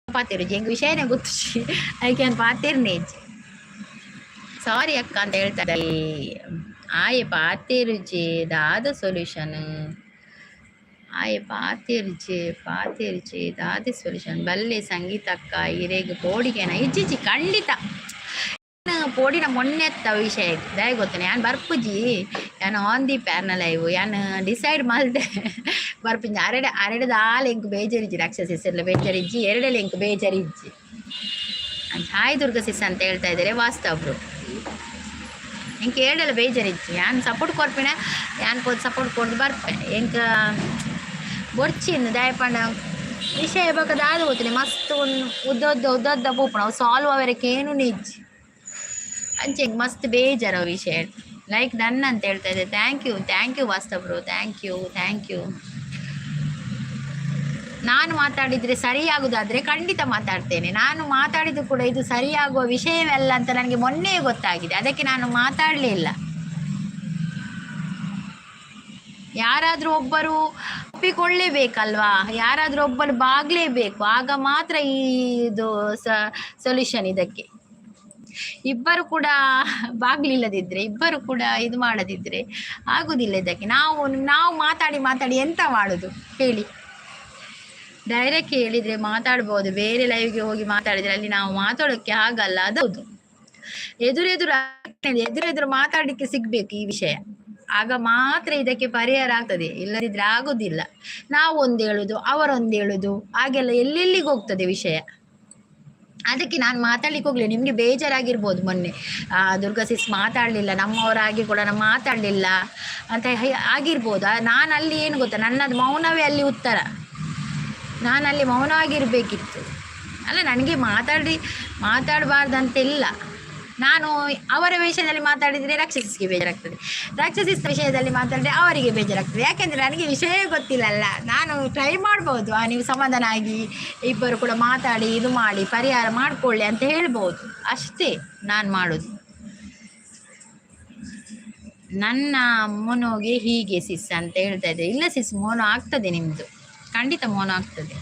Speaker 1: ಪಾತೆರು ಹೆಂಗ್ ವಿಷಯನೇ ಗೊತ್ತುಜಿ ಅದಕ್ಕೆ ನಾನು ಪಾತೆರ್ನೇ ಸಾರಿ ಅಕ್ಕ ಅಂತ ಹೇಳ್ತಾರೆ ಆಯೆ ಪಾತೇರುಜೆ ದಾದ ಸೊಲ್ಯೂಷನ್ ಆಯೆ ಪಾತೇರುಜೆ ದಾದ ಸೊಲ್ಯೂಷನ್ ಬಲ್ಲೆ ಸಂಗೀತ ಅಕ್ಕ ಇರೇಗ ಪೋಡಿಗೆನ ಇಜ್ಜಿಜಿ ಖಂಡಿತ ಪೋಡಿನ ಮೊನ್ನೆತ್ತ ವಿಷಯ ದಯ ಗೊತ್ತಾನೆ ಯಾನ್ ಬರ್ಪುಜಿ ಯಾನ್ ಆನ್ ದಿ ಪ್ಯಾರ್ನ ಲೈವ್ ಯಾನ್ ಡಿಸೈಡ್ ಮಾಡ್ದೆ ಬರ್ಪುಜಿ ಅರೆಡ ದಾಲ ಎಂಕ್ ಬೇಜಾರಿಜ್ಜಿ ರಾಕ್ಷಸ ಹೆಸರೆಲ್ಲ ಬೇಜಾರಿಜ್ಜಿ ಎರಡಲ್ಲಿ ಎಂಕ್ ಬೇಜಾರಿಜ್ಜಿ ಹಾಯ್ ದುರ್ಗ ಸಿಸ್ ಅಂತ ಹೇಳ್ತಾ ಇದ್ದಾರೆ ವಾಸ್ತವ್ರು ಎಂಕ್ ಎರಡೆಲ್ಲ ಬೇಜಾರಿಜ್ಜಿ ಯಾನ್ ಸಪೋರ್ಟ್ ಕೊರ್ಪಿನ ಯಾನ್ ಪೋದ್ ಸಪೋರ್ಟ್ ಕೊಡ್ದು ಬರ್ಪೆ ಎಂಕ ಬೊರ್ಚಿನ್ನು ದಯಪಂಡ ವಿಷಯ ಬೇಕಾದ ಆದ ಹೋಗ್ತೀನಿ ಮಸ್ತ್ ಒಂದು ಉದ್ದದ್ದ ಪೋಪಣ ಅವು ಸಾಲ್ವ್ ಅವರಕ್ಕೆ ಏನು ನಿಜ್ಜಿ ಅಂಚೆ ಹೆಂಗೆ ಮಸ್ತ್ ಬೇಜಾರ ವಿಷಯ ಲೈಕ್ ಡನ್ ಅಂತ ಹೇಳ್ತಾ ಇದ್ದೆ ಥ್ಯಾಂಕ್ ಯು ವಾಸ್ತವ್ರು ಥ್ಯಾಂಕ್ ಯು ನಾನು ಮಾತಾಡಿದರೆ ಸರಿಯಾಗುವುದಾದರೆ ಖಂಡಿತ ಮಾತಾಡ್ತೇನೆ ನಾನು ಮಾತಾಡಿದ್ದು ಕೂಡ ಇದು ಸರಿಯಾಗುವ ವಿಷಯವಲ್ಲ ಅಂತ ನನಗೆ ಮೊನ್ನೆ ಗೊತ್ತಾಗಿದೆ ಅದಕ್ಕೆ ನಾನು ಮಾತಾಡಲೇ ಇಲ್ಲ ಯಾರಾದರೂ ಒಬ್ಬರು ಒಪ್ಪಿಕೊಳ್ಳೇಬೇಕಲ್ವಾ ಯಾರಾದರೂ ಒಬ್ಬರು ಬಾಗಲೇಬೇಕು ಆಗ ಮಾತ್ರ ಇದು ಸೊಲ್ಯೂಷನ್ ಇದಕ್ಕೆ ಇಬ್ಬರು ಕೂಡ ಬಾಗ್ಲಿಲ್ಲದಿದ್ರೆ ಇಬ್ಬರು ಕೂಡ ಇದು ಮಾಡದಿದ್ರೆ ಆಗುದಿಲ್ಲ ಇದಕ್ಕೆ ನಾವು ಮಾತಾಡಿ ಎಂತ ಮಾಡುದು ಹೇಳಿ ಡೈರೆಕ್ಟ್ ಹೇಳಿದರೆ ಮಾತಾಡ್ಬೋದು ಬೇರೆ ಲೈವ್ಗೆ ಹೋಗಿ ಮಾತಾಡಿದರೆ ಅಲ್ಲಿ ನಾವು ಮಾತಾಡೋಕ್ಕೆ ಆಗಲ್ಲ ಅದೌದು ಎದುರೆದುರು ಮಾತಾಡಲಿಕ್ಕೆ ಸಿಗ್ಬೇಕು ಈ ವಿಷಯ ಆಗ ಮಾತ್ರ ಇದಕ್ಕೆ ಪರಿಹಾರ ಆಗ್ತದೆ ಇಲ್ಲದಿದ್ರೆ ಆಗೋದಿಲ್ಲ ನಾವು ಒಂದು ಹೇಳುದು ಅವರೊಂದು ಹೇಳುದು ಹಾಗೆಲ್ಲ ಎಲ್ಲೆಲ್ಲಿಗೆ ಹೋಗ್ತದೆ ವಿಷಯ ಅದಕ್ಕೆ ನಾನು ಮಾತಾಡ್ಲಿಕ್ಕೆ ಹೋಗ್ಲಿ ನಿಮಗೆ ಬೇಜಾರಾಗಿರ್ಬೋದು ಮೊನ್ನೆ ದುರ್ಗಾ ಸಿಸ್ ಮಾತಾಡಲಿಲ್ಲ ನಮ್ಮವರಾಗಿ ಕೂಡ ನಾನು ಮಾತಾಡಲಿಲ್ಲ ಅಂತ ಆಗಿರ್ಬೋದು ನಾನು ಅಲ್ಲಿ ಏನು ಗೊತ್ತಾ ನನ್ನದು ಮೌನವೇ ಅಲ್ಲಿ ಉತ್ತರ ನಾನಲ್ಲಿ ಮೌನವಾಗಿರಬೇಕಿತ್ತು ಅಲ್ಲ ನನಗೆ ಮಾತಾಡಬಾರ್ದಂತಿಲ್ಲ ನಾನು ಅವರ ವಿಷಯದಲ್ಲಿ ಮಾತಾಡಿದರೆ ರಾಕ್ಷಸಿಗೆ ಬೇಜಾರಾಗ್ತದೆ ರಾಕ್ಷಸಿಸ್ ವಿಷಯದಲ್ಲಿ ಮಾತಾಡಿದ್ರೆ ಅವರಿಗೆ ಬೇಜಾರಾಗ್ತದೆ ಯಾಕೆಂದರೆ ನನಗೆ ವಿಷಯ ಗೊತ್ತಿಲ್ಲಲ್ಲ ನಾನು ಟ್ರೈ ಮಾಡ್ಬೋದು ನೀವು ಸಮಾಧಾನ ಆಗಿ ಇಬ್ಬರು ಕೂಡ ಮಾತಾಡಿ ಇದು ಮಾಡಿ ಪರಿಹಾರ ಮಾಡಿಕೊಳ್ಳಿ ಅಂತ ಹೇಳ್ಬೋದು ಅಷ್ಟೇ ನಾನು ಮಾಡೋದು ನನ್ನ ಮೋನೋಗೆ ಹೀಗೆ ಸಿಸ್ ಅಂತ ಹೇಳ್ತಾ ಇದ್ದೆ ಇಲ್ಲ ಸಿಸ್ ಮೋನೋ ಆಗ್ತದೆ ನಿಮ್ಮದು ಖಂಡಿತ ಮೋನ ಆಗ್ತದೆ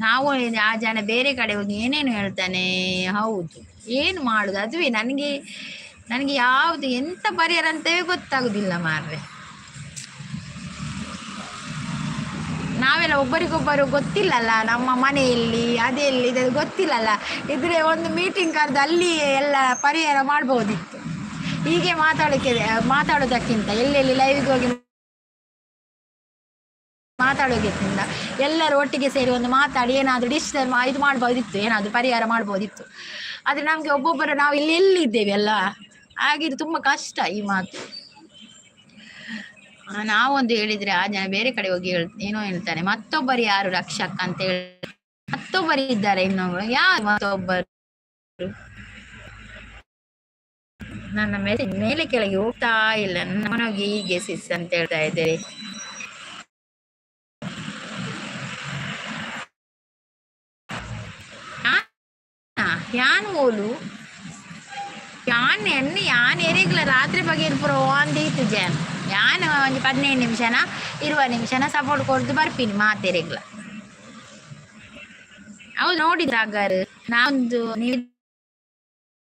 Speaker 1: ನಾವು ಆ ಜನ ಬೇರೆ ಕಡೆ ಹೋಗಿ ಏನೇನು ಹೇಳ್ತಾನೆ ಹೌದು ಏನು ಮಾಡೋದು ಅದುವೇ ನನಗೆ ಯಾವುದು ಎಂತ ಪರಿಹಾರ ಅಂತವೇ ಗೊತ್ತಾಗೋದಿಲ್ಲ ಮಾರ್ರೆ ನಾವೆಲ್ಲ ಒಬ್ಬರಿಗೊಬ್ಬರು ಗೊತ್ತಿಲ್ಲಲ್ಲ, ನಮ್ಮ ಮನೆಯಲ್ಲಿ ಅದೆಲ್ಲಿ ಇದು ಗೊತ್ತಿಲ್ಲಲ್ಲ. ಇದ್ರೆ ಒಂದು ಮೀಟಿಂಗ್ ಕರೆದು ಅಲ್ಲಿ ಎಲ್ಲ ಪರಿಹಾರ ಮಾಡ್ಬೋದಿತ್ತು. ಹೀಗೆ ಮಾತಾಡೋದಕ್ಕಿಂತ ಎಲ್ಲೆಲ್ಲಿ ಲೈವ್ಗೆ ಹೋಗಿ ಮಾತಾಡೋದಕ್ಕಿಂತ ಎಲ್ಲರೂ ಒಟ್ಟಿಗೆ ಸೇರಿ ಒಂದು ಮಾತಾಡಿ ಏನಾದರೂ ಡಿಸಿಷನ್ ಇದು ಮಾಡ್ಬೋದಿತ್ತು, ಏನಾದರೂ ಪರಿಹಾರ ಮಾಡ್ಬೋದಿತ್ತು. ಆದರೆ ನಮಗೆ ಒಬ್ಬೊಬ್ಬರು ನಾವು ಎಲ್ಲಿದ್ದೇವೆ ಅಲ್ಲ, ಹಾಗಿದ್ದು ತುಂಬ ಕಷ್ಟ ಈ ಮಾತು. ನಾವೊಂದು ಹೇಳಿದ್ರೆ ಆ ಜನ ಬೇರೆ ಕಡೆ ಹೋಗಿ ಏನೋ ಹೇಳ್ತಾನೆ. ಮತ್ತೊಬ್ಬರು ಯಾರು ರಕ್ಷಕ್ ಅಂತ ಹೇಳಿ ಮತ್ತೊಬ್ಬರು ಇದ್ದಾರೆ, ಇನ್ನೊಬ್ಬರು ಯಾರು ಮತ್ತೊಬ್ಬರು? ನನ್ನ ಮೇಲೆ ಕೆಳಗೆ ಹೋಗ್ತಾ ಇಲ್ಲ, ನಮ್ಮನೋಗಿ ಹೀಗೆ ಸಿಸ್ ಅಂತ ಹೇಳ್ತಾ ಇದ್ದಾರೆ. ಯಾನ್ ಓಲು ಯಾನ್ ಎರೆಗ್ಲ ರಾತ್ರಿ ಬಗ್ಗೆ ಇರ್ಪುರ ಅಂದಿತ್ತು ಜನ. ಯಾನ್ ಒಂದು 15 ನಿಮಿಷನ 20 ನಿಮಿಷನ ಸಪೋರ್ಟ್ ಕೊಡ್ದು ಬರ್ತೀನಿ ಮಾತೆರೆಗ್ಲ. ಹೌದು ನೋಡಿದ್ರಾಗಾರು ನಾವೊಂದು ನೀವು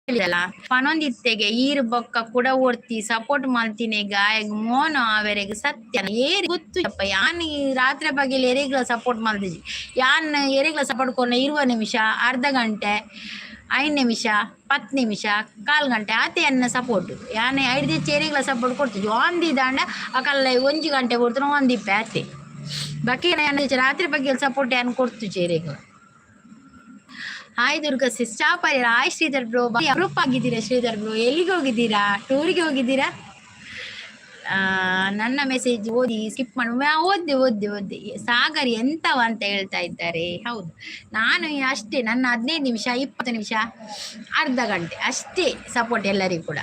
Speaker 1: ಹೇಳಿದಲ್ಲ ಪನೊಂದಿತ್ತೆಗೆ ಈರು ಬೊಕ್ಕ ಕೂಡ ಓಡ್ತಿ ಸಪೋರ್ಟ್ ಮಾಡ್ತೀನಿ ಗಾಯಗ್ ಮೋನು ಆವರೆಗೆ ಸತ್ಯ ಏರಿ ಗೊತ್ತು ಅಪ್ಪ. ಯಾನ್ ರಾತ್ರಿ ಬಗ್ಗೆ ಎರೆಗ್ಲ ಸಪೋರ್ಟ್ ಮಾಡ್ದಿಜಿ, ಯಾನ್ ಎರೆಗ್ಲ ಸಪೋರ್ಟ್ ಕೊಡ 20 ನಿಮಿಷ, ಅರ್ಧ ಗಂಟೆ, 5 ನಿಮಿಷ, 10 ನಿಮಿಷ, 1/4 ಗಂಟೆ ಆತೆ ಅನ್ನ ಸಪೋರ್ಟ್ ಯಾನೆ 5 ದಿನ ಎರೆಗ್ಲ ಸಪೋರ್ಟ್ ಕೊಡ್ತಿದ್ವಿ. ಒಂದಿದಾಂಡ ಅಕಲ್ಲ 1 ಗಂಟೆ ಕೊಡ್ತಾನೆ ಒಂದಿಪ್ಪೆ ಆತೆ ಬಾಕಿ ರಾತ್ರಿ ಬಗ್ಗೆ ಸಪೋರ್ಟ್ ಯಾನ್ ಕೊಡ್ತು ಚೇರೆಗ್ಲ. ಹಾಯ್ ದುರ್ಗಾ ಸಿಸ್ಟಾ ಪರಿರ. ಹಾಯ್ ಶ್ರೀಧರ್ ಬ್ರೋ, ಅಪ್ರೂಪ್ ಆಗಿದ್ದೀರಾ ಶ್ರೀಧರ್ ಬ್ರೋ? ಎಲ್ಲಿಗೆ ಹೋಗಿದ್ದೀರಾ? ಟೂರಿಗೆ ಹೋಗಿದ್ದೀರಾ? ನನ್ನ ಮೆಸೇಜ್ ಓದಿ ಸ್ಕಿಪ್ ಮಾಡಿ ಓದ್ದೆ. ಸಾಗರ್ ಎಂತವ ಅಂತ ಹೇಳ್ತಾ ಇದ್ದಾರೆ. ಹೌದು, ನಾನು ಅಷ್ಟೇ, ನನ್ನ 15 ನಿಮಿಷ 20 ನಿಮಿಷ ಅರ್ಧ ಗಂಟೆ ಅಷ್ಟೇ ಸಪೋರ್ಟ್ ಎಲ್ಲರಿಗೂ ಕೂಡ.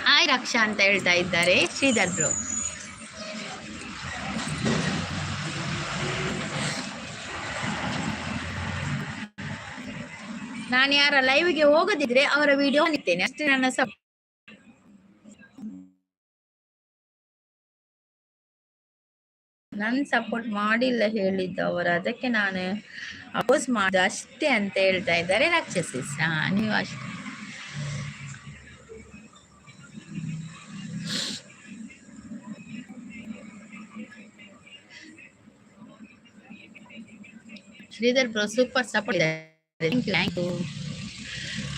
Speaker 1: ಹಾಯ್ ರಕ್ಷಾ ಅಂತ ಹೇಳ್ತಾ ಇದ್ದಾರೆ ಶ್ರೀಧರ್ ಬ್ರೋ. ನಾನು ಯಾರ ಲೈವ್ಗೆ ಹೋಗದಿದ್ರೆ ಅವರ ವಿಡಿಯೋ ನಿಂತೇನೆ ಅಷ್ಟೇ. ನನ್ನ ಸಪೋರ್ಟ್ ಮಾಡಿಲ್ಲ ಹೇಳಿದ್ದವರು, ಅದಕ್ಕೆ ನಾನು ಅಪೋಸ್ ಮಾಡ ಅಷ್ಟೇ ಅಂತ ಹೇಳ್ತಾ ಇದ್ದಾರೆ ರಾಕ್ಷಸಿಸ್. ನೀವು ಅಷ್ಟೇ. ಶ್ರೀಧರ್ ಬ್ರೋ ಸೂಪರ್ ಸಪೋರ್ಟ್ ಇದೆ, ಥ್ಯಾಂಕ್ ಯು.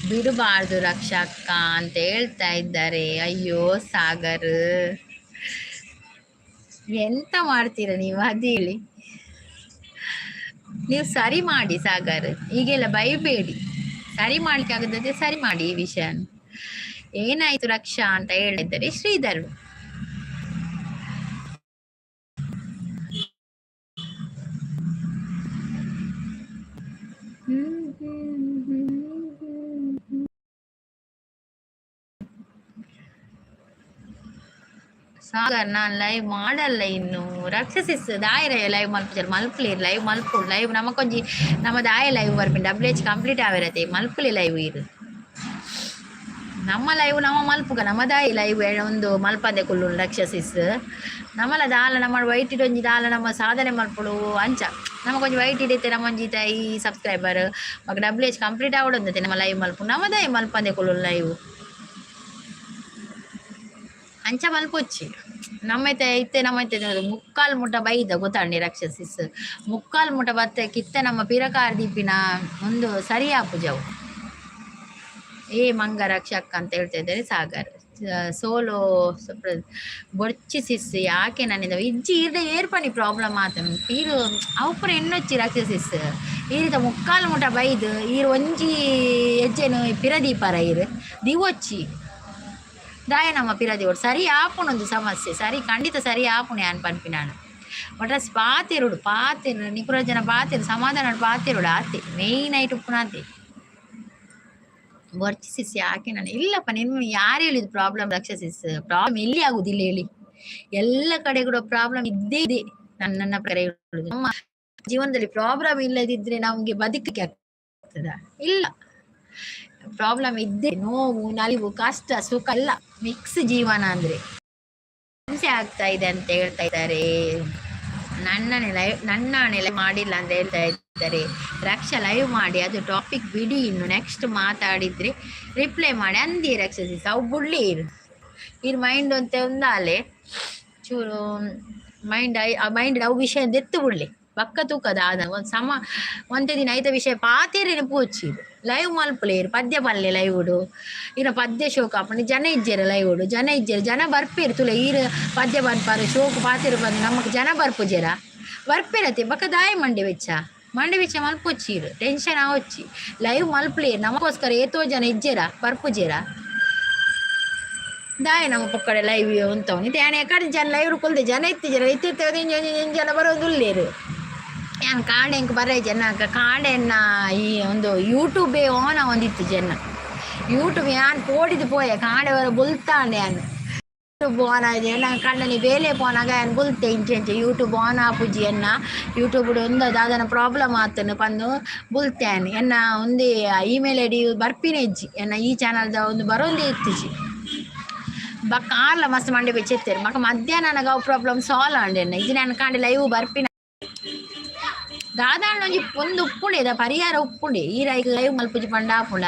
Speaker 1: ಬಿಡಬಾರ್ದು ರಕ್ಷಕ್ಕ ಅಂತ ಹೇಳ್ತಾ ಇದ್ದಾರೆ. ಅಯ್ಯೋ ಸಾಗರ್ ಎಂತ ಮಾಡ್ತೀರ ನೀವು ಅದು ಹೇಳಿ. ನೀವು ಸರಿ ಮಾಡಿ ಸಾಗರ್, ಈಗೆಲ್ಲ ಬೈಬೇಡಿ. ಸರಿ ಮಾಡ್ಲಿಕ್ಕೆ ಆಗದ್ರೆ ಸರಿ ಮಾಡಿ ಈ ವಿಷಯ. ಏನಾಯ್ತು ರಕ್ಷಾ ಅಂತ ಹೇಳಿದ್ದಾರೆ ಶ್ರೀಧರ್. ಸಾಗರ್ ನಾನು ಲೈವ್ ಮಾಡಲ್ಲ ಇನ್ನು. ರಕ್ಷಸಿಸ್ ದಾಯರ ಲೈವ್ ಮಲ್ಪುಜರ್ ಮಲ್ಪುಲಿ ಲೈವ್ ಮಲ್ಪುಡು ಲೈವ್ ನಮಕೊಂಜಿ ನಮ್ಮ ದಾಯ ಲೈವ್ ಬರ್ಪಿಂಡು WH ಕಂಪ್ಲೀಟ್ ಆವಿರತ್ತೆ ಮಲ್ಪುಲಿ ಲೈವ್ ಇರು ನಮ್ಮ ಲೈವ್ ನಮ್ಮ ಮಲ್ಪುಗ ನಮ್ಮ ದಾಯಿ ಲೈವ್ ಒಂದು ಮಲ್ಪದೆ ಕುಲ್ಲು ರಕ್ಷಸಿಸ್ ನಮ್ಮಲ ದಾಲ ನಮ್ಮ ವೈಟ್ ಇಡೊಂಜಿ ದಾಲ ನಮ್ಮ ಸಾಧನೆ ಮಲ್ಪುಡು ಅಂಚ ನಮಕೊಂಜಿ ವೈಟ್ ಇಡೈತೆ ನಮ್ಮೊಂಜಿ ತಾಯಿ ಸಬ್ಸ್ಕ್ರೈಬರ್ ಮಗ WH ಕಂಪ್ಲೀಟ್ ಆವಡೊಂದತೆ ನಮ್ಮ ಲೈವ್ ಮಲ್ಪು ನಮ್ಮ ದಾಯಿ ಮಲ್ಪದೆ ಕುಲ್ಲು ಲೈವ್ ಅಂಚ ಮಲ್ಪೊಚ್ಚಿ ನಮ್ಮೈತೆ ಐತೆ ನಮ್ಮೈತೆ ಮುಕ್ಕಾಲು ಮುಟ್ಟ ಬೈದ ಗೊತ್ತಾಂಡಿ ರಕ್ಷಸಿಸ್ ಮುಕ್ಕಾಲು ಮುಟ್ಟ ಬತ್ತೆ ಕಿತ್ತ ನಮ್ಮ ಪಿರಕಾರ ದೀಪಿನ ಒಂದು ಸರಿಯಾಪು ಜವು ಮಂಗ ರಕ್ಷಕ್ ಅಂತ ಹೇಳ್ತಾ ಇದ್ದಾರೆ ಸಾಗರ್. ಸೋಲೋ ಬೊರ್ಚಿ ಸಿಸ್ ಯಾಕೆ ನನ್ನಿಂದ ಇಜ್ಜಿ ಇರ್ದ ಏರ್ಪಣಿ ಪ್ರಾಬ್ಲಮ್ ಆತ ಈರು ಅವಪುರ ಎನ್ನೊಚ್ಚಿ ರಕ್ಷಸಿಸ್ ಈ ರೀತಿ ಮುಕ್ಕಾಲು ಮುಟ್ಟ ಬೈದು ಈರು ಒಂಜಿ ಹೆಜ್ಜೆನು ಪಿರದೀಪರ ಈರು ದಿವೊಚ್ಚಿ ದಾಯ ನಮ್ಮ ಪಿರದಿ ಒಟ್ಟು ಸರಿ ಆಪುನೊಂದು ಸಮಸ್ಯೆ ಸರಿ ಖಂಡಿತ ಸರಿ ಆಪುಣೆ ಅನ್ ಪನ್ಪಿನಾನು ಒಟ್ರಸ್ ಪಾತಿರುಡು ನಿಪುರ ಜನ ಪಾತಿರು ಸಮಾಧಾನ ಪಾತಿರುಡು ಆತೆ ಮೇಯ್ನ್ ಆಯ್ತು ಉಪ್ಪುನಾತೆ ವರ್ಚಿಸಿಸ್ ಯಾಕೆ ನಾನು ಇಲ್ಲಪ್ಪ ನಿನ್ನ ಯಾರು ಹೇಳಿದ್ದು ಪ್ರಾಬ್ಲಮ್ ರಕ್ಷಸಿಸ್ ಪ್ರಾಬ್ಲಮ್ ಎಲ್ಲಿ ಆಗುದಿಲ್ಲ ಹೇಳಿ ಎಲ್ಲ ಕಡೆ ಕೂಡ ಪ್ರಾಬ್ಲಮ್ ಇದ್ದೇ ಇದೆ. ನನ್ನ ಪ್ರಕಾರ ನಮ್ಮ ಜೀವನದಲ್ಲಿ ಪ್ರಾಬ್ಲಮ್ ಇಲ್ಲದಿದ್ರೆ ನಮ್ಗೆ ಬದುಕಕ್ಕೆ ಆಗ್ತದ ಇಲ್ಲ ಪ್ರಾಬ್ಲಮ್ ಇದ್ದೇ ನೋವು ನಲಿವು ಕಷ್ಟ ಸುಖ ಎಲ್ಲ ಮಿಕ್ಸ್ ಜೀವನ ಅಂದ್ರೆ ಹಿಂಸೆ ಆಗ್ತಾ ಇದೆ ಅಂತ ಹೇಳ್ತಾ ಇದ್ದಾರೆ. ನನ್ನನೆ ಲೈವ್ ಮಾಡಿಲ್ಲ ಅಂತ ಹೇಳ್ತಾ ಇದ್ದಾರೆ. ರಕ್ಷಾ ಲೈವ್ ಮಾಡಿ ಅದು ಟಾಪಿಕ್ ಬಿಡಿ ಇನ್ನು ನೆಕ್ಸ್ಟ್ ಮಾತಾಡಿದ್ರೆ ರಿಪ್ಲೈ ಮಾಡಿ ಅಂದಿ ರಕ್ಷಸಿಸ್ ಅವು ಬುಡ್ಲಿ ಇರು ಮೈಂಡ್ ಅಂತ ಒಂದಾಲೆ ಚೂರು ಮೈಂಡ್ ಅವು ವಿಷಯ ಎತ್ತು ಬಿಡ್ಲಿ ಬಕ್ಕ ತೂಕದ ಆದ ಒಂದು ಒಂದೇ ದಿನ ಐತ ವಿಷಯ ಪಾತೇರೇನೆ ಪೂಚಿದು ಲೈವ್ ಮಲ್ಪಲೇರು ಪದ್ಯ ಪಲ್ಲೆ ಲೈವ್ ಉಡು ಇನ್ನು ಪದ್ಯ ಶೋಕ ಅಪ್ಪಣಿ ಜನ ಇಜ್ಜೇರು ಲೈವ್ ಉಡು ಜನ ಬರ್ಪೇರು ತುಲೆ ಈರು ಪದ್ಯ ಬರ್ಪಾರು ಶೋಕು ಪಾತೇರು ಬಂದು ನಮಗೆ ಜನ ಬರ್ಪುಜೇರ ಬರ್ಪೇರತಿ ಬಕ್ಕ ದಾಯ ಮಂಡಿ ಬೆಚ್ಚ ಮಲ್ಪೊಚ್ಚಿರು ಟೆನ್ಷನ್ ಆವಚ್ಚಿ ಲೈವ್ ಮಲ್ಪಲೇರು ನಮಗೋಸ್ಕರ ಏತೋ ಜನ ಇಜ್ಜೇರ ಬರ್ಪುಜೇರ ದಾಯ ನಮ್ಮ ಪಕ್ಕಡೆ ಲೈವ್ ಉಂಟವನು ಇದು ಯಾನೆ ಕಡೆ ಜನ ಲೈವ್ ಕೊಲ್ದೆ ಜನ ಇತ್ತಿದ್ದಾರೆ ಇತ್ತಿರ್ತೇವೆ ಜನ ಬರೋದು ಉಳ್ಳೇರು ಏನು ಕಾಂಡೆ ಹೆಂಗೆ ಬರೋ ಜನ ಕಾಂಡೆನ್ನ ಈ ಒಂದು ಯೂಟ್ಯೂಬೇ ಓನ ಒಂದಿತ್ತು ಜನ ಯೂಟ್ಯೂಬ್ ಯಾನ್ ಪೋಡಿದು ಪೋಯ ಕಾಂಡೆ ಬರೋ ಬುಲ್ತಾಂಡೆ ಯಾನು ಯೂಟ್ಯೂಬ್ ಓನ್ ಆಗಿದೆ ನಾನು ಕಂಡನಿ ಬೇಲೆ ಪೋನಾಗ ಏನು ಬುಲ್ತೆ ಇಂಚೆ ಯೂಟ್ಯೂಬ್ ಓನ್ ಆಪುಜಿ ಎನ್ನ ಯೂಟ್ಯೂಬ್ ಒಂದು ಅದನ್ನ ಪ್ರಾಬ್ಲಮ್ ಆತನು ಪಂದು ಬುಲ್ತೇನೆ ಎನ್ನ ಒಂದೇ ಇಮೇಲ್ ಐ ಡಿ ಬರ್ಪಿನೆಜ್ಜಿ ಎನ್ನ ಈ ಚಾನಲ್ದ ಒಂದು ಬರೋದೇ ಇತ್ತಿಜಿ ಬಕ್ಕ ಆರ್ಲ ಮಸ್ತ್ ಮಂಡೆ ಬೆಚ್ಚೆತ್ತೇರು ಮಕ್ಕ ಮಧ್ಯಾಹ್ನ ನನಗೆ ಅವು ಪ್ರಾಬ್ಲಮ್ ಸಾಲ್ವ್ ಅಂಡೆನ್ನ ಇದು ನಾನು ಕಾಂಡೆ ಲೈವ್ ಬರ್ಪಿನ ದಾದಾಂಡ ಒಂದು ಉಪ್ಪುಂಡೆ ಪರಿಹಾರ ಉಪ್ಪುಂಡೆ ಈ ಲೈವ್ ಮಲ್ಪುಜಿ ಪಂಡ ಆಪುಂಡ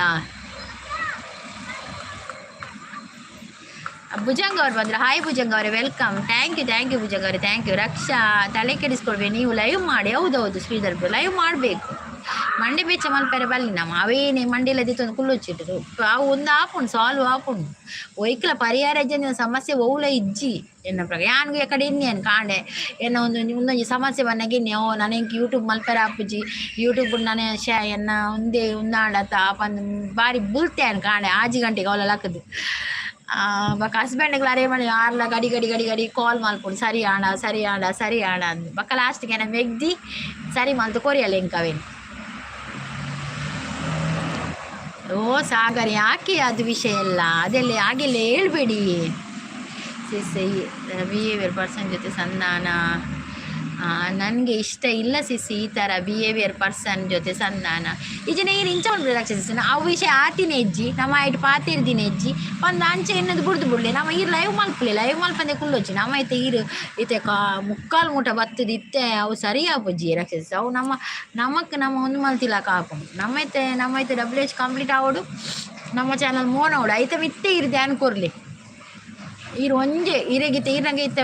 Speaker 1: ಭುಜಂಗ ಅವ್ರು ಬಂದ್ರೆ ಹಾಯ್ ಭುಜಂಗ ಅವರೇ ವೆಲ್ಕಮ್ ಥ್ಯಾಂಕ್ ಯು ಭುಜಂಗ ಅವರೇ ಥ್ಯಾಂಕ್ ಯು ರಕ್ಷಾ ತಲೆ ಕೆಡಿಸ್ಕೊಳ್ಬೇಕು ನೀವು ಲೈವ್ ಮಾಡಿ ಹೌದೌದು ಶ್ರೀಧರ್ ಲೈವ್ ಮಾಡಬೇಕು ಮಂಡೆ ಬೆಚ್ಚ ಮಲ್ಪೆರೆ ಬಲ್ಲಿ ನಮ್ಮ ಅವೇನೇ ಮಂಡಿಲದಿತ್ತು ಒಂದು ಕುಲ್ಲುಚ್ಚಿಟ್ಟು ಅವು ಒಂದು ಆಪುಂಡು ಸಾಲ್ವ್ ಆಪುಂಡು ಒಯ್ಕಲ ಪರಿಹಾರ ಜನ ಸಮಸ್ಯೆ ಓಲ ಇಜ್ಜಿ ಎನ್ನ ಪ್ರಕಾರ ಯಾನ್ಗೆ ಆ ಕಡೆ ಇನ್ನೇನು ಕಾಂಡೆ ಎನ್ನ ಒಂದೊಂದು ಸಮಸ್ಯೆ ಬನ್ನಗಿನ್ನೆ ಓ ನನಗೆ ಯೂಟ್ಯೂಬ್ ಮಲ್ಪೆರೆ ಆಪುಜಿ ಯೂಟ್ಯೂಬ್ ನಾನು ಎನ್ನ ಒಂದೇ ಉಂದಾಡತ್ತ ಪಂದು ಬಾರಿ ಬುಲ್ತೇನು ಕಾಂಡೆ ಆಜಿ ಗಂಟೆಗೆ ಅವಳ ಲಕ್ಕದು ಬಕ್ಕ ಹಸ್ಬೆಂಡ್ಗೆ ಅರೇ ಮಾಡಿ ಆರ್ಲ ಗಡಿ ಕಾಲ್ ಮಲ್ಪುಂಡು ಸರಿ ಆಡ ಅಂದು ಬಕ್ಕ ಲಾಸ್ಟಿಗೆ ನಮ್ಮ ಮೆಗ್ದಿ ಸರಿ ಮಲ್ತು ಕೊರಿಯಲ್ಲ ಎಂಕವೇನು ಓ ಸಾಗರ್ ಯಾಕೆ ಅದು ವಿಷಯ ಎಲ್ಲ ಅದೆಲ್ಲ ಹಾಗೆಲ್ಲ ಹೇಳ್ಬೇಡಿ ಸಿಸ್ಸಿ ಬಿಹೇವಿಯರ್ ಪರ್ಸನ್ ಜೊತೆ ಸಂಧಾನ ನನಗೆ ಇಷ್ಟ ಇಲ್ಲ ಸಿಸ್ಸಿ ಈ ಥರ ಬಿಹೇವಿಯರ್ ಪರ್ಸನ್ ಜೊತೆ ಸಂಧಾನ ಈಜನ ಏನು ಇಂಚ ಉಂಟು ರಕ್ಷಿಸ್ತಾನೆ ಆ ವಿಷಯ ಆತಿನ ಹೆಜ್ಜಿ ನಮ್ಮ ಐಟ್ ಪಾತಿರ್ದಿನ ಹೆಜ್ಜಿ ಒಂದು ಅಂಚೆ ಎನ್ನದು ಬಿಡ್ಲಿ ನಮ್ಮ ಈ ಲೈವ್ ಮಲ್ಪಂದೆ ಕುಳ್ಳೊಚ್ಚಿ ನಮ್ಮ ಐತೆ ಈತೆ ಮುಕ್ಕಾಲು ಮೂಟ ಬತ್ತದ ಇತ್ತೆ ಅವು ಸರಿ ಆಪುಜ್ಜಿ ರಕ್ಷಿಸ್ ಅವು ನಮ್ಮ ಒಂದು ಮಲ್ತಿಲಾಕ ಹಾಕೊಂಡು ನಮ್ಮೈತೆ WH ಕಂಪ್ಲೀಟ್ ಆಗೋಡು ನಮ್ಮ ಚಾನಲ್ ಮೋನೋಡು ಐತೆ ಮಿತ್ತೆ ಇರ್ದೆ ಅನ್ಕೊರ್ಲಿ ಇರು ಒಂಜೆ ಇರಗಿತ್ತೆ ಇರಂಗೆ ಇತ್ತ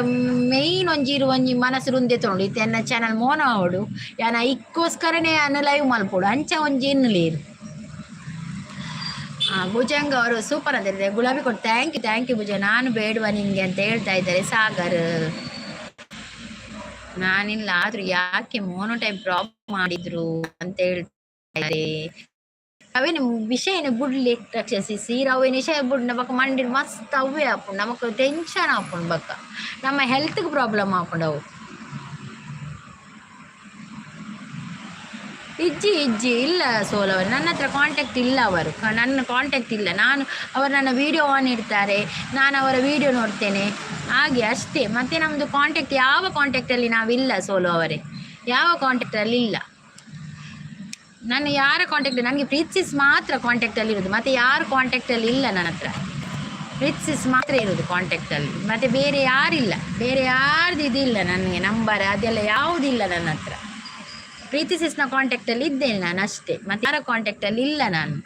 Speaker 1: ಮೇಯ್ನ್ ಒಂಜಿ ಮನಸ್ಸು ರುಂದೆ ತೊಗೊಂಡು ಇತ್ತೆ ನನ್ನ ಚಾನಲ್ ಮೋನ ಆವಡು ಯಾನ ಇಕ್ಕೋಸ್ಕರನೇ ಅನ್ನ ಲೈವ್ ಮಲ್ಪೋಡು ಅಂಚ ಒಂಜಿ ಎನ್ನಲೇರು ಭುಜಂಗ ಅವರು ಸೂಪರ್ ಅಂತಿದ್ದಾರೆ ಗುಲಾಬಿ ಕೊಟ್ಟು ಥ್ಯಾಂಕ್ ಯು ಭುಜ ನಾನು ಬೇಡುವ ನಿಂಗೆ ಅಂತ ಹೇಳ್ತಾ ಇದ್ದಾರೆ ಸಾಗರ್ ನಾನಿಲ್ಲ ಆದ್ರೂ ಯಾಕೆ ಮೋನೋ ಟೈಪ್ ಪ್ರಾಬ್ಲಮ್ ಮಾಡಿದ್ರು ಅಂತ ಹೇಳ್ತಾ ಇದ್ದಾರೆ ಅವೇನು ವಿಷಯನ ಬುಡ್ಲಿ ರಕ್ಷಿಸಿ ಸೀರಾವೇನು ವಿಷಯ ಬುಡ್ನ ಬಕ್ಕ ಮಂಡಿ ಮಸ್ತ್ ಅವೇ ಹಾಕೊಂಡು ನಮಕ್ ಟೆನ್ಷನ್ ಹಾಕೊಂಡು ಬಕ್ಕ ನಮ್ಮ ಹೆಲ್ತ್ಗೆ ಪ್ರಾಬ್ಲಮ್ ಹಾಕೊಂಡು ಅವು ಇಜ್ಜಿ ಇಲ್ಲ ಸೋಲವರು ನನ್ನ ಹತ್ರ ಕಾಂಟ್ಯಾಕ್ಟ್ ಇಲ್ಲ ನನ್ನ ಕಾಂಟ್ಯಾಕ್ಟ್ ಇಲ್ಲ ಅವರು ನನ್ನ ವೀಡಿಯೋ ಆನ್ ಇಡ್ತಾರೆ ನಾನು ಅವರ ವೀಡಿಯೋ ನೋಡ್ತೇನೆ ಹಾಗೆ ಅಷ್ಟೇ ಮತ್ತೆ ನಮ್ಮದು ಕಾಂಟ್ಯಾಕ್ಟ್ ಯಾವ ಕಾಂಟ್ಯಾಕ್ಟಲ್ಲಿ ನಾವಿಲ್ಲ ಸೋಲು ಅವರೇ ಯಾವ ಕಾಂಟ್ಯಾಕ್ಟಲ್ಲಿ ಇಲ್ಲ ನಾನು ಯಾರ ಕಾಂಟ್ಯಾಕ್ಟ್ ನನಗೆ ಪ್ರೀತ್ಸಿಸ್ ಮಾತ್ರ ಕಾಂಟ್ಯಾಕ್ಟಲ್ಲಿ ಇರೋದು ಮತ್ತು ಯಾರು ಕಾಂಟ್ಯಾಕ್ಟಲ್ಲಿ ಇಲ್ಲ ನನ್ನ ಹತ್ರ ಪ್ರೀತ್ಸಿಸ್ ಮಾತ್ರ ಇರೋದು ಕಾಂಟ್ಯಾಕ್ಟಲ್ಲಿ ಮತ್ತು ಬೇರೆ ಯಾರ್ದು ಇದಿಲ್ಲ ನನಗೆ ನಂಬರ್ ಅದೆಲ್ಲ ಯಾವುದಿಲ್ಲ ನನ್ನ ಹತ್ರ ಪ್ರೀತಿಸಿಸ್ನ ಕಾಂಟ್ಯಾಕ್ಟಲ್ಲಿ ಇದ್ದೇನೆ ನಾನು ಅಷ್ಟೇ ಮತ್ತು ಯಾರ ಕಾಂಟ್ಯಾಕ್ಟಲ್ಲಿ ಇಲ್ಲ ನಾನು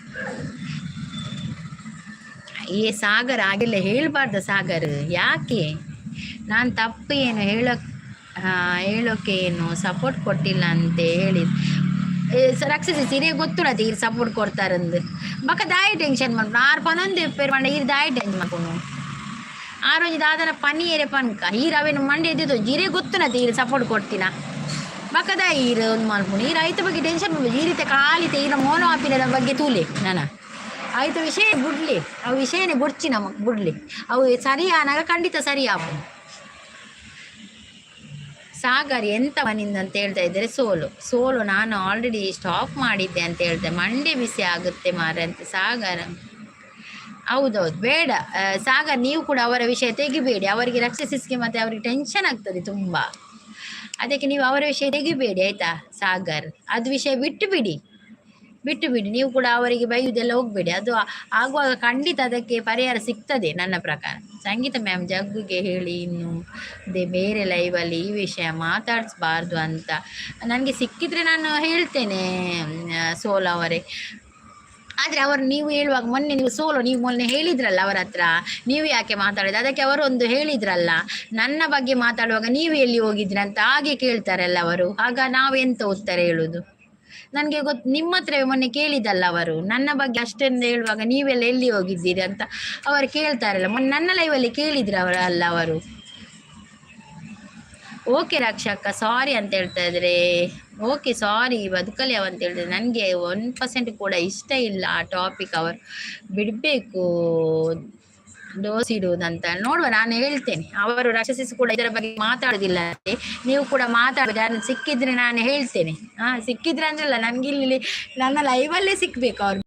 Speaker 1: ಸಾಗರ್ ಹಾಗೆಲ್ಲ ಹೇಳಬಾರ್ದು ಸಾಗರ್ ಯಾಕೆ ನಾನು ತಪ್ಪು ಏನು ಹೇಳೋಕೆ ಏನು ಸಪೋರ್ಟ್ ಕೊಟ್ಟಿಲ್ಲ ಅಂತ ಹೇಳಿ ರಕ್ಷಿಸಿ ಸೀರೆ ಗೊತ್ತುಡತ್ತೆ ಈಗ ಸಪೋರ್ಟ್ ಕೊಡ್ತಾರಂದು ಬಕ್ಕ ದಾಯಿ ಟೆನ್ಷನ್ ಮಾಡ್ಕೊಂಡು 6 ಪನೊಂದು ಪೇರ್ ಮಂಡ ಈಗ ದಾಯಿ ಟೆನ್ಷನ್ ಮಾಡ್ಕೊಂಡು 6 ದಾದನ ಪನಿ ಏರೆ ಪನ್ಕ ಈರವೇನು ಮಂಡಿ ಎದ್ದಿದ್ದು ಜೀರೆ ಗೊತ್ತುನತ್ತೆ ಈಗ ಸಪೋರ್ಟ್ ಕೊಡ್ತೀನ ಬಕ್ಕ ದಾಯಿ ಈರ ಒಂದು ಮಾಡ್ಕೊಂಡು ಈ ರೈತ ಬಗ್ಗೆ ಟೆನ್ಷನ್ ಮಾಡ್ಬೋದು ಈ ರೀತಿ ಕಾಲಿತೆ ಈಗ ಮೋನೋ ಆಪಿನ ಬಗ್ಗೆ ತೂಲೆ ಆಯ್ತು ವಿಷಯ ಬಿಡ್ಲಿ ಅವು ವಿಷಯನೇ ಬುಡ್ಚಿ ನಮಗೆ ಬಿಡ್ಲಿ ಅವು ಸರಿ ಆನಾಗ ಖಂಡಿತ ಸರಿ ಆಪು ಸಾಗರ್ ಎಂತ ಮನಿಂದ ಅಂತ ಹೇಳ್ತಾ ಇದ್ದಾರೆ ಸೋಲು ನಾನು ಆಲ್ರೆಡಿ ಸ್ಟಾಪ್ ಮಾಡಿದ್ದೆ ಅಂತ ಹೇಳ್ದೆ ಮಂಡೆ ಬಿಸಿ ಆಗುತ್ತೆ ಮಾರ ಅಂತ ಸಾಗರ್ ಹೌದೌದು ಬೇಡ ಸಾಗರ್ ನೀವು ಕೂಡ ಅವರ ವಿಷಯ ತೆಗಿಬೇಡಿ ಅವರಿಗೆ ರಕ್ಷಿಸಿಸ್ಗೆ ಮತ್ತು ಅವರಿಗೆ ಟೆನ್ಷನ್ ಆಗ್ತದೆ ತುಂಬ ಅದಕ್ಕೆ ನೀವು ಅವರ ವಿಷಯ ತೆಗಿಬೇಡಿ ಆಯಿತಾ ಸಾಗರ್ ಅದು ವಿಷಯ ಬಿಟ್ಟು ಬಿಡಿ ನೀವು ಕೂಡ ಅವರಿಗೆ ಬೈಯುವುದೆಲ್ಲ ಹೋಗಬೇಡಿ ಅದು ಆಗುವಾಗ ಖಂಡಿತ ಅದಕ್ಕೆ ಪರಿಹಾರ ಸಿಗ್ತದೆ ನನ್ನ ಪ್ರಕಾರ ಸಂಗೀತ ಮ್ಯಾಮ್ ಜಗ್ಗುಗೆ ಹೇಳಿ ಇನ್ನು ಬೇರೆ ಲೈವಲ್ಲಿ ಈ ವಿಷಯ ಮಾತಾಡಿಸ್ಬಾರ್ದು ಅಂತ ನನಗೆ ಸಿಕ್ಕಿದ್ರೆ ನಾನು ಹೇಳ್ತೇನೆ ಸೋಲ್ ಅವರೇ ಆದರೆ ಅವರು ನೀವು ಹೇಳುವಾಗ ಮೊನ್ನೆ ನೀವು ನೀವು ಮೊನ್ನೆ ಹೇಳಿದ್ರಲ್ಲ ಅವರ ಹತ್ರ, ನೀವು ಯಾಕೆ ಮಾತಾಡಿದ ಅದಕ್ಕೆ ಅವರು ಒಂದು ಹೇಳಿದ್ರಲ್ಲ, ನನ್ನ ಬಗ್ಗೆ ಮಾತಾಡುವಾಗ ನೀವು ಎಲ್ಲಿ ಹೋಗಿದ್ರಿ ಅಂತ ಹಾಗೆ ಕೇಳ್ತಾರಲ್ಲ ಅವರು. ಆಗ ನಾವೆಂತ ಉತ್ತರ ಹೇಳುದು? ನನಗೆ ನಿಮ್ಮ ಹತ್ರವೇ ಮೊನ್ನೆ ಕೇಳಿದಲ್ಲ ಅವರು, ನನ್ನ ಬಗ್ಗೆ ಅಷ್ಟೆಂದು ಹೇಳುವಾಗ ನೀವೆಲ್ಲ ಎಲ್ಲಿ ಹೋಗಿದ್ದೀರಿ ಅಂತ ಅವರು ಕೇಳ್ತಾರಲ್ಲ. ಮೊನ್ನೆ ನನ್ನ ಲೈವಲ್ಲಿ ಕೇಳಿದ್ರು ಅವರಲ್ಲ ಅವರು. ಓಕೆ ರಕ್ಷಕ್ಕ ಸಾರಿ ಅಂತ ಹೇಳ್ತಾ ಇದ್ರೆ, ಓಕೆ ಸಾರಿ ಬದುಕಲಿ ಅಂತ ಹೇಳಿದ್ರೆ, ನನಗೆ 1% ಕೂಡ ಇಷ್ಟ ಇಲ್ಲ ಆ ಟಾಪಿಕ್. ಅವರು ಬಿಡಬೇಕು ಡೋಸ್ ಇಡುವುದಂತ. ನೋಡುವ, ನಾನು ಹೇಳ್ತೇನೆ. ಅವರು ರಾಕ್ಷಸಿಸ್ ಕೂಡ ಇದರ ಬಗ್ಗೆ ಮಾತಾಡೋದಿಲ್ಲ, ನೀವು ಕೂಡ ಮಾತಾಡೋದು. ಯಾರು ಸಿಕ್ಕಿದ್ರೆ ನಾನು ಹೇಳ್ತೇನೆ. ಸಿಕ್ಕಿದ್ರೆ ಅಂದ್ರಲ್ಲ, ನನಗೆ ಇಲ್ಲಿ ನನ್ನ ಲೈವಲ್ಲೇ ಸಿಕ್ಬೇಕು ಅವ್ರು.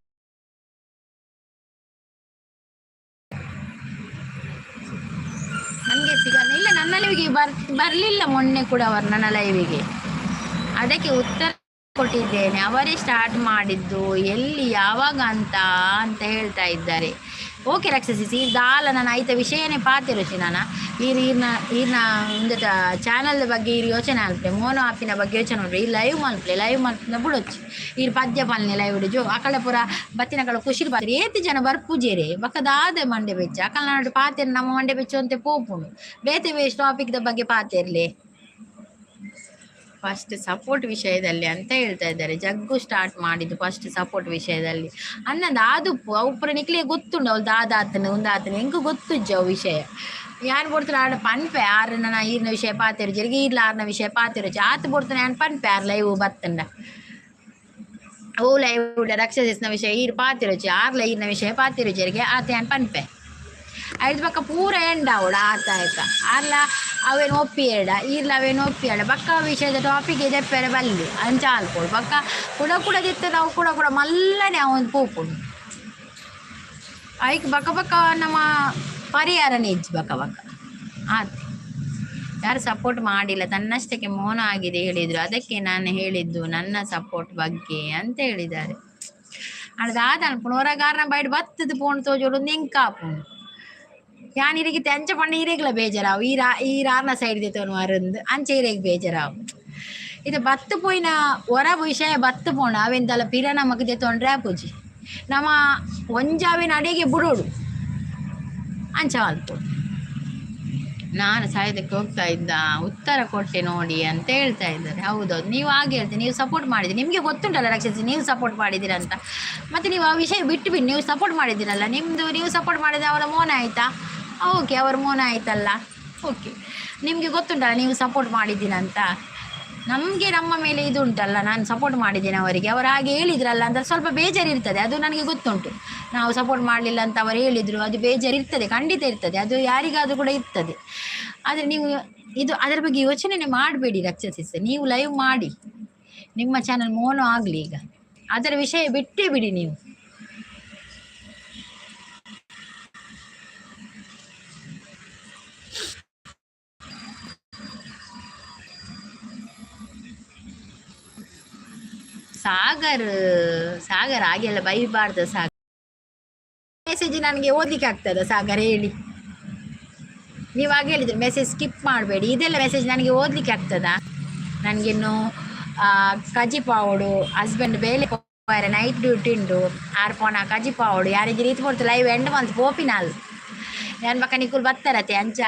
Speaker 1: ನನಗೆ ಸಿಗಲ್ಲ, ಇಲ್ಲ ನನ್ನ ಲೈವಿಗೆ ಬರಲಿಲ್ಲ ಮೊನ್ನೆ ಕೂಡ ಅವರು ನನ್ನ ಲೈವಿಗೆ. ಅದಕ್ಕೆ ಉತ್ತರ ಕೊಟ್ಟಿದ್ದೇನೆ. ಅವರೇ ಸ್ಟಾರ್ಟ್ ಮಾಡಿದ್ದು, ಎಲ್ಲಿ ಯಾವಾಗ ಅಂತ ಅಂತ ಹೇಳ್ತಾ ಇದ್ದಾರೆ. ಓಕೆ ರಾಕ್ಷಸಿಸಿ ದಾಲ ನಾನು ಆಯ್ತ ವಿಷಯನೇ ಪಾತಿರುಚಿ ನಾನು ಈರ್ನ ಒಂದು ಚಾನಲ್ ಬಗ್ಗೆ ಈ ಯೋಚನೆ ಅಲ್ಪೆ, ಮೋನೋ ಆಪಿನ ಬಗ್ಗೆ ಯೋಚನೆ ಮಾಡ್ರಿ. ಈ ಲೈವ್ ಮಲ್ಪೆ ಬಿಡೊಚ್ಚಿ ಈ ಪದ್ಯ ಪಾಲನೆ ಲೈವ್ ಜೋ ಅಕಡೆ ಪೂರ ಬತ್ತಿನ ಕಡೆ ಖುಷಿ ಪಾತ್ರೆ ಏತಿ ಜನ ಬರ್ಪೂಜೇರೆ ಬಕ್ಕದಾದ ಮಂಡೆ ಬೆಚ್ಚ ಅಕಲ್ ನಾಡು ಪಾತೇರಿ ನಮ್ಮ ಮಂಡೆ ಬೆಚ್ಚು ಅಂತ ಪೋಪುಂಡು ಬೇತೆ ವೇಸ್ಟ್ ಟಾಪಿಕ್ ಬಗ್ಗೆ ಪಾತೇರ್ಲಿ. ಫಸ್ಟ್ ಸಪೋರ್ಟ್ ವಿಷಯದಲ್ಲಿ ಅಂತ ಹೇಳ್ತಾ ಇದ್ದಾರೆ. ಜಗ್ಗು ಸ್ಟಾರ್ಟ್ ಮಾಡಿದ್ದು ಫಸ್ಟ್ ಸಪೋರ್ಟ್ ವಿಷಯದಲ್ಲಿ ಅನ್ನಂದು ಅದು ಉಪ್ಪರ ನಿಕ್ಲಿಗೆ ಗೊತ್ತುಂಡು ಅವ್ಳು ದಾದಾತನ ಒಂದಾತನ ಹೆಂಗೆ ಗೊತ್ತುಜ್ಜ ಅವು ವಿಷಯ ಯಾರು ಕೊಡ್ತಾರೆ ಆಡ ಪನ್ಪೆ ಆರನ ಈರ್ನ ವಿಷಯ ಪಾತಿರು ಜರಿಗೆ ಈರ್ಲ ಆರ್ನ ವಿಷಯ ಪಾತಿರು ಆತ ಕೊಡ್ತಾನೆ ನಾನು ಪನ್ಪೆ ಆರ್ ಲೈವ್ ಬತ್ತಂಡ ಓ ಲೈವ್ ರಕ್ಷಸಿಸ್ನ ವಿಷಯ ಈರ್ ಪಾತಿರುಚಿ ಆರ್ಲ ಈರ್ನ ವಿಷಯ ಪಾತಿರು ಜರಿಗೆ ಆತ ಏನು ಪನ್ಪೆ ಐದು ಪಕ್ಕ ಪೂರ ಎಂಡ ಅವಳ ಆತ ಆಯ್ತ ಆರ್ಲ ಅವೇನು ಒಪ್ಪಿ ಎಡ ಈರ್ಲ ಅವೇನು ಒಪ್ಪಿ ಎಡ ಬಕ್ಕ ವಿಷಯದ ಟಾಪಿಕ್ ಇದೆ ಪೆರೆ ಬಲ್ಲಿ ಅಂಚ ಆಲ್ಕೊಡು ಬಕ್ಕ ಕುಡದಿತ್ತ ನಾವು ಕೂಡ ಮಲ್ಲನೆ ಅವನು ಪೂಪುಡು ಐಕ್ ಬಕ್ಕ ನಮ್ಮ ಪರಿಹಾರನೇ ಇಜ್ಜಿ ಬಕ್ಕ ಆತ ಯಾರು ಸಪೋರ್ಟ್ ಮಾಡಿಲ್ಲ, ತನ್ನಷ್ಟಕ್ಕೆ ಮೌನ ಆಗಿದೆ ಹೇಳಿದರು. ಅದಕ್ಕೆ ನಾನು ಹೇಳಿದ್ದು ನನ್ನ ಸಪೋರ್ಟ್ ಬಗ್ಗೆ ಅಂತ ಹೇಳಿದ್ದಾರೆ. ಅದಾದ ಅನ್ಪುಣ್ ಹೊರಗಾರನ ಬೈಡ್ ಬತ್ತದ ಪೋಣ್ ತೋಜೋಡು ನೆಂಕಾಪುಣ್ ಯಾನಿರಿಗೆ ಅಂಚ ಪಣ್ಣ ಇರೇಗ್ಲ ಬೇಜಾರಾವು ಈ ರಾರ್ನ ಸೈಡ್ ದೇತವನು ಮರಂದು ಅಂಚೆ ಇರೇಗ್ ಬೇಜಾರಾವು ಇದು ಬತ್ತು ಪೋಯಿನ ಹೊರ ವಿಷಯ ಬತ್ತು ಪೋಣ ಅವೆಂತಲ್ಲ ಪಿರ ನಮಕ್ ದೇತೊಂಡ್ರೆ ಪೂಜಿ ನಮ್ಮ ಒಂಜಾವಿನ ಅಡಿಗೆ ಬಿಡೋಡು ಅಂಚ ಅಲ್ಪೋಡು. ನಾನು ಸಾಯೋದಕ್ಕೆ ಹೋಗ್ತಾ ಇದ್ದ ಉತ್ತರ ಕೊಟ್ಟೆ ನೋಡಿ ಅಂತ ಹೇಳ್ತಾ ಇದ್ದಾರೆ. ಹೌದೌದು, ನೀವು ಹಾಗೆ ಹೇಳ್ತೀರಿ, ನೀವು ಸಪೋರ್ಟ್ ಮಾಡಿದ್ದೀರಿ, ನಿಮಗೆ ಗೊತ್ತುಂಟಲ್ಲ ರಕ್ಷಿಸಿ ನೀವು ಸಪೋರ್ಟ್ ಮಾಡಿದ್ದೀರ ಅಂತ. ಮತ್ತು ನೀವು ಆ ವಿಷಯ ಬಿಟ್ಟು ನೀವು ಸಪೋರ್ಟ್ ಮಾಡಿದ್ದೀರಲ್ಲ, ನೀವು ಸಪೋರ್ಟ್ ಮಾಡಿದರೆ ಅವರ ಮೋನ ಆಯಿತಾ? ಓಕೆ, ಅವ್ರ ಮೋನ ಆಯ್ತಲ್ಲ, ಓಕೆ, ನಿಮಗೆ ಗೊತ್ತುಂಟಲ್ಲ ನೀವು ಸಪೋರ್ಟ್ ಮಾಡಿದ್ದೀರಂತ. ನಮಗೆ ನಮ್ಮ ಮೇಲೆ ಇದು ಉಂಟಲ್ಲ, ನಾನು ಸಪೋರ್ಟ್ ಮಾಡಿದ್ದೀನಿ ಅವರಿಗೆ, ಅವರು ಹಾಗೆ ಹೇಳಿದ್ರಲ್ಲ ಅಂತ ಸ್ವಲ್ಪ ಬೇಜಾರಿರ್ತದೆ, ಅದು ನನಗೆ ಗೊತ್ತುಂಟು. ನಾವು ಸಪೋರ್ಟ್ ಮಾಡಲಿಲ್ಲ ಅಂತ ಅವರು ಹೇಳಿದರು, ಅದು ಬೇಜಾರಿರ್ತದೆ, ಖಂಡಿತ ಇರ್ತದೆ, ಅದು ಯಾರಿಗಾದರೂ ಕೂಡ ಇರ್ತದೆ. ಆದರೆ ನೀವು ಇದು ಅದರ ಬಗ್ಗೆ ಯೋಚನೆ ಮಾಡಬೇಡಿ ರಕ್ಷಸಿಸ್. ನೀವು ಲೈವ್ ಮಾಡಿ, ನಿಮ್ಮ ಚಾನಲ್ ಮೋನೋ ಆಗಲಿ, ಈಗ ಅದರ ವಿಷಯ ಬಿಟ್ಟೇ ಬಿಡಿ ನೀವು. ಸಾಗರ್ ಹಾಗೆಲ್ಲ ಬೈಬಾರ್ದು. ಸಾಗರ್ ಮೆಸೇಜ್ ನನಗೆ ಓದಲಿಕ್ಕೆ ಆಗ್ತದ? ಸಾಗರ್ ಹೇಳಿ, ನೀವು ಹಾಗೆ ಹೇಳಿದ್ರೆ ಮೆಸೇಜ್ ಸ್ಕಿಪ್ ಮಾಡಬೇಡಿ. ಇದೆಲ್ಲ ಮೆಸೇಜ್ ನನಗೆ ಓದಲಿಕ್ಕೆ ಆಗ್ತದಾ? ನನಗಿನ್ನು ಕಜಿಪಾವಡು ಹಸ್ಬೆಂಡ್ ಬೇಲೆ ನೈಟ್ ಡ್ಯೂಟಿ ಉಂಟು ಆರ್ಪೋಣ ಕಜಿಪಾವಡು ಯಾರಿಗೆ ರೀತಿ ಕೊಡ್ತು ಲೈವ್ ಎಂಡ್ ಮಂತ್ ಪೋಪಿನಾಲ್ ನಾನು ಬಕ್ಕ ನಿಕ್ಕುಲ್ ಬತ್ತಾರತ್ತೆ ಅಂಚ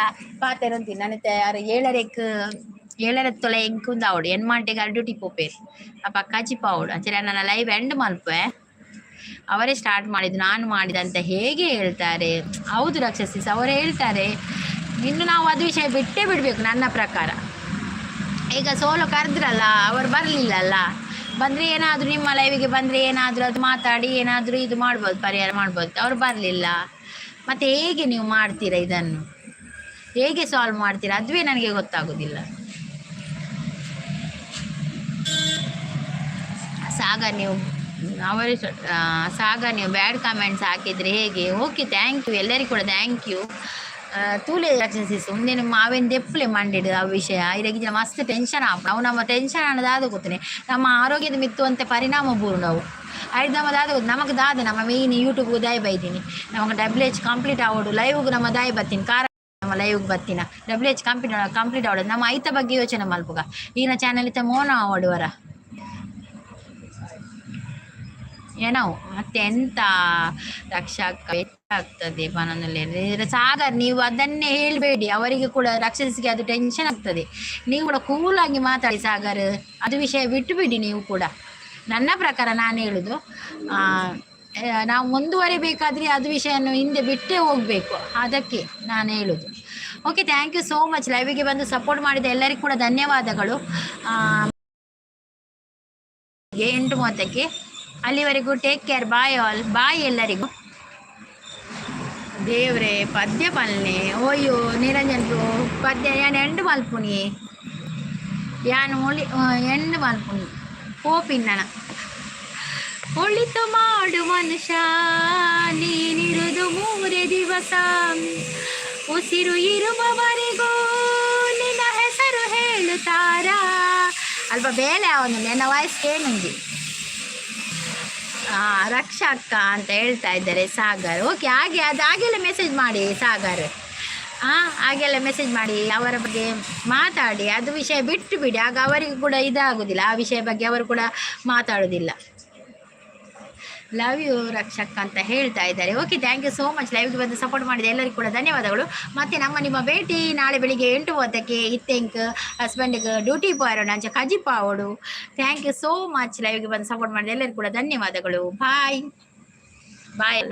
Speaker 1: ಪಾತೆರಂತೀನಿ ನನ್ನ ಯಾರು 7 ತೊಲೆ ಎಂಕುಂದು ಅವಡು ಎನ್ಮಾಂಟೆಗೆ ಡ್ಯೂಟಿ ಪೋಪೇರು ಅಪ್ಪ ಕಜಿಪಾವಡು ಅಂಚೆ ನನ್ನ ಲೈವ್ ಎಂಡ್ ಮಲ್ಪೆ ಅವರೇ ಸ್ಟಾರ್ಟ್ ಮಾಡಿದ್ದು, ನಾನು ಮಾಡಿದಂತ ಹೇಗೆ ಹೇಳ್ತಾರೆ. ಹೌದು ರಕ್ಷಸಿಸ್, ಅವರೇ ಹೇಳ್ತಾರೆ. ಇನ್ನು ನಾವು ಅದು ವಿಷಯ ಬಿಟ್ಟೇ ಬಿಡಬೇಕು ನನ್ನ ಪ್ರಕಾರ. ಈಗ ಸೋಲು ಕರೆದ್ರಲ್ಲ, ಅವರು ಬರಲಿಲ್ಲಲ್ಲ, ಬಂದರೆ ಏನಾದರೂ ನಿಮ್ಮ ಲೈವಿಗೆ ಬಂದರೆ ಏನಾದರೂ ಅದು ಮಾತಾಡಿ ಏನಾದರೂ ಇದು ಮಾಡ್ಬೋದು, ಪರಿಹಾರ ಮಾಡ್ಬೋದು. ಅವ್ರು ಬರಲಿಲ್ಲ, ಮತ್ತು ಹೇಗೆ ನೀವು ಮಾಡ್ತೀರಾ ಇದನ್ನು, ಹೇಗೆ ಸಾಲ್ವ್ ಮಾಡ್ತೀರಾ ಅದುವೇ ನನಗೆ ಗೊತ್ತಾಗೋದಿಲ್ಲ. ಸಾಗ ನೀವು ಬ್ಯಾಡ್ ಕಮೆಂಟ್ಸ್ ಹಾಕಿದರೆ ಹೇಗೆ? ಓಕೆ, ಥ್ಯಾಂಕ್ ಯು, ಎಲ್ಲರಿಗೂ ಕೂಡ ಥ್ಯಾಂಕ್ ಯು. ತೂಲೆ ರಕ್ಷಸಿಸ್ ಒಂದೇನು ಮಾವೇನು ದೆಪ್ಪಲೆ ಮಂಡಿಡು ಆ ವಿಷಯ ಇರಾಗಿದ್ರೆ ಮಸ್ತ್ ಟೆನ್ಷನ್ ಆಪ ನಾವು ನಮ್ಮ ಟೆನ್ಷನ್ ಅನ್ನೋದಾದ ಗೊತ್ತೇ ನಮ್ಮ ಆರೋಗ್ಯದ ಮಿತ್ತು ಅಂತ ಪರಿಣಾಮ ಬೂರು ನಾವು ಐದು ನಮ್ಮದಾದ ಗೊತ್ತು ನಮಗೆ ದಾದ ನಮ್ಮ ಮೇಯ್ನ್ ಯೂಟ್ಯೂಬ್ಗೆ ದಾಯ ಬೈತೀನಿ ನಮಗೆ WH ಕಂಪ್ಲೀಟ್ ಆಗೋಡು ಲೈವ್ಗೆ ನಮ್ಮ ದಾಯ ಬರ್ತೀನಿ ಕಾರ ನಮ್ಮ ಲೈವ್ಗೆ ಬರ್ತೀನ WH ಕಂಪ್ಲೀಟ್ ಆಗೋದು ನಮ್ಮ ಐತ ಬಗ್ಗೆ ಯೋಚನೆ ಮಲ್ಪುಗ ಈಗಿನ ಚಾನಲ್ ಇತ್ತ ಮೋನ ಆವಡುವರ ಏನೋ ಮತ್ತೆ ಎಂತ ರಕ್ಷಕ ಆಗ್ತದೆ ಬನನಲ್ಲಿ ಸಾಗರ್, ನೀವು ಅದನ್ನೇ ಹೇಳ್ಬೇಡಿ, ಅವರಿಗೆ ಕೂಡ ರಕ್ಷಸಿಗೆ ಅದು ಟೆನ್ಷನ್ ಆಗ್ತದೆ. ನೀವು ಕೂಡ ಕೂಲಾಗಿ ಮಾತಾಡಿ ಸಾಗರ್, ಅದು ವಿಷಯ ಬಿಟ್ಟು ಬಿಡಿ ನೀವು ಕೂಡ. ನನ್ನ ಪ್ರಕಾರ ನಾನು ಹೇಳುದು ನಾವು ಮುಂದುವರಿಬೇಕಾದ್ರೆ ಅದು ವಿಷಯವನ್ನು ಹಿಂದೆ ಬಿಟ್ಟೇ ಹೋಗಬೇಕು, ಅದಕ್ಕೆ ನಾನು ಹೇಳುದು. Okay, thank you so much. ಲೈವಿಗೆ ಬಂದು ಸಪೋರ್ಟ್ ಮಾಡಿದ ಎಲ್ಲರಿಗೂ ಕೂಡ ಧನ್ಯವಾದಗಳು. 8:30ಕ್ಕೆ ಅಲ್ಲಿವರೆಗೂ take care. Bye all, bye ಎಲ್ಲರಿಗೂ. ದೇವ್ರೆ ಪದ್ಯ ಪಲ್ನೆ ಓಯ್ಯೋ ನಿರಂಜನ್ ಬ್ರೋ ಪದ್ಯ ಯಾನು ಎಂಡು ಮಲ್ಪುನಿ, ಯಾನು ಎಂಡು ಮಲ್ಪುನಿ ಪೋಪಿನ್ನಣ. ಒಳಿತು ಮಾಡು ಮನುಷ್ಯ ನೀನಿರುವುದು 3 ದಿವಸ, ಉಸಿರು ಇರುವವರೆಗೂ ನಿನ್ನ ಹೆಸರು ಹೇಳುತ್ತಾರ. ಅಲ್ಪ ಬೇಲೆ ಅವನು ನನ್ನ ವಾಯ್ಸ್ ಕೇಳಿ ರಕ್ಷಾ ಅಕ್ಕ ಅಂತ ಹೇಳ್ತಾ ಇದ್ದಾರೆ ಸಾಗರ್. ಓಕೆ, ಹಾಗೆಲ್ಲ ಮೆಸೇಜ್ ಮಾಡಿ ಸಾಗರ್, ಹಾಗೆಲ್ಲ ಮೆಸೇಜ್ ಮಾಡಿ ಅವರ ಬಗ್ಗೆ ಮಾತಾಡಿ. ಅದು ವಿಷಯ ಬಿಟ್ಟು ಬಿಡಿ, ಆಗ ಅವರಿಗೂ ಕೂಡ ಇದಾಗೋದಿಲ್ಲ, ಆ ವಿಷಯ ಬಗ್ಗೆ ಅವರು ಕೂಡ ಮಾತಾಡೋದಿಲ್ಲ. ಲವ್ ಯು ರಕ್ಷಕ್ ಅಂತ ಹೇಳ್ತಾ ಇದ್ದಾರೆ. Okay, thank you so much. ಲೈವ್ಗೆ ಬಂದು ಸಪೋರ್ಟ್ ಮಾಡಿದೆ ಎಲ್ಲರಿಗೂ ಕೂಡ ಧನ್ಯವಾದಗಳು. ಮತ್ತು ನಿಮ್ಮ ಭೇಟಿ ನಾಳೆ ಬೆಳಿಗ್ಗೆ 8:30ಕ್ಕೆ ಇತ್ತೆಂಕ್ ಹಸ್ಬೆಂಡ್ಗೆ ಡ್ಯೂಟಿ ಪೋಯರೋಣ ಅಂಚೆ ಕಜಿಪಾವಡು. Thank you so much. ಲೈವ್ಗೆ ಬಂದು ಸಪೋರ್ಟ್ ಮಾಡಿದೆ ಎಲ್ಲರಿಗೂ ಕೂಡ ಧನ್ಯವಾದಗಳು. ಬಾಯ್ ಬಾಯ್.